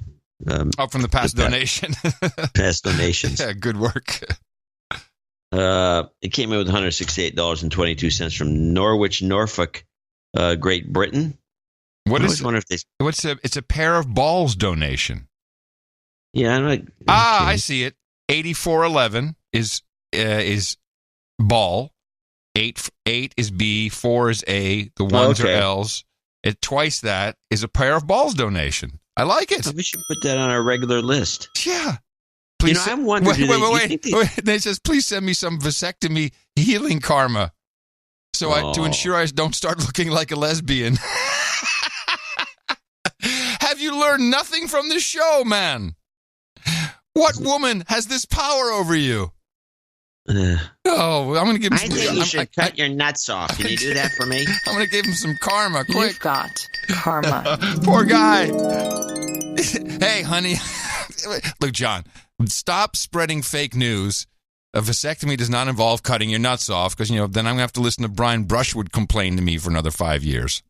From the past donation. Past donations. Yeah, good work. It came in with $168.22 from Norwich, Norfolk, Great Britain. It's a pair of balls donation. Yeah, I see it. 8411 is ball. 8 is B, 4 is A. The ones are L's. Twice that is a pair of balls donation. I like it. We should put that on our regular list. Yeah. Please. I'm wondering. Wait. They says, please send me some vasectomy healing karma, to ensure I don't start looking like a lesbian. Have you learned nothing from this show, man? What woman has this power over you? I'm going to give him I think you should cut your nuts off. Can you do that for me? I'm going to give him some karma, quick. You've got karma. Poor guy. Hey, honey. Look, John, stop spreading fake news. A vasectomy does not involve cutting your nuts off because, then I'm going to have to listen to Brian Brushwood complain to me for another 5 years.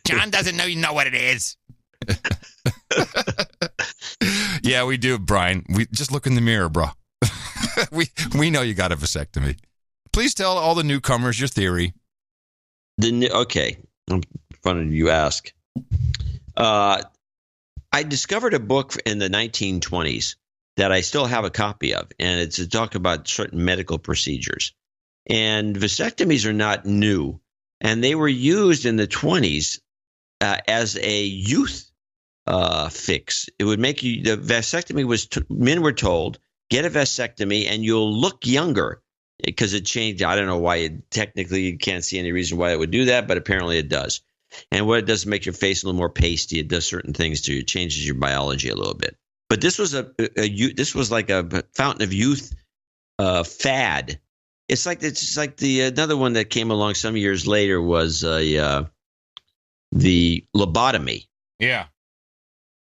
John doesn't know what it is. Yeah, we do, Brian. We just look in the mirror, bro. we know you got a vasectomy. Please tell all the newcomers your theory. Okay, I'm funny you ask. I discovered a book in the 1920s that I still have a copy of, and it's a talk about certain medical procedures. And vasectomies are not new, and they were used in the 20s as a youth fix. It would make you. The vasectomy was men were told, get a vasectomy and you'll look younger because it changed. I don't know why technically you can't see any reason why it would do that, but apparently it does. And what it does is make your face a little more pasty. It does certain things to you. It changes your biology a little bit. But this was this was like a fountain of youth fad. It's like the another one that came along some years later was the lobotomy. Yeah.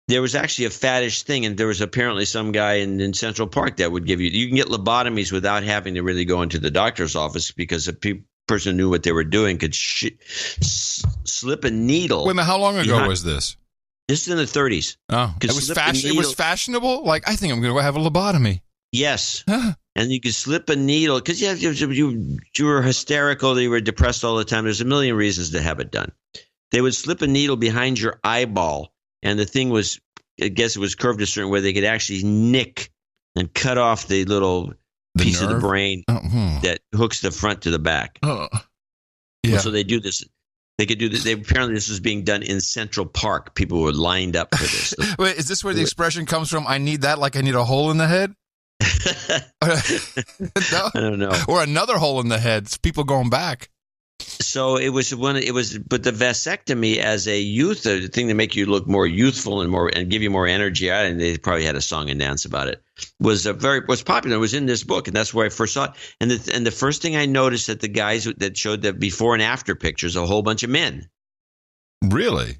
There was actually a faddish thing, and there was apparently some guy in Central Park that would give you can get lobotomies without having to really go into the doctor's office, because a person who knew what they were doing could slip a needle. Wait a minute, how long ago was this? This is in the 30s. Oh, it was it was fashionable? Like, I think I'm going to have a lobotomy. Yes. And you could slip a needle, because you were hysterical, you were depressed all the time. There's a million reasons to have it done. They would slip a needle behind your eyeball, and the thing was, I guess it was curved a certain way. They could actually nick and cut off the little piece of the brain that hooks the front to the back. Yeah. So they do this. They could do this. Apparently, this was being done in Central Park. People were lined up for this. Wait, is this where the expression comes from? I need that, like I need a hole in the head? No? I don't know. Or another hole in the head. It's people going back. So but the vasectomy as a youth, the thing to make you look more youthful and give you more energy, and they probably had a song and dance about it, was popular. It was in this book, and that's where I first saw it. And the first thing I noticed that the guys that showed the before and after pictures, a whole bunch of men. Really?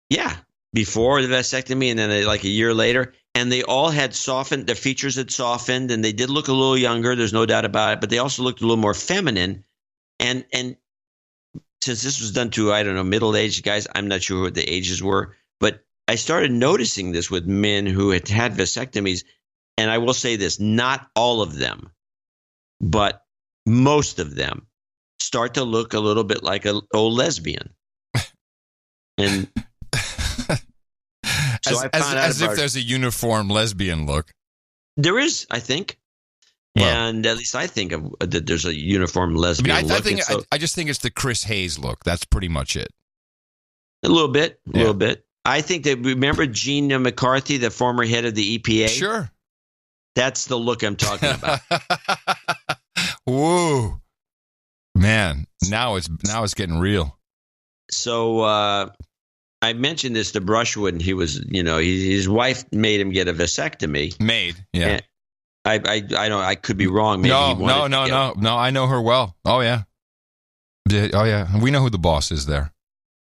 Yeah. Before the vasectomy, and then like a year later, and they all had softened. Their features had softened, and they did look a little younger. There's no doubt about it. But they also looked a little more feminine, and since this was done to, I don't know, middle-aged guys, I'm not sure what the ages were, but I started noticing this with men who had had vasectomies, and I will say this, not all of them, but most of them start to look a little bit like an old lesbian. And so as if there's a uniform lesbian look. There is, I think. Well, and at least I think that there's a uniform lesbian look. I just think it's the Chris Hayes look. That's pretty much it. A little bit. I think that, remember Gene McCarthy, the former head of the EPA? Sure. That's the look I'm talking about. Whoa. Man, now it's getting real. So I mentioned this to Brushwood, and he was, his wife made him get a vasectomy. Yeah. I could be wrong. Maybe No. I know her well. Oh yeah. We know who the boss is there.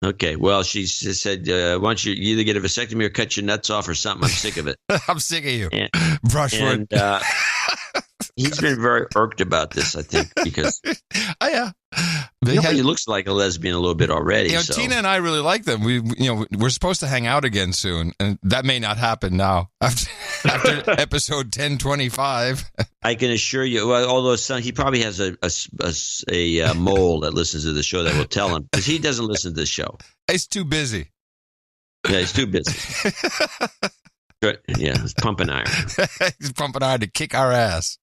Okay. Well, she said, "Why don't you either get a vasectomy or cut your nuts off or something? I'm sick of it." I'm sick of you, Brushwood. And, he's been very irked about this, I think, because he looks like a lesbian a little bit already. So. Tina and I really like them. We're supposed to hang out again soon, and that may not happen now after episode 1025. I can assure you. Although he probably has a mole that listens to the show that will tell him, because he doesn't listen to the show. He's too busy. Yeah, he's too busy. Yeah, he's pumping iron. He's pumping iron to kick our ass.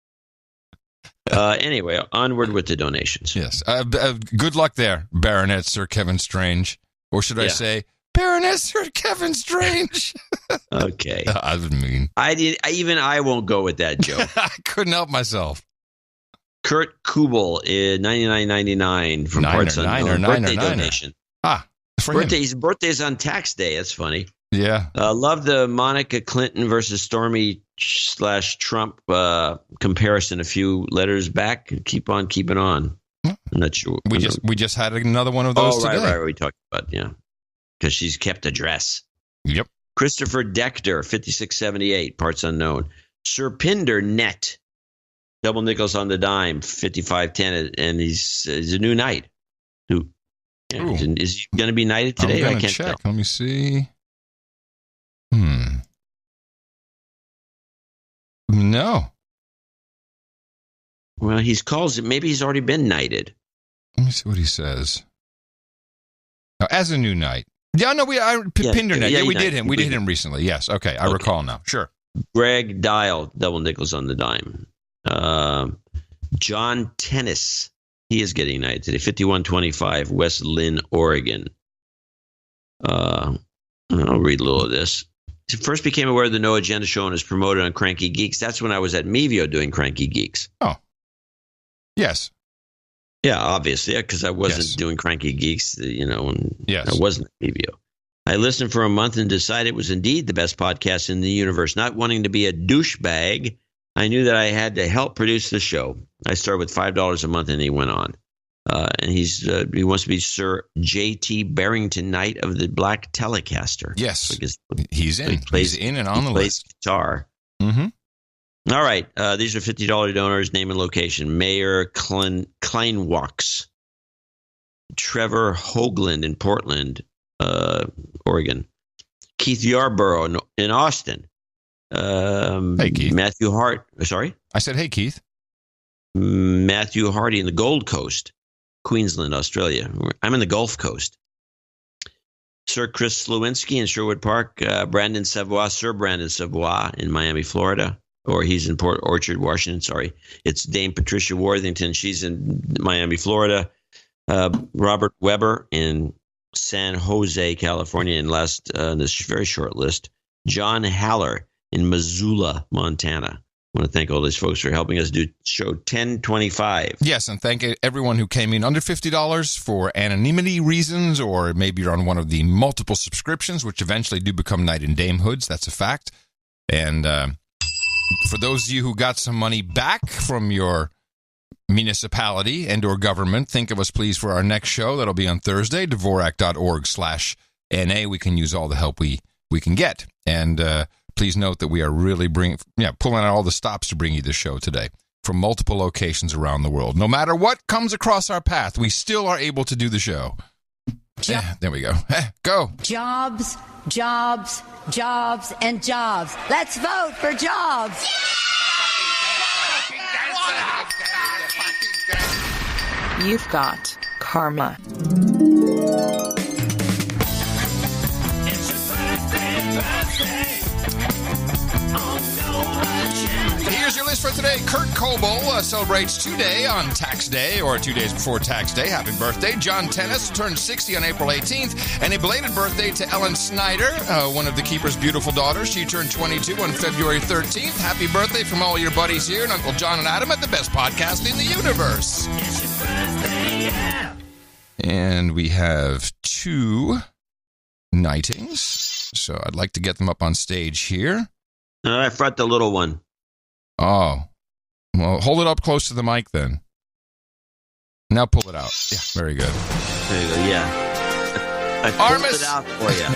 Anyway, onward with the donations. Yes. Good luck there, Baronet Sir Kevin Strange. Or should I say, Baronet Sir Kevin Strange? Okay. I was mean. I won't go with that joke. I couldn't help myself. Kurt Kubel in $99.99 from Parts Unknown. Birthday donation. His birthday's on tax day. That's funny. Yeah. Love the Monica Clinton versus Stormy /Trump comparison a few letters back. Keep on keeping on. I'm not sure. We just had another one of those today. Right. We talked about, because she's kept a dress. Yep. Christopher Dechter, 5678, Parts Unknown. Sir Pinder Net, double nickels on the dime, 5510, and he's a new knight. Is he going to be knighted today? I can't check. Let me see. No. Well, maybe he's already been knighted. Let me see what he says. As a new knight. Yeah, no, Pindernet. Yeah, we did him. We did him recently. Yes. Okay. I recall now. Sure. Greg Dial, double nickels on the dime. John Tennis. He is getting knighted today. 5125, West Lynn, Oregon. I'll read a little of this. First became aware of the No Agenda show and is promoted on Cranky Geeks. That's when I was at Mevio doing Cranky Geeks. Oh. Yes. Yeah, obviously, because I wasn't doing Cranky Geeks, I wasn't at Mevio. I listened for a month and decided it was indeed the best podcast in the universe. Not wanting to be a douchebag, I knew that I had to help produce the show. I started with $5 a month, and he went on. And he wants to be Sir J.T. Barrington Knight of the Black Telecaster. Yes, he's in. He's in and on the list. Guitar. Mm-hmm. All right. These are $50 donors. Name and location. Mayor Kleinwax. Trevor Hoagland in Portland, Oregon. Keith Yarborough in Austin. Hey, Keith. Matthew Hart. Sorry? I said, hey, Keith. Matthew Hardy in the Gold Coast, Queensland, Australia. I'm in the Gulf Coast. Sir Chris Slewinski in Sherwood Park. Brandon Savoy, Sir Brandon Savoy in Miami, Florida. Or he's in Port Orchard, Washington. Sorry. It's Dame Patricia Worthington. She's in Miami, Florida. Robert Weber in San Jose, California, and last in this very short list, John Haller in Missoula, Montana. I want to thank all these folks for helping us do show 1025. Yes, and thank everyone who came in under $50 for anonymity reasons, or maybe you're on one of the multiple subscriptions, which eventually do become knight and damehoods. That's a fact. And for those of you who got some money back from your municipality and or government, think of us please for our next show. That'll be on Thursday, Dvorak.org/NA. We can use all the help we can get. And please note that we are really pulling out all the stops to bring you the show today from multiple locations around the world. No matter what comes across our path, we still are able to do the show. There we go. Go. Jobs, jobs, jobs, and jobs. Let's vote for jobs. You've got karma. Here's your list for today. Kurt Coble celebrates today on tax day, or 2 days before tax day. Happy birthday. John Tennis turned 60 on April 18th. And a belated birthday to Ellen Snyder, one of the keeper's beautiful daughters. She turned 22 on February 13th. Happy birthday from all your buddies here and Uncle John and Adam at the best podcast in the universe. It's your birthday, yeah. And we have 2 knightings. So I'd like to get them up on stage here. I front the little one. Oh. Well, hold it up close to the mic then. Now pull it out. Yeah, very good. There you go, yeah. I pulled it out for you.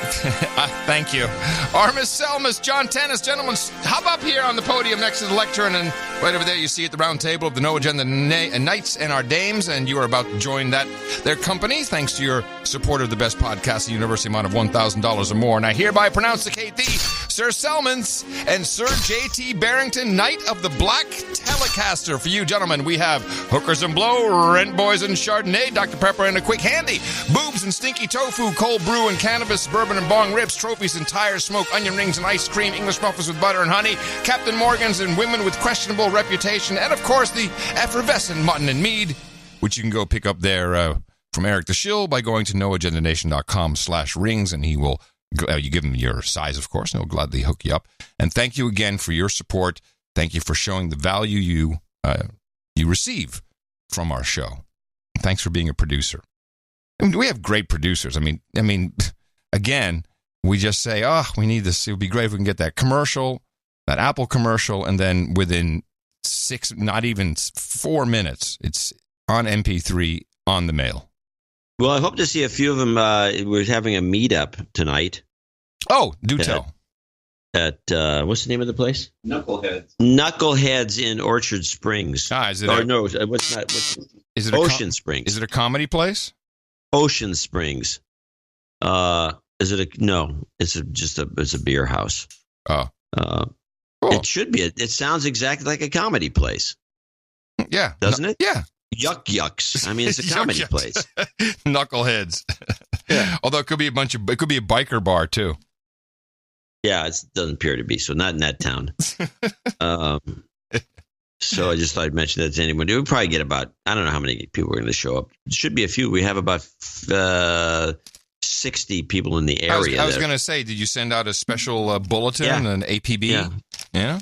Thank you. Armis Selmas, John Tennis, gentlemen, hop up here on the podium next to the lectern, and right over there you see at the round table of the No Agenda Knights and our Dames, and you are about to join their company thanks to your support of the best podcast in the universe, amount of $1,000 or more. And I hereby pronouncicate thee, Sir Selmans and Sir J.T. Barrington, Knight of the Black Telecaster. For you, gentlemen, we have Hookers and Blow, Rent Boys and Chardonnay, Dr. Pepper and a Quick Handy, Boobs and Stinky Tofu, Cold Brew and Cannabis, Bourbon and Bong Ribs, Trophies and Tires, Smoke, Onion Rings and Ice Cream, English Muffins with Butter and Honey, Captain Morgan's and Women with Questionable Reputation, and, of course, the effervescent Mutton and Mead, which you can go pick up there from Eric the Shill by going to noagendanation.com/rings, and he will, you give him your size, of course, and he'll gladly hook you up. And thank you again for your support. Thank you for showing the value you receive from our show. Thanks for being a producer. I mean, we have great producers. I mean, again, we just say, we need this. It would be great if we can get that commercial, that Apple commercial, and then within not even 4 minutes, it's on MP3 on the mail. Well, I hope to see a few of them. We're having a meetup tonight. Oh, do tell. At what's the name of the place? Knuckleheads. Knuckleheads in Orchard Springs. Is it is it Ocean Springs? Is it a comedy place? Ocean Springs. Is it no? It's a beer house. Oh. Cool. It should be. It sounds exactly like a comedy place. Yeah. Doesn't it? Yeah. Yucks. I mean, it's a comedy place. Knuckleheads. Yeah. Although it could be a biker bar too. Yeah, it doesn't appear to be. So not in that town. So I just thought I'd mention that to anyone. We'll probably get about, I don't know how many people are going to show up. It should be a few. We have about 60 people in the area. I was going to say, did you send out a special bulletin, an APB? Yeah.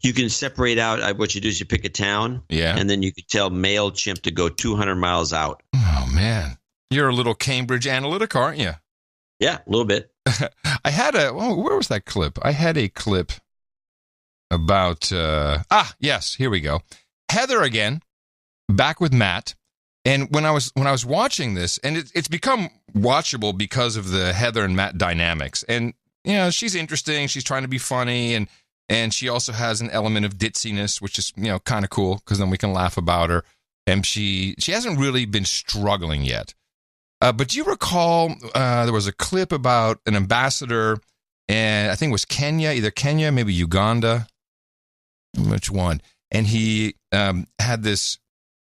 You can separate out. What you do is you pick a town. Yeah. And then you can tell MailChimp to go 200 miles out. Oh, man. You're a little Cambridge Analytica, aren't you? Yeah, a little bit. I had where was that clip? I had a clip about, yes, here we go. Heather again, back with Matt. And when I was watching this, and it's become watchable because of the Heather and Matt dynamics. And, she's interesting. She's trying to be funny. And she also has an element of ditziness, which is, kind of cool because then we can laugh about her. And she hasn't really been struggling yet. But do you recall there was a clip about an ambassador, and I think it was Kenya, either Kenya, maybe Uganda. Which one? And he had this,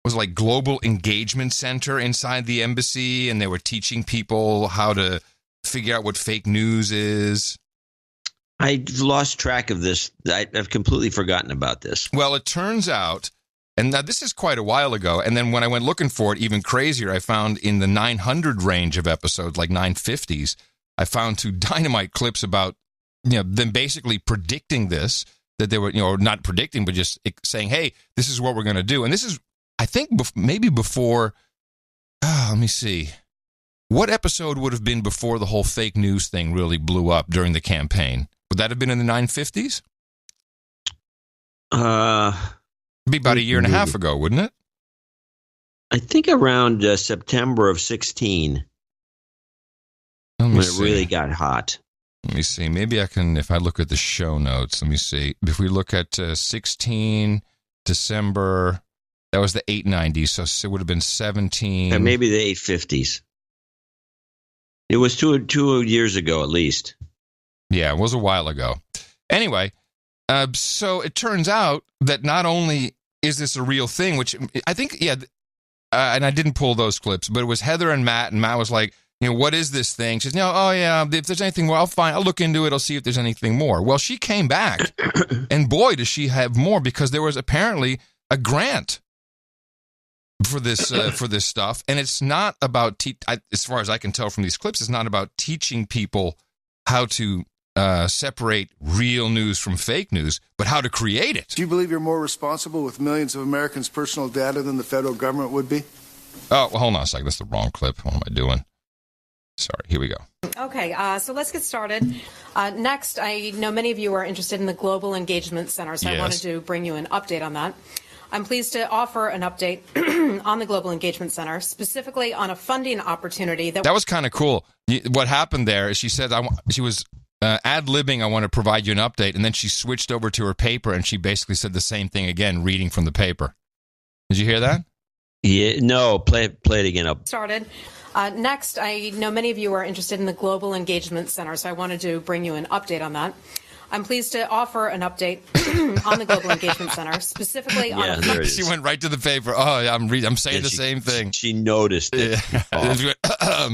was like global engagement center inside the embassy, and they were teaching people how to figure out what fake news is. I've lost track of this. I've completely forgotten about this. Well, it turns out, and now this is quite a while ago, and then when I went looking for it, even crazier, I found in the 900 range of episodes, like 950s, I found 2 dynamite clips about, them basically predicting this, that they were, not predicting, but just saying, hey, this is what we're going to do. And this is, I think, maybe before, let me see. What episode would have been before the whole fake news thing really blew up during the campaign? Would that have been in the 950s? It'd be about a year and a half ago, wouldn't it? I think around September of 16, when it really got hot. Let me see. Maybe I can, if I look at the show notes, let me see. If we look at 16 December, that was the 890s, so it would have been 17. And maybe the 850s. It was two years ago, at least. Yeah, it was a while ago. Anyway, so it turns out that not only is this a real thing, which I think, and I didn't pull those clips, but it was Heather and Matt was like, what is this thing? She says, if there's anything more, I'll look into it. I'll see if there's anything more. Well, she came back, and boy, does she have more, because there was apparently a grant for this stuff, and it's not about, as far as I can tell from these clips, it's not about teaching people how to separate real news from fake news, but how to create it. Do you believe you're more responsible with millions of Americans' personal data than the federal government would be? Oh, well, hold on a second. That's the wrong clip. What am I doing? Sorry, here we go. Okay, so let's get started. Next, I know many of you are interested in the Global Engagement Center, so I wanted to bring you an update on that. I'm pleased to offer an update on the Global Engagement Center, specifically on a funding opportunity that was kind of cool. What happened there is she said she was ad-libbing, I want to provide you an update, and then she switched over to her paper, and she basically said the same thing again, reading from the paper. Did you hear that? Yeah, no, play it again up. Started. Next, I know many of you are interested in the Global Engagement Center, so I wanted to bring you an update on that. I'm pleased to offer an update on the Global Engagement Center, specifically on she went right to the paper. Oh, I'm saying the same thing. She noticed it.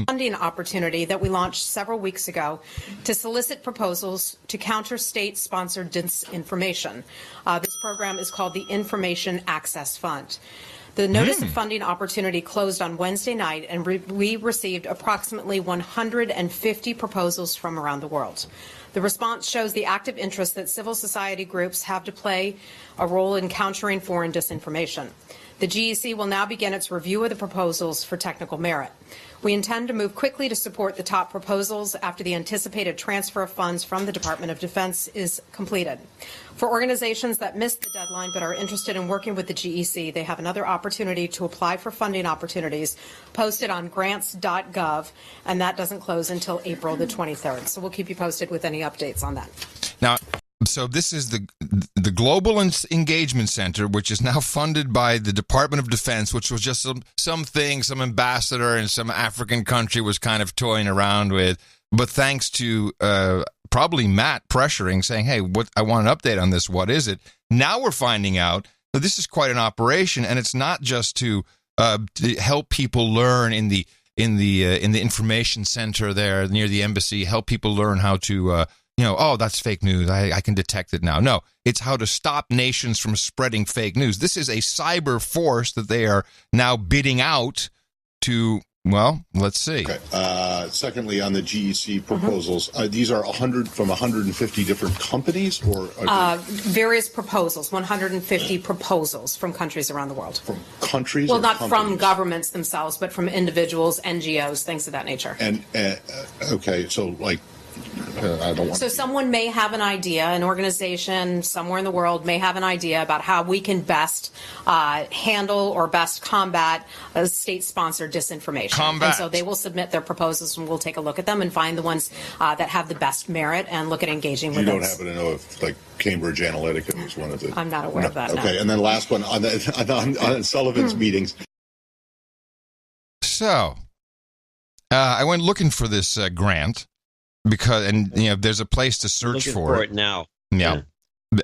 Funding opportunity that we launched several weeks ago to solicit proposals to counter state-sponsored disinformation. This program is called the Information Access Fund. The notice of funding opportunity closed on Wednesday night, and we received approximately 150 proposals from around the world. The response shows the active interest that civil society groups have to play a role in countering foreign disinformation. The GEC will now begin its review of the proposals for technical merit. We intend to move quickly to support the top proposals after the anticipated transfer of funds from the Department of Defense is completed. For organizations that missed the deadline but are interested in working with the GEC, they have another opportunity to apply for funding opportunities posted on grants.gov, and that doesn't close until April the 23rd. So we'll keep you posted with any updates on that. Now, so this is the Global Engagement Center, which is now funded by the Department of Defense, which was just some ambassador in some African country was kind of toying around with. But thanks to probably Matt pressuring, saying, hey, I want an update on this. What is it? Now we're finding out that this is quite an operation, and it's not just to help people learn in the information center there near the embassy, help people learn how to that's fake news. I can detect it now. No, it's how to stop nations from spreading fake news. This is a cyber force that they are now bidding out to Well, let's see. Okay. Secondly, on the GEC proposals, these are 100 from 150 different companies, or are various proposals, 150 proposals from countries around the world. From countries? Well, or not companies? from governments themselves, but from individuals, NGOs, things of that nature. And okay, so like. I don't want So someone may have an idea, an organization somewhere in the world may have an idea about how we can best handle or best combat state-sponsored disinformation. And so they will submit their proposals, and we'll take a look at them and find the ones that have the best merit and look at engaging with them. You don't happen to know if, like, Cambridge Analytica was one of the... I'm not aware of that, Okay, no. and then last one, on Sullivan's meetings. So, I went looking for this grant. Because there's a place to search for it now. Yeah,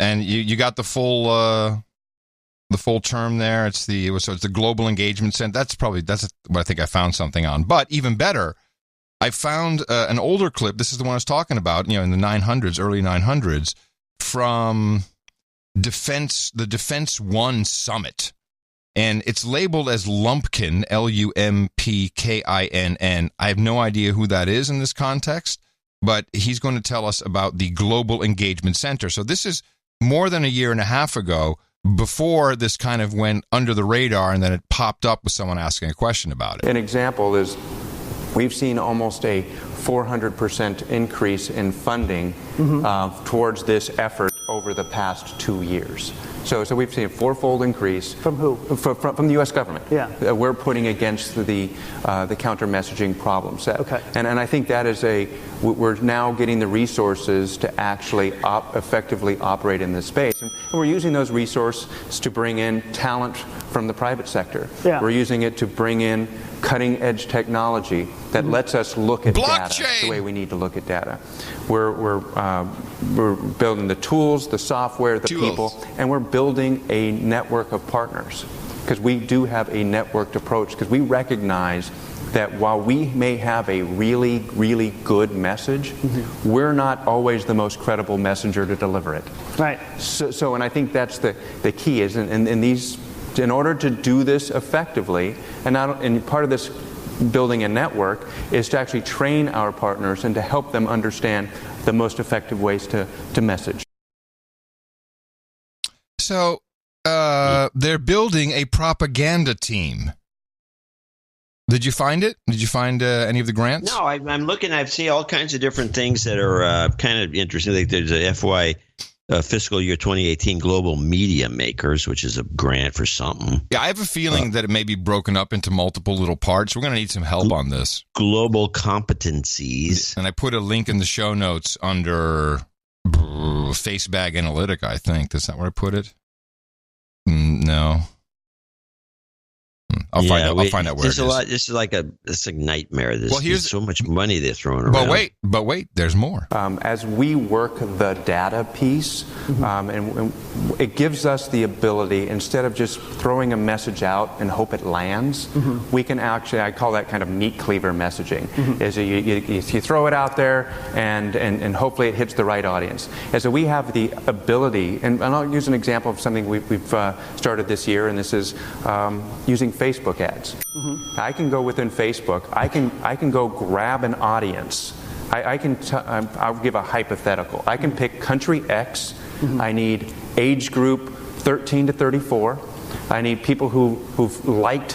and you got the full term there. It's the Global Engagement Center. That's what I think I found something on. But even better, I found an older clip. This is the one I was talking about. In the 900s, early 900s, from the Defense One Summit. And it's labeled as Lumpkin, Lumpkinn. I have no idea who that is in this context. But he's going to tell us about the Global Engagement Center. So this is more than a year and a half ago, before this kind of went under the radar, and then it popped up with someone asking a question about it. An example is we've seen almost a 400% increase in funding towards this effort over the past 2 years. So we've seen a fourfold increase. From who? From the U.S. government. Yeah. We're putting against the counter-messaging problem set. Okay. And I think that is we're now getting the resources to actually effectively operate in this space. And we're using those resources to bring in talent from the private sector. Yeah. We're using it to bring in cutting-edge technology that lets us look at data the way we need to look at data. We're building the tools, the software, the people, and we're building a network of partners, because we do have a networked approach, because we recognize that while we may have a really, really good message, we're not always the most credible messenger to deliver it. Right. So and I think that's the key is in order to do this effectively, and part of this building a network is to actually train our partners and to help them understand the most effective ways to message. So they're building a propaganda team. Did you find it? Did you find any of the grants? No, I'm looking. I've seen all kinds of different things that are kind of interesting. Like there's a FY fiscal year 2018 Global Media Makers, which is a grant for something. Yeah, I have a feeling that it may be broken up into multiple little parts. We're going to need some help on this. Global Competencies. And I put a link in the show notes under Facebag Analytica, I think. Is that where I put it? No. I'll find out where it is. This is like it's a nightmare. There's so much money they're throwing around. But wait, there's more. As we work the data piece, and it gives us the ability, instead of just throwing a message out and hope it lands, we can actually, I call that kind of meat cleaver messaging. Is you throw it out there and hopefully it hits the right audience. And so we have the ability, and I'll use an example of something we've started this year, and this is using Facebook ads. I can go within Facebook. I can go grab an audience. I'll give a hypothetical. I can pick country X. I need age group 13 to 34. I need people who've liked,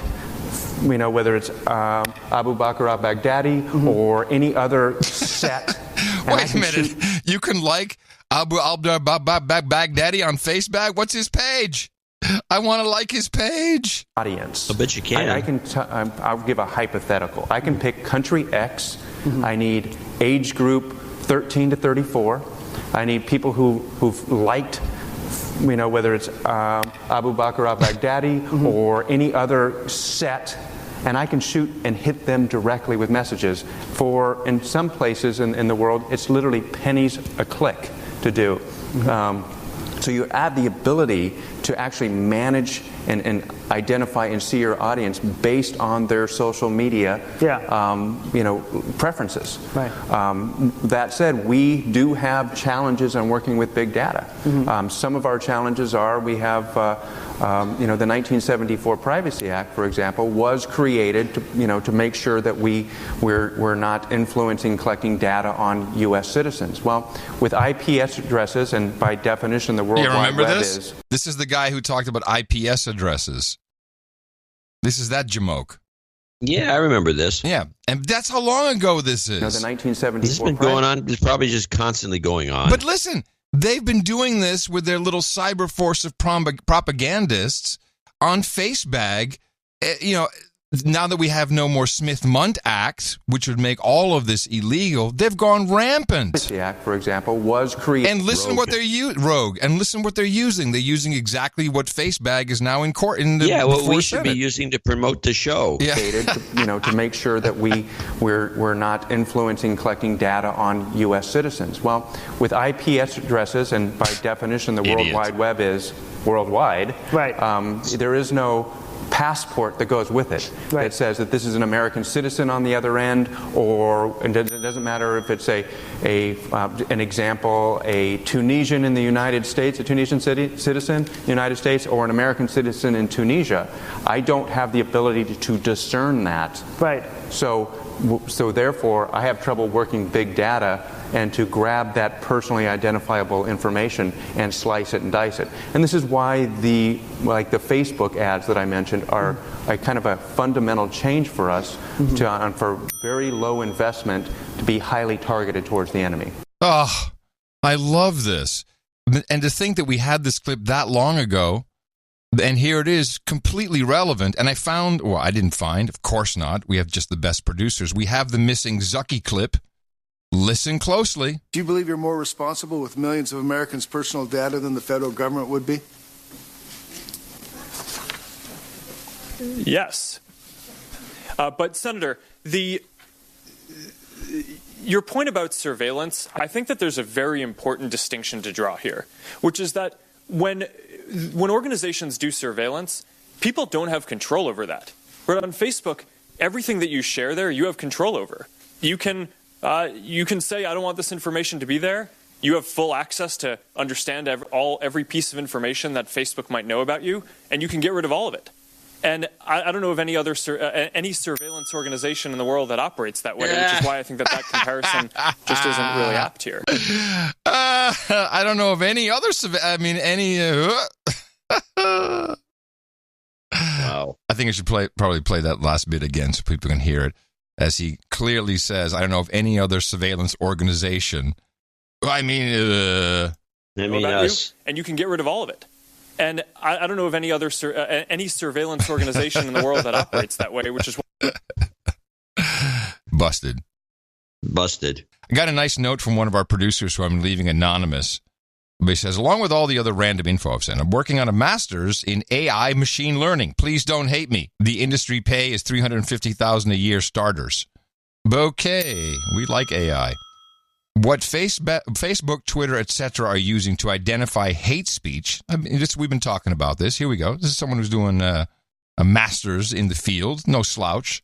whether it's Abu Bakr al-Baghdadi or any other set. Wait a minute. You can like Abu al-Baghdadi on Facebook? What's his page? I want to like his page. Audience. I bet you can. I'll give a hypothetical. I can pick country X. I need age group 13 to 34. I need people who've liked, whether it's Abu Bakr al-Baghdadi or any other set. And I can shoot and hit them directly with messages. In some places in the world, it's literally pennies a click to do. So you have the ability to actually manage and identify and see your audience based on their social media preferences. Right. That said, we do have challenges on working with big data. Some of our challenges are we have the 1974 Privacy Act, for example, was created to make sure that we're not influencing, collecting data on U.S. citizens. Well, with IPS addresses, and by definition, the World Wide Web is. This is the guy who talked about IPS addresses. This is that jamoke. Yeah, I remember this. Yeah, and that's how long ago this is. The 1974. This has been going on. It's probably just constantly going on. But listen, they've been doing this with their little cyber force of propagandists on FaceBag. Now that we have no more Smith-Mundt Act, which would make all of this illegal, they've gone rampant. The Act, for example, was created. And listen what they're rogue. And listen what they're using. They're using exactly what FaceBag is now in court. What we should be using to promote the show. Yeah. To make sure that we're not influencing, collecting data on U.S. citizens. Well, with IPS addresses, and by definition, the World Wide Web is worldwide. Right. There is no passport that goes with it that says that this is an American citizen on the other end, or it doesn't matter if it's an example, a Tunisian in the United States, a Tunisian citizen in the United States, or an American citizen in Tunisia. I don't have the ability to discern that. Right. So therefore, I have trouble working big data and to grab that personally identifiable information and slice it and dice it. And this is why the Facebook ads that I mentioned are a kind of a fundamental change for us for very low investment to be highly targeted towards the enemy. Oh, I love this. And to think that we had this clip that long ago, and here it is, completely relevant. And I didn't find, of course not. We have just the best producers. We have the missing Zucky clip. Listen closely. Do you believe you're more responsible with millions of Americans' personal data than the federal government would be? Yes. But, Senator, your point about surveillance, I think that there's a very important distinction to draw here, which is that when organizations do surveillance, people don't have control over that. But on Facebook, everything that you share there, you have control over. You can say, I don't want this information to be there. You have full access to understand every piece of information that Facebook might know about you, and you can get rid of all of it. And I don't know of any other any surveillance organization in the world that operates that way, which is why I think that comparison just isn't really apt here. I don't know of any other. Wow. I think I should probably play that last bit again so people can hear it. As he clearly says, I don't know of any other surveillance organization. Us. And you can get rid of all of it. And I don't know of any other any surveillance organization in the world that operates that way, which is Busted. I got a nice note from one of our producers who I'm leaving anonymous. But he says, along with all the other random info I've sent, I'm working on a master's in AI machine learning. Please don't hate me. The industry pay is $350,000 a year starters. Okay, we like AI. What Facebook, Twitter, etc. are using to identify hate speech, we've been talking about this. Here we go. This is someone who's doing a master's in the field. No slouch.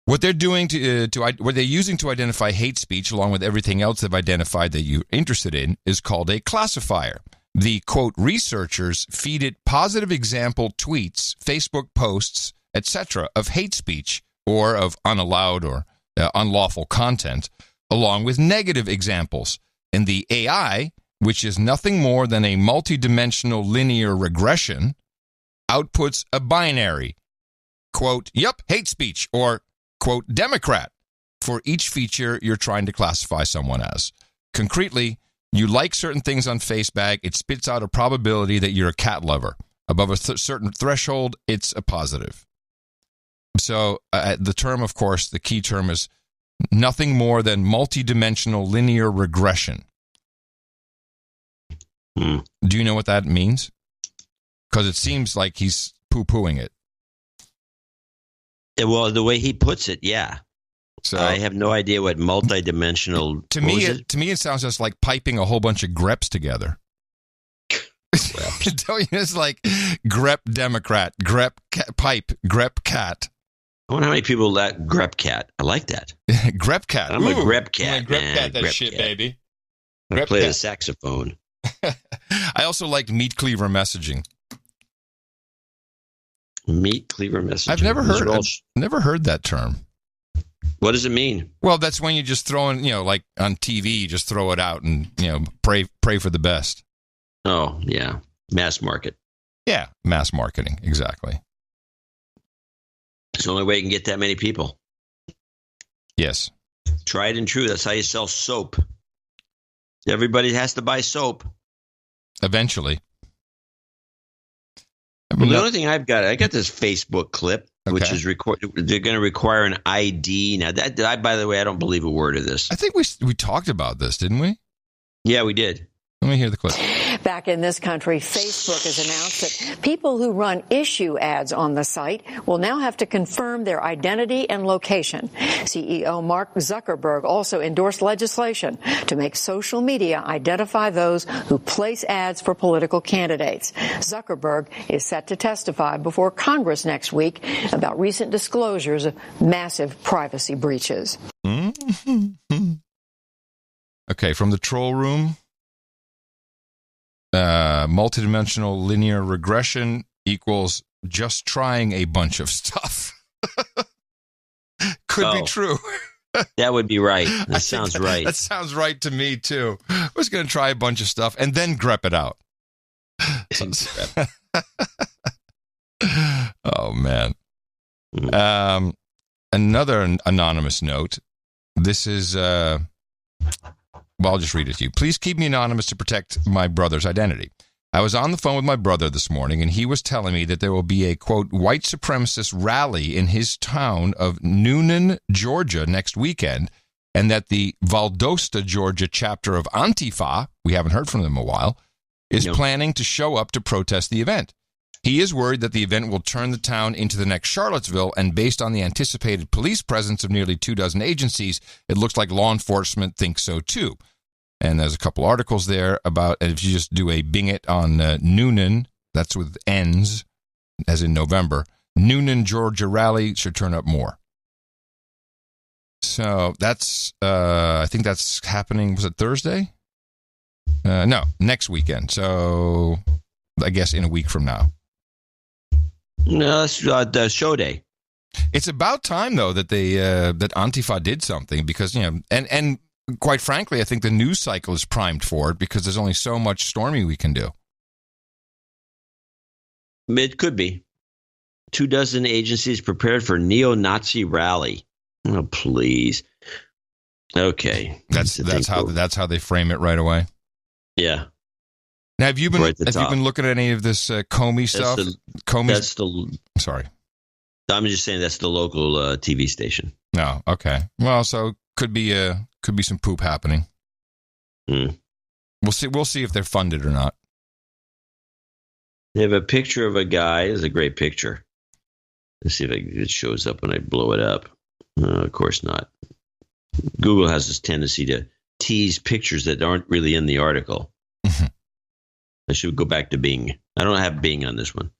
What they're doing what they're using to identify hate speech, along with everything else they've identified that you're interested in, is called a classifier. The, quote, researchers feed it positive example tweets, Facebook posts, etc. of hate speech or of unallowed or unlawful content, along with negative examples. And the AI, which is nothing more than a multidimensional linear regression, outputs a binary, quote, yep, hate speech, or quote, Democrat, for each feature you're trying to classify someone as. Concretely, you like certain things on Facebook, it spits out a probability that you're a cat lover. Above a certain threshold, it's a positive. So the term, of course, the key term is nothing more than multidimensional linear regression. Do you know what that means? Because it seems like he's poo-pooing it. Well, the way he puts it, yeah. So I have no idea what multidimensional. To me, it sounds just like piping a whole bunch of greps together. It's like Grep Democrat, Grep Pipe, Grep Cat. I wonder how many people that Grep Cat. I like that. Grep Cat. I'm a Grep Cat. I'm a Grep Cat, that Grep shit, cat. Baby. I play the saxophone. I also liked Meat Cleaver messaging. Meat Cleaver messaging. I've never heard that term. What does it mean? Well, that's when you just throw in, like on TV, you just throw it out and, pray for the best. Oh, yeah. Mass market. Yeah, mass marketing. Exactly. It's the only way you can get that many people. Yes. Tried and true. That's how you sell soap. Everybody has to buy soap. Eventually. Well, the only thing I got this Facebook clip, which is they're going to require an ID. Now, by the way, I don't believe a word of this. I think we talked about this, didn't we? Yeah, we did. Let me hear the clip. Back in this country, Facebook has announced that people who run issue ads on the site will now have to confirm their identity and location. CEO Mark Zuckerberg also endorsed legislation to make social media identify those who place ads for political candidates. Zuckerberg is set to testify before Congress next week about recent disclosures of massive privacy breaches. Mm-hmm. Okay, from the troll room. Multidimensional linear regression equals just trying a bunch of stuff. Could be true. That would be right. That sounds right. That sounds right to me, too. I was going to try a bunch of stuff and then grep it out. Oh, man. Another anonymous note. This is... Well, I'll just read it to you. Please keep me anonymous to protect my brother's identity. I was on the phone with my brother this morning, and he was telling me that there will be a, quote, white supremacist rally in his town of Noonan, Georgia next weekend, and that the Valdosta, Georgia chapter of Antifa, we haven't heard from them in a while, is planning to show up to protest the event. He is worried that the event will turn the town into the next Charlottesville, and based on the anticipated police presence of nearly 24 agencies, it looks like law enforcement thinks so too. And there's a couple articles there about, and if you just do a Bing it on Noonan, that's with N's, as in November, Noonan, Georgia rally should turn up more. So that's, I think that's happening, was it Thursday? No, next weekend. So I guess in a week from now. No, that's the show day. It's about time, though, that they that Antifa did something because, and quite frankly, I think the news cycle is primed for it because there's only so much storming we can do. It could be. 24 agencies prepared for neo-Nazi rally. Oh, please. Okay. That's how they frame it right away. Yeah. Now, have you been looking at any of this Comey stuff? Sorry. I'm just saying that's the local TV station. No, okay. Well, so could be some poop happening. We'll see if they're funded or not. They have a picture of a guy. It's a great picture. Let's see if it shows up when I blow it up. Of course not. Google has this tendency to tease pictures that aren't really in the article. I should go back to Bing. I don't have Bing on this one.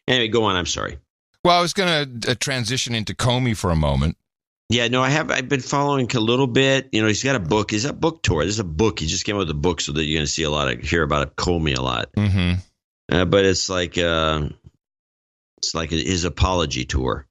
Anyway, go on. I'm sorry. Well, I was going to transition into Comey for a moment. Yeah, no, I've been following a little bit. He's got a book. He's a book tour. There's a book. He just came out with a book, so that you're going to hear about Comey a lot. Mm-hmm. But it's like his apology tour.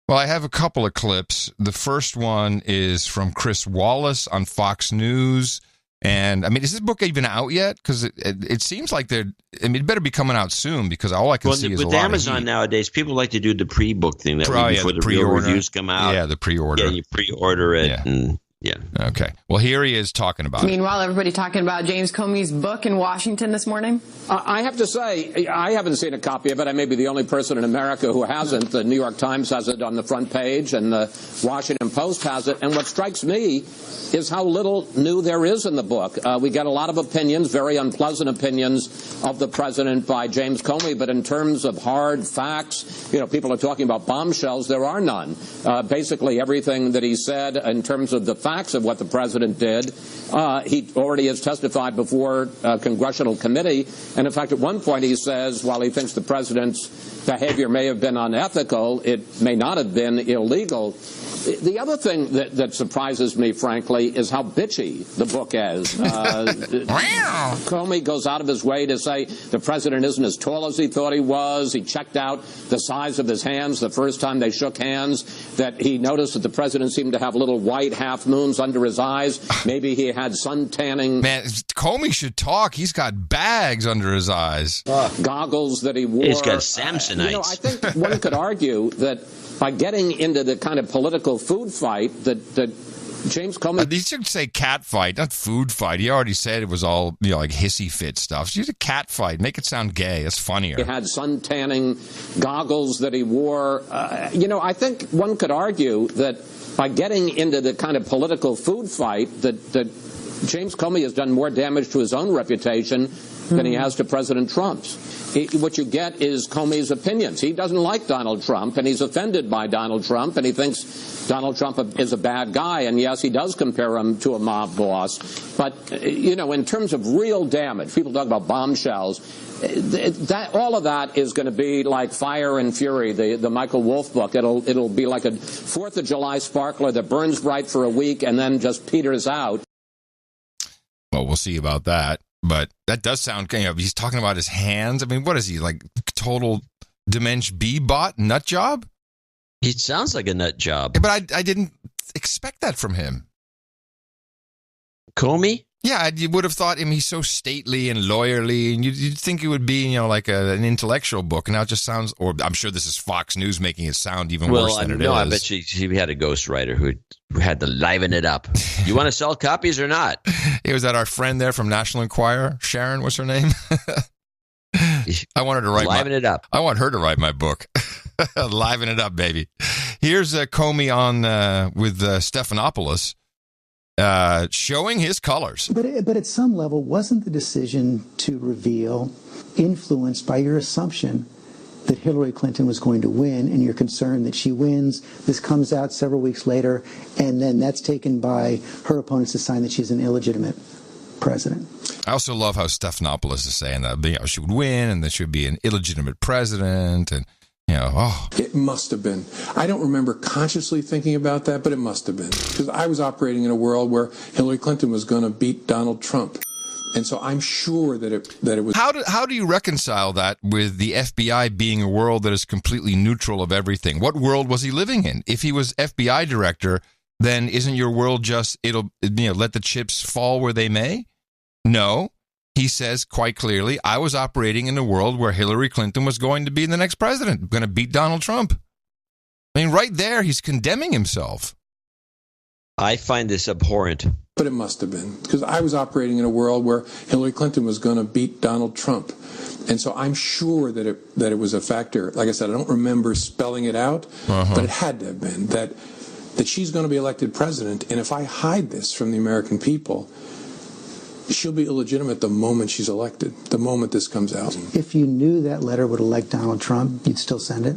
Well, I have a couple of clips. The first one is from Chris Wallace on Fox News. And, is this book even out yet? Because it seems like it better be coming out soon because all I can see is a lot of heat. With Amazon nowadays, people like to do the pre-book thing before the real reviews come out. Yeah, the pre-order. Yeah, you pre-order it. Yeah. And yeah. Okay. Well, here he is talking about it. Meanwhile, everybody talking about James Comey's book in Washington this morning? I have to say, I haven't seen a copy of it. I may be the only person in America who hasn't. The New York Times has it on the front page, and the Washington Post has it. And what strikes me is how little new there is in the book. We get a lot of opinions, very unpleasant opinions of the president by James Comey, but in terms of hard facts, people are talking about bombshells. There are none. Basically, everything that he said in terms of the facts facts of what the president did. He already has testified before a congressional committee. And in fact, at one point he says, while he thinks the president's behavior may have been unethical, it may not have been illegal. The other thing that surprises me, frankly, is how bitchy the book is. Comey goes out of his way to say the president isn't as tall as he thought he was. He checked out the size of his hands the first time they shook hands, that he noticed that the president seemed to have little white half moons under his eyes. Maybe he had sun tanning. Man, Comey should talk. He's got bags under his eyes. Goggles that he wore. He's got Samsonites. I think one could argue that by getting into the kind of political food fight that James Comey... You should say cat fight, not food fight. He already said it was all, like hissy fit stuff. So use a cat fight. Make it sound gay. It's funnier. He had sun tanning goggles that he wore. I think one could argue that by getting into the kind of political food fight that James Comey has done more damage to his own reputation than he has to President Trump's. What you get is Comey's opinions. He doesn't like Donald Trump, and he's offended by Donald Trump, and he thinks Donald Trump is a bad guy. And yes, he does compare him to a mob boss. But, in terms of real damage, people talk about bombshells. All of that is going to be like Fire and Fury, the Michael Wolff book. It'll be like a 4th of July sparkler that burns bright for a week and then just peters out. Well, we'll see about that. But that does sound, he's talking about his hands. I mean, what is he, like total Dementia B bot nut job? He sounds like a nut job. But I didn't expect that from him. Comey? Yeah, you would have thought he's so stately and lawyerly, and you'd think it would be, like an intellectual book. And now it just sounds, or I'm sure this is Fox News making it sound even worse than it is. I bet she had a ghostwriter who had to liven it up. You want to sell copies or not? Was that our friend there from National Enquirer? Sharon, what's her name? I want her to write liven it up. I want her to write my book. Liven it up, baby. Here's Comey on with Stephanopoulos. Showing his colors. But at some level, wasn't the decision to reveal influenced by your assumption that Hillary Clinton was going to win and your concern that she wins? This comes out several weeks later, and then that's taken by her opponents as a sign that she's an illegitimate president. I also love how Stephanopoulos is saying that she would win and that she would be an illegitimate president, and It must have been. I don't remember consciously thinking about that, but it must have been. Because I was operating in a world where Hillary Clinton was going to beat Donald Trump. And so I'm sure that it was... How do you reconcile that with the FBI being a world that is completely neutral of everything? What world was he living in? If he was FBI director, then isn't your world just, let the chips fall where they may? No. He says quite clearly, I was operating in a world where Hillary Clinton was going to be the next president, going to beat Donald Trump. I mean, right there, he's condemning himself. I find this abhorrent. But it must have been, because I was operating in a world where Hillary Clinton was going to beat Donald Trump. And so I'm sure that it was a factor. Like I said, I don't remember spelling it out, but it had to have been that she's going to be elected president. And if I hide this from the American people, she'll be illegitimate the moment she's elected, the moment this comes out. If you knew that letter would elect Donald Trump, you'd still send it?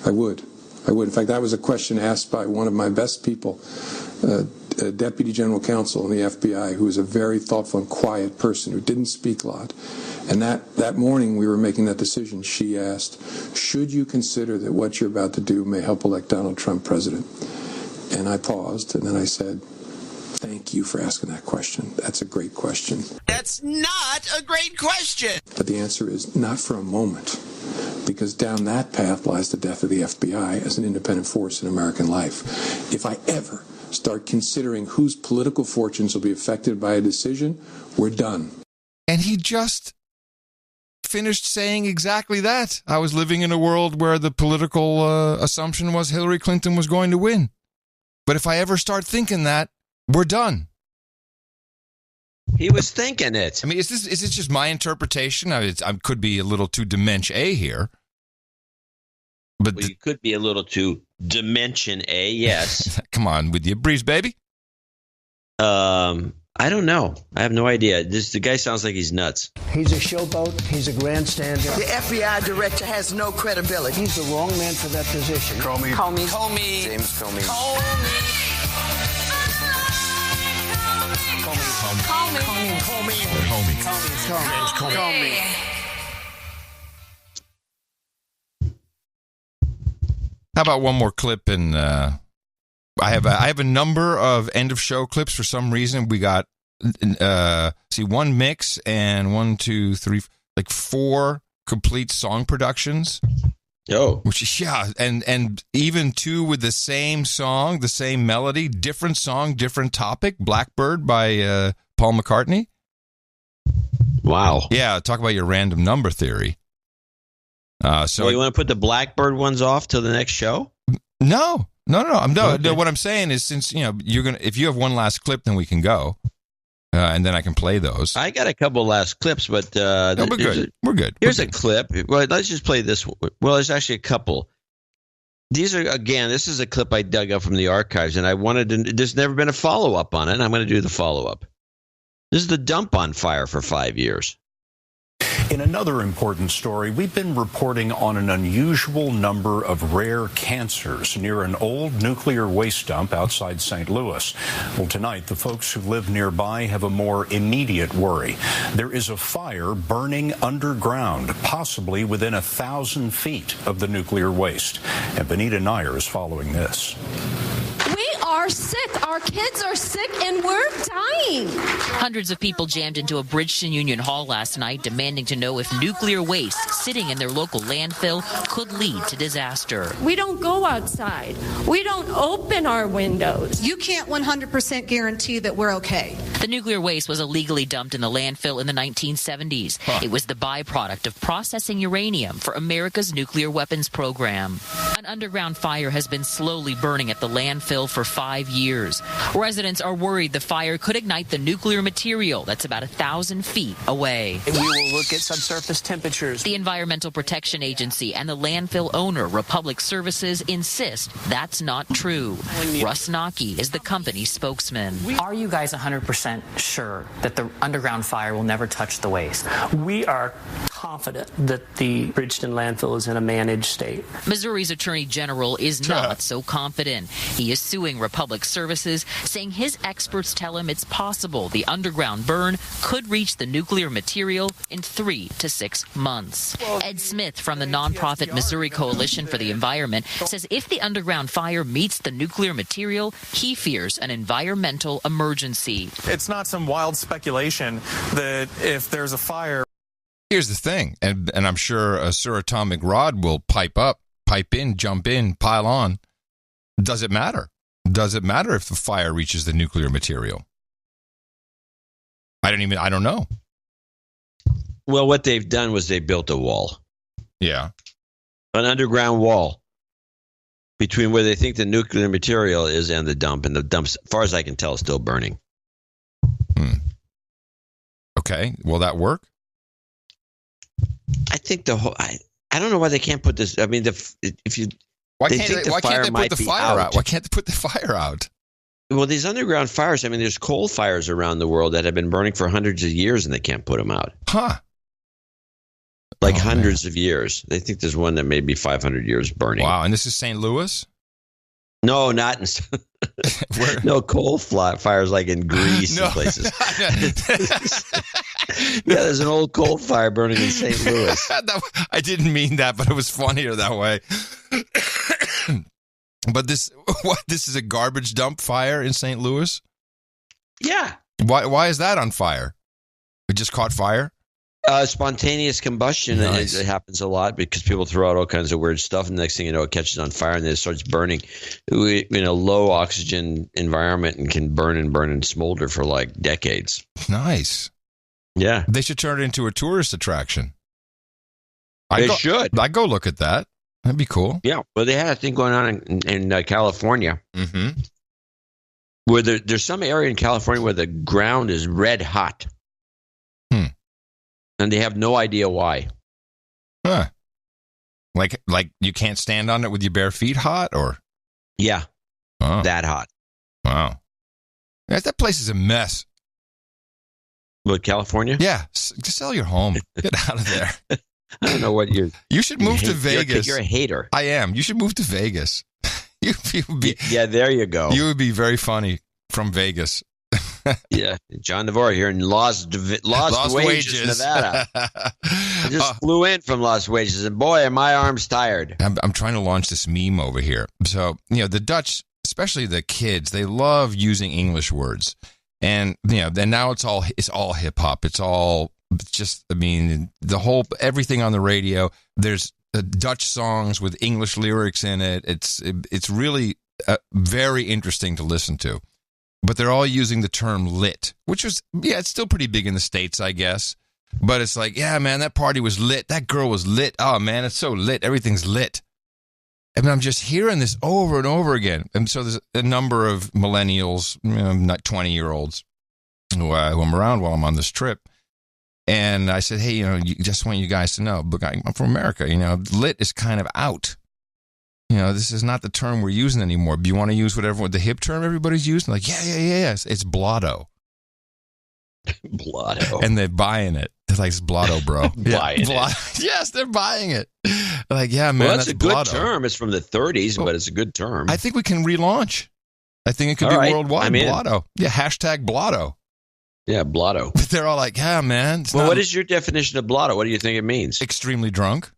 I would. In fact, that was a question asked by one of my best people, a deputy general counsel in the FBI, who was a very thoughtful and quiet person who didn't speak a lot. And that morning we were making that decision, she asked, should you consider that what you're about to do may help elect Donald Trump president? And I paused, and then I said, thank you for asking that question. That's a great question. That's not a great question. But the answer is not for a moment, because down that path lies the death of the FBI as an independent force in American life. If I ever start considering whose political fortunes will be affected by a decision, we're done. And he just finished saying exactly that. I was living in a world where the political assumption was Hillary Clinton was going to win. But if I ever start thinking that, we're done. He was thinking it. I mean, is this just my interpretation? I could be a little too Dementia A here. But you could be a little too Dimension A, yes. Come on, with your breeze, baby. I don't know. I have no idea. The guy sounds like he's nuts. He's a showboat. He's a grandstander. The FBI director has no credibility. He's the wrong man for that position. Comey. James Comey. Call me. Call me. Call me. How about one more clip? And I have a number of end of show clips. For some reason, we got one mix and 1, 2, 3, like 4 complete song productions. Oh, which is and even 2 with the same song, the same melody, different song, different topic. Blackbird by Paul McCartney. Wow. Yeah, talk about your random number theory. So you want to put the Blackbird ones off till the next show? No. Okay. What I'm saying is, since if you have one last clip, then we can go, and then I can play those. I got a couple last clips, but we're good. We're good. Here's a clip. Well, let's just play this. Well, there's actually a couple. This is a clip I dug up from the archives, and I wanted to. There's never been a follow up on it, and I'm going to do the follow up. This is the dump on fire for 5 years. In another important story, we've been reporting on an unusual number of rare cancers near an old nuclear waste dump outside St. Louis. Well, tonight, the folks who live nearby have a more immediate worry. There is a fire burning underground, possibly within 1,000 feet of the nuclear waste. And Benita Nair is following this. We are sick. Our kids are sick, and we're dying. Hundreds of people jammed into a Bridgeton Union Hall last night, demanding to know if nuclear waste sitting in their local landfill could lead to disaster. We don't go outside. We don't open our windows. You can't 100% guarantee that we're okay. The nuclear waste was illegally dumped in the landfill in the 1970s. It was the byproduct of processing uranium for America's nuclear weapons program. An underground fire has been slowly burning at the landfill for 5 years. Residents are worried the fire could ignite the nuclear material that's about 1,000 feet away. We will look at subsurface temperatures. The Environmental Protection Agency and the landfill owner, Republic Services, insist that's not true. Russ Nocky is the company's spokesman. Are you guys 100% sure that the underground fire will never touch the waste? We are confident that the Bridgeton landfill is in a managed state. Missouri's Attorney General is not so confident. He is suing Republic Services, saying his experts tell him it's possible the underground burn could reach the nuclear material in 3 to 6 months. Ed Smith from the nonprofit Missouri Coalition for the Environment says if the underground fire meets the nuclear material, he fears an environmental emergency. It's not some wild speculation that if there's a fire... Here's the thing, and I'm sure a suratomic rod will pipe in, jump in, pile on. Does it matter? Does it matter if the fire reaches the nuclear material? I don't know. Well, what they've done was they built a wall. Yeah. An underground wall between where they think the nuclear material is and the dump. And the dump, as far as I can tell, is still burning. Okay. Will that work? I think the whole... I don't know why they can't put this... I mean, why can't they put the fire out? Why can't they put the fire out? Well, these underground fires, I mean, there's coal fires around the world that have been burning for hundreds of years and they can't put them out. Huh. Like hundreds of years. They think there's one that may be 500 years burning. Wow, and this is St. Louis? No, not in... No coal fires like in Greece and places. Yeah, there's an old coal fire burning in St. Louis. I didn't mean that, but it was funnier that way. But this is a garbage dump fire in St. Louis? Yeah. Why is that on fire? It just caught fire? Spontaneous combustion. Nice. It happens a lot because people throw out all kinds of weird stuff, and the next thing you know, it catches on fire and then it starts burning in a low oxygen environment and can burn and smolder for like decades. Nice. Yeah. They should turn it into a tourist attraction. They should. I'd go look at that. That'd be cool. Yeah. Well, they had a thing going on in California. Mm-hmm. Where there's some area in California where the ground is red hot. And they have no idea why. Huh. Like you can't stand on it with your bare feet hot, or? Yeah. Oh. That hot. Wow. That place is a mess. What, California? Yeah. Just sell your home. Get out of there. I don't know what you should move to Vegas. You're a hater. I am. You should move to Vegas. Yeah, there you go. You would be very funny from Vegas. Yeah, John Navarro here in Lost Wages, Nevada. I just flew in from Lost Wages, and boy, are my arms tired. I'm trying to launch this meme over here. So, the Dutch, especially the kids, they love using English words. And, then now it's all hip hop. It's just, everything on the radio, there's Dutch songs with English lyrics in it. It's really very interesting to listen to. But they're all using the term lit, which is, it's still pretty big in the States, I guess. But it's like, yeah, man, that party was lit. That girl was lit. Oh, man, it's so lit. Everything's lit. And I'm just hearing this over and over again. And so there's a number of millennials, not 20-year-olds, who I'm around while I'm on this trip. And I said, hey, just want you guys to know, look, I'm from America. Lit is kind of out. This is not the term we're using anymore. Do you want to use whatever the hip term everybody's using? Like, yeah. It's Blotto. Blotto. And they're buying it. They're like, it's Blotto, bro. Buying it. Yes, they're buying it. They're like, yeah, man, well, that's a good Blotto. term. It's from the 30s, but it's a good term. I think we can relaunch. I think it could be worldwide. Blotto. Yeah, hashtag Blotto. Yeah, Blotto. They're all like, yeah, man. Well, what is your definition of Blotto? What do you think it means? Extremely drunk.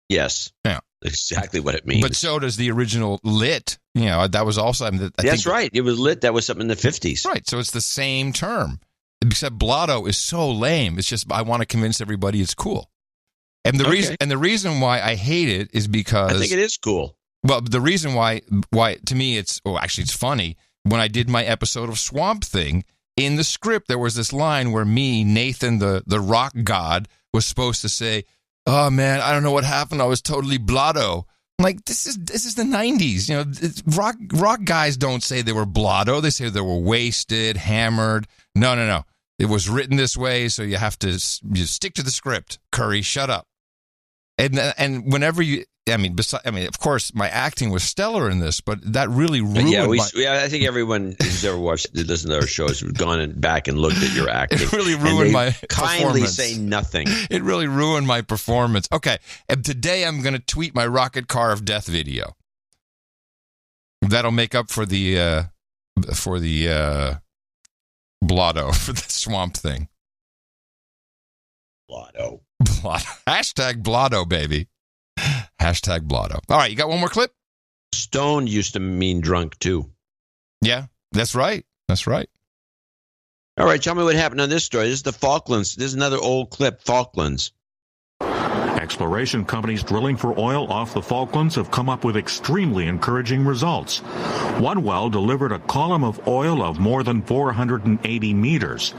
Yes. Yeah. Exactly what it means. But so does the original lit. That was also. That's right. It was lit. That was something in the 50s. Right. So it's the same term. Except Blotto is so lame. It's just I want to convince everybody it's cool. And the reason why I hate it is because I think it is cool. Well, the reason why to me it's it's funny. When I did my episode of Swamp Thing, in the script there was this line where me, Nathan, the rock god, was supposed to say, "Oh man, I don't know what happened. I was totally blotto." I'm like, this is the 90s. Rock guys don't say they were blotto. They say they were wasted, hammered. No. It was written this way, so you have to stick to the script. Curry, shut up. And whenever of course, my acting was stellar in this, but that really ruined I think everyone who's ever listened to our shows has gone back and looked at your acting. It really ruined my kindly performance. Say nothing. It really ruined my performance. Okay, and today I'm going to tweet my rocket car of death video. That'll make up for the Blotto, for the Swamp Thing. Blotto. Hashtag Blotto, baby. Hashtag Blotto. All right, you got one more clip? Stoned used to mean drunk, too. Yeah, that's right. That's right. All right, tell me what happened on this story. This is the Falklands. This is another old clip, Falklands. Exploration companies drilling for oil off the Falklands have come up with extremely encouraging results. One well delivered a column of oil of more than 480 meters.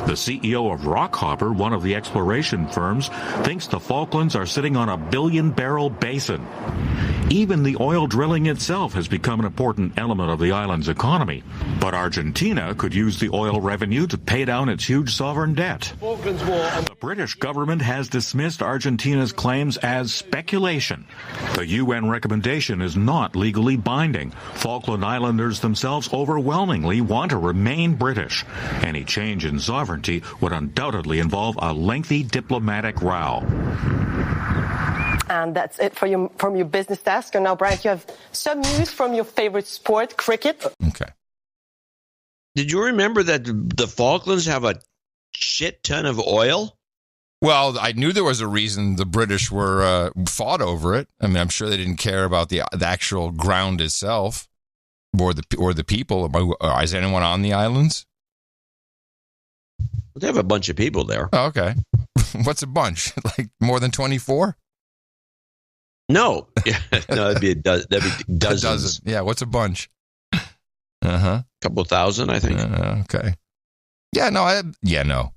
The CEO of Rockhopper, one of the exploration firms, thinks the Falklands are sitting on a billion-barrel basin. Even the oil drilling itself has become an important element of the island's economy. But Argentina could use the oil revenue to pay down its huge sovereign debt. The British government has dismissed Argentina's claims as speculation. The UN recommendation is not legally binding. Falkland Islanders themselves overwhelmingly want to remain British. Any change in sovereignty would undoubtedly involve a lengthy diplomatic row. And that's it from your business desk. And now, Brian, you have some news from your favorite sport, cricket. Okay. Did you remember that the Falklands have a shit ton of oil? Well, I knew there was a reason the British were fought over it. I mean, I'm sure they didn't care about the actual ground itself or the people. Is anyone on the islands? They have a bunch of people there. Oh, okay. What's a bunch? Like more than 24? No. No, that'd be dozens. A dozen. Yeah, what's a bunch? A couple thousand, I think. Okay. Yeah, no. No.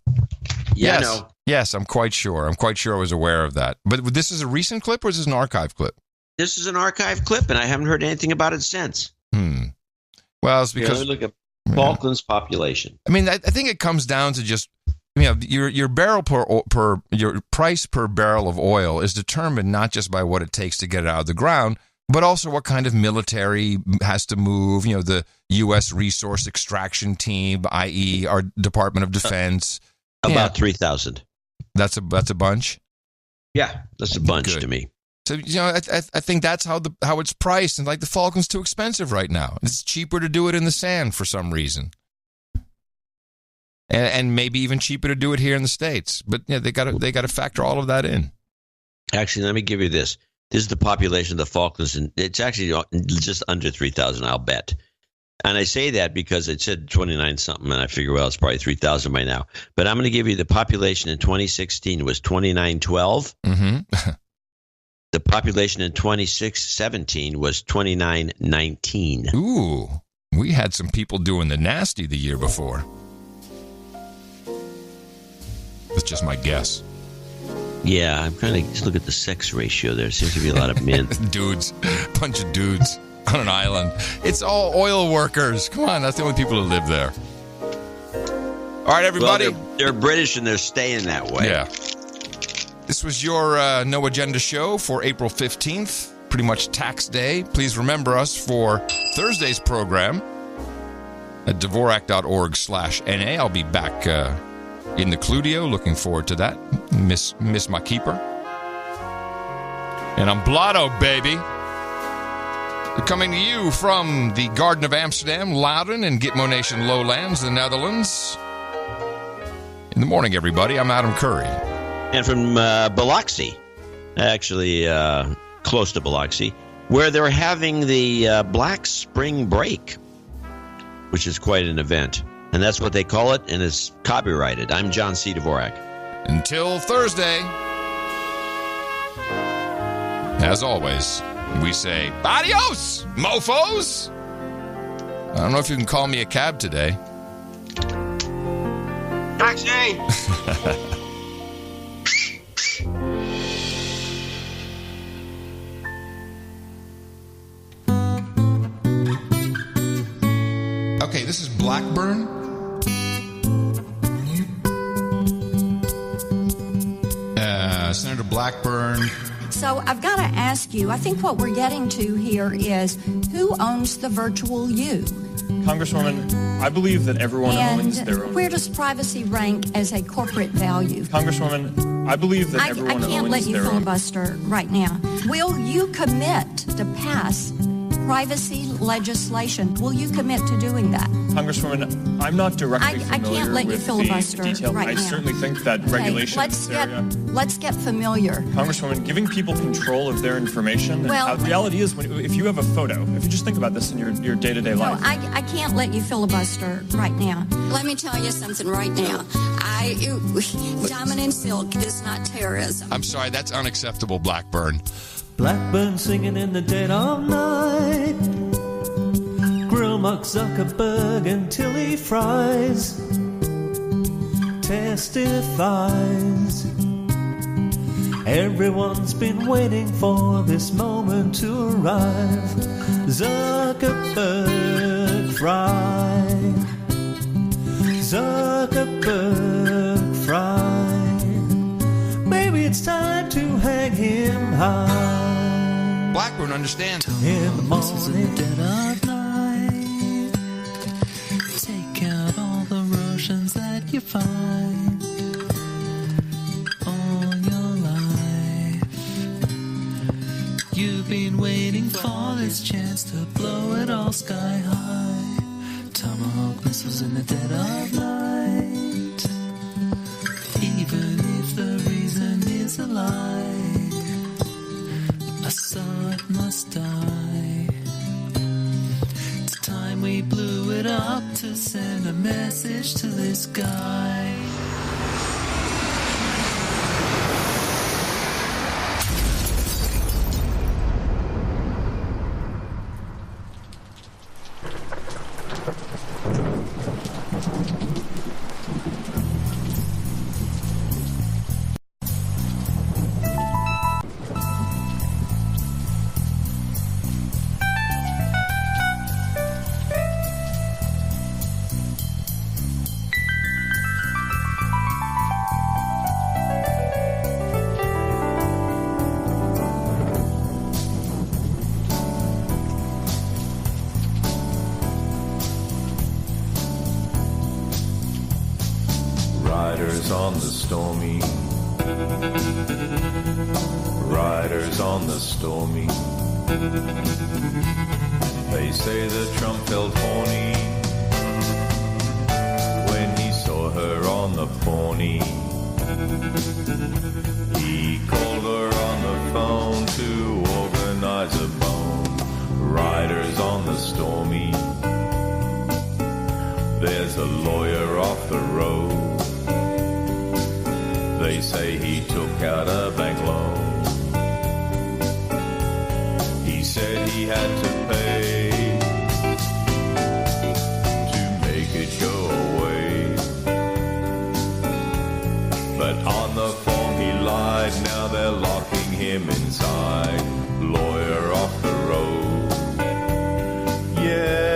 Yes, I'm quite sure. I was aware of that. But this is a recent clip or is this an archive clip? This is an archive clip, and I haven't heard anything about it since. Well, it's because... look at Falklands population. I mean, I think it comes down to just... your barrel your price per barrel of oil is determined not just by what it takes to get it out of the ground, but also what kind of military has to move. The U.S. Resource Extraction Team, i.e., our Department of Defense. About 3,000. That's a bunch. Yeah, that's a bunch to me. So I think that's how it's priced, and like the Falklands too expensive right now. It's cheaper to do it in the sand for some reason. and maybe even cheaper to do it here in the States. But yeah, they got to factor all of that in. Actually, let me give you this. This is the population of the Falklands, and it's actually just under 3,000, I'll bet. And I say that because it said 29-something, and I figure, well, it's probably 3,000 by now. But I'm going to give you the population in 2016 was 2,912. Mm-hmm. The population in 2017 was 2,919. Ooh, we had some people doing the nasty the year before. That's just my guess. Yeah, I'm trying to just look at the sex ratio there. Seems to be a lot of men. Dudes. Bunch of dudes on an island. It's all oil workers. Come on, that's the only people who live there. All right, everybody. Well, they're British and they're staying that way. Yeah. This was your No Agenda show for April 15th. Pretty much tax day. Please remember us for Thursday's program at Dvorak.org/NA. I'll be back in the Cludio. Looking forward to that. Miss my keeper. And I'm Blotto, baby. We're coming to you from the Garden of Amsterdam, Loudon, and Gitmo Nation Lowlands, the Netherlands. In the morning, everybody. I'm Adam Curry. And from Biloxi, actually close to Biloxi, where they're having the Black Spring Break, which is quite an event. And that's what they call it, and it's copyrighted. I'm John C. Dvorak. Until Thursday, as always, we say, adios, mofos! I don't know if you can call me a cab today. Taxi! Okay, this is Blackburn. Senator Blackburn. So I've got to ask you, I think what we're getting to here is who owns the virtual you? Congresswoman, I believe that everyone owns their own. And where does privacy rank as a corporate value? Congresswoman, I believe that everyone owns their own. I can't let you filibuster right now. Will you commit to pass privacy legislation? Will you commit to doing that? Congresswoman, I'm not directly familiar I can't let you with filibuster the detail. right I now. certainly think that regulation in this area. Let's get familiar. Congresswoman, giving people control of their information. Well, the reality is, if you have a photo, if you just think about this in your day-to-day life. I can't let you filibuster right now. Let me tell you something right now. Diamond and silk is not terrorism. I'm sorry, that's unacceptable, Blackburn. Blackburn singing in the dead of night. Grill Mark Zuckerberg until he fries. Testifies. Everyone's been waiting for this moment to arrive. Zuckerberg fry. Zuckerberg fry. Maybe it's time to hang him high. Blackburn understands. In the morning, dead of night. Take out all the Russians that you find all your life. You've been waiting for this chance to blow it all sky high. Tomahawk missiles in the dead of night. Even if the reason is a lie, a son must die. It's time we blew it up to send a message to this guy. Riders on the stormy, riders on the stormy. They say that Trump felt horny when he saw her on the pony. He called her on the phone to organize a bone. Riders on the Stormy. There's a lawyer off the road. They say he took out a bank loan. He said he had to pay to make it go away. But on the phone he lied, now they're locking him inside. Lawyer off the road. Yeah.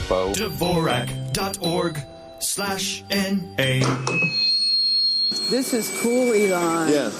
Dvorak.org/NA. This is cool, Elon. Yeah.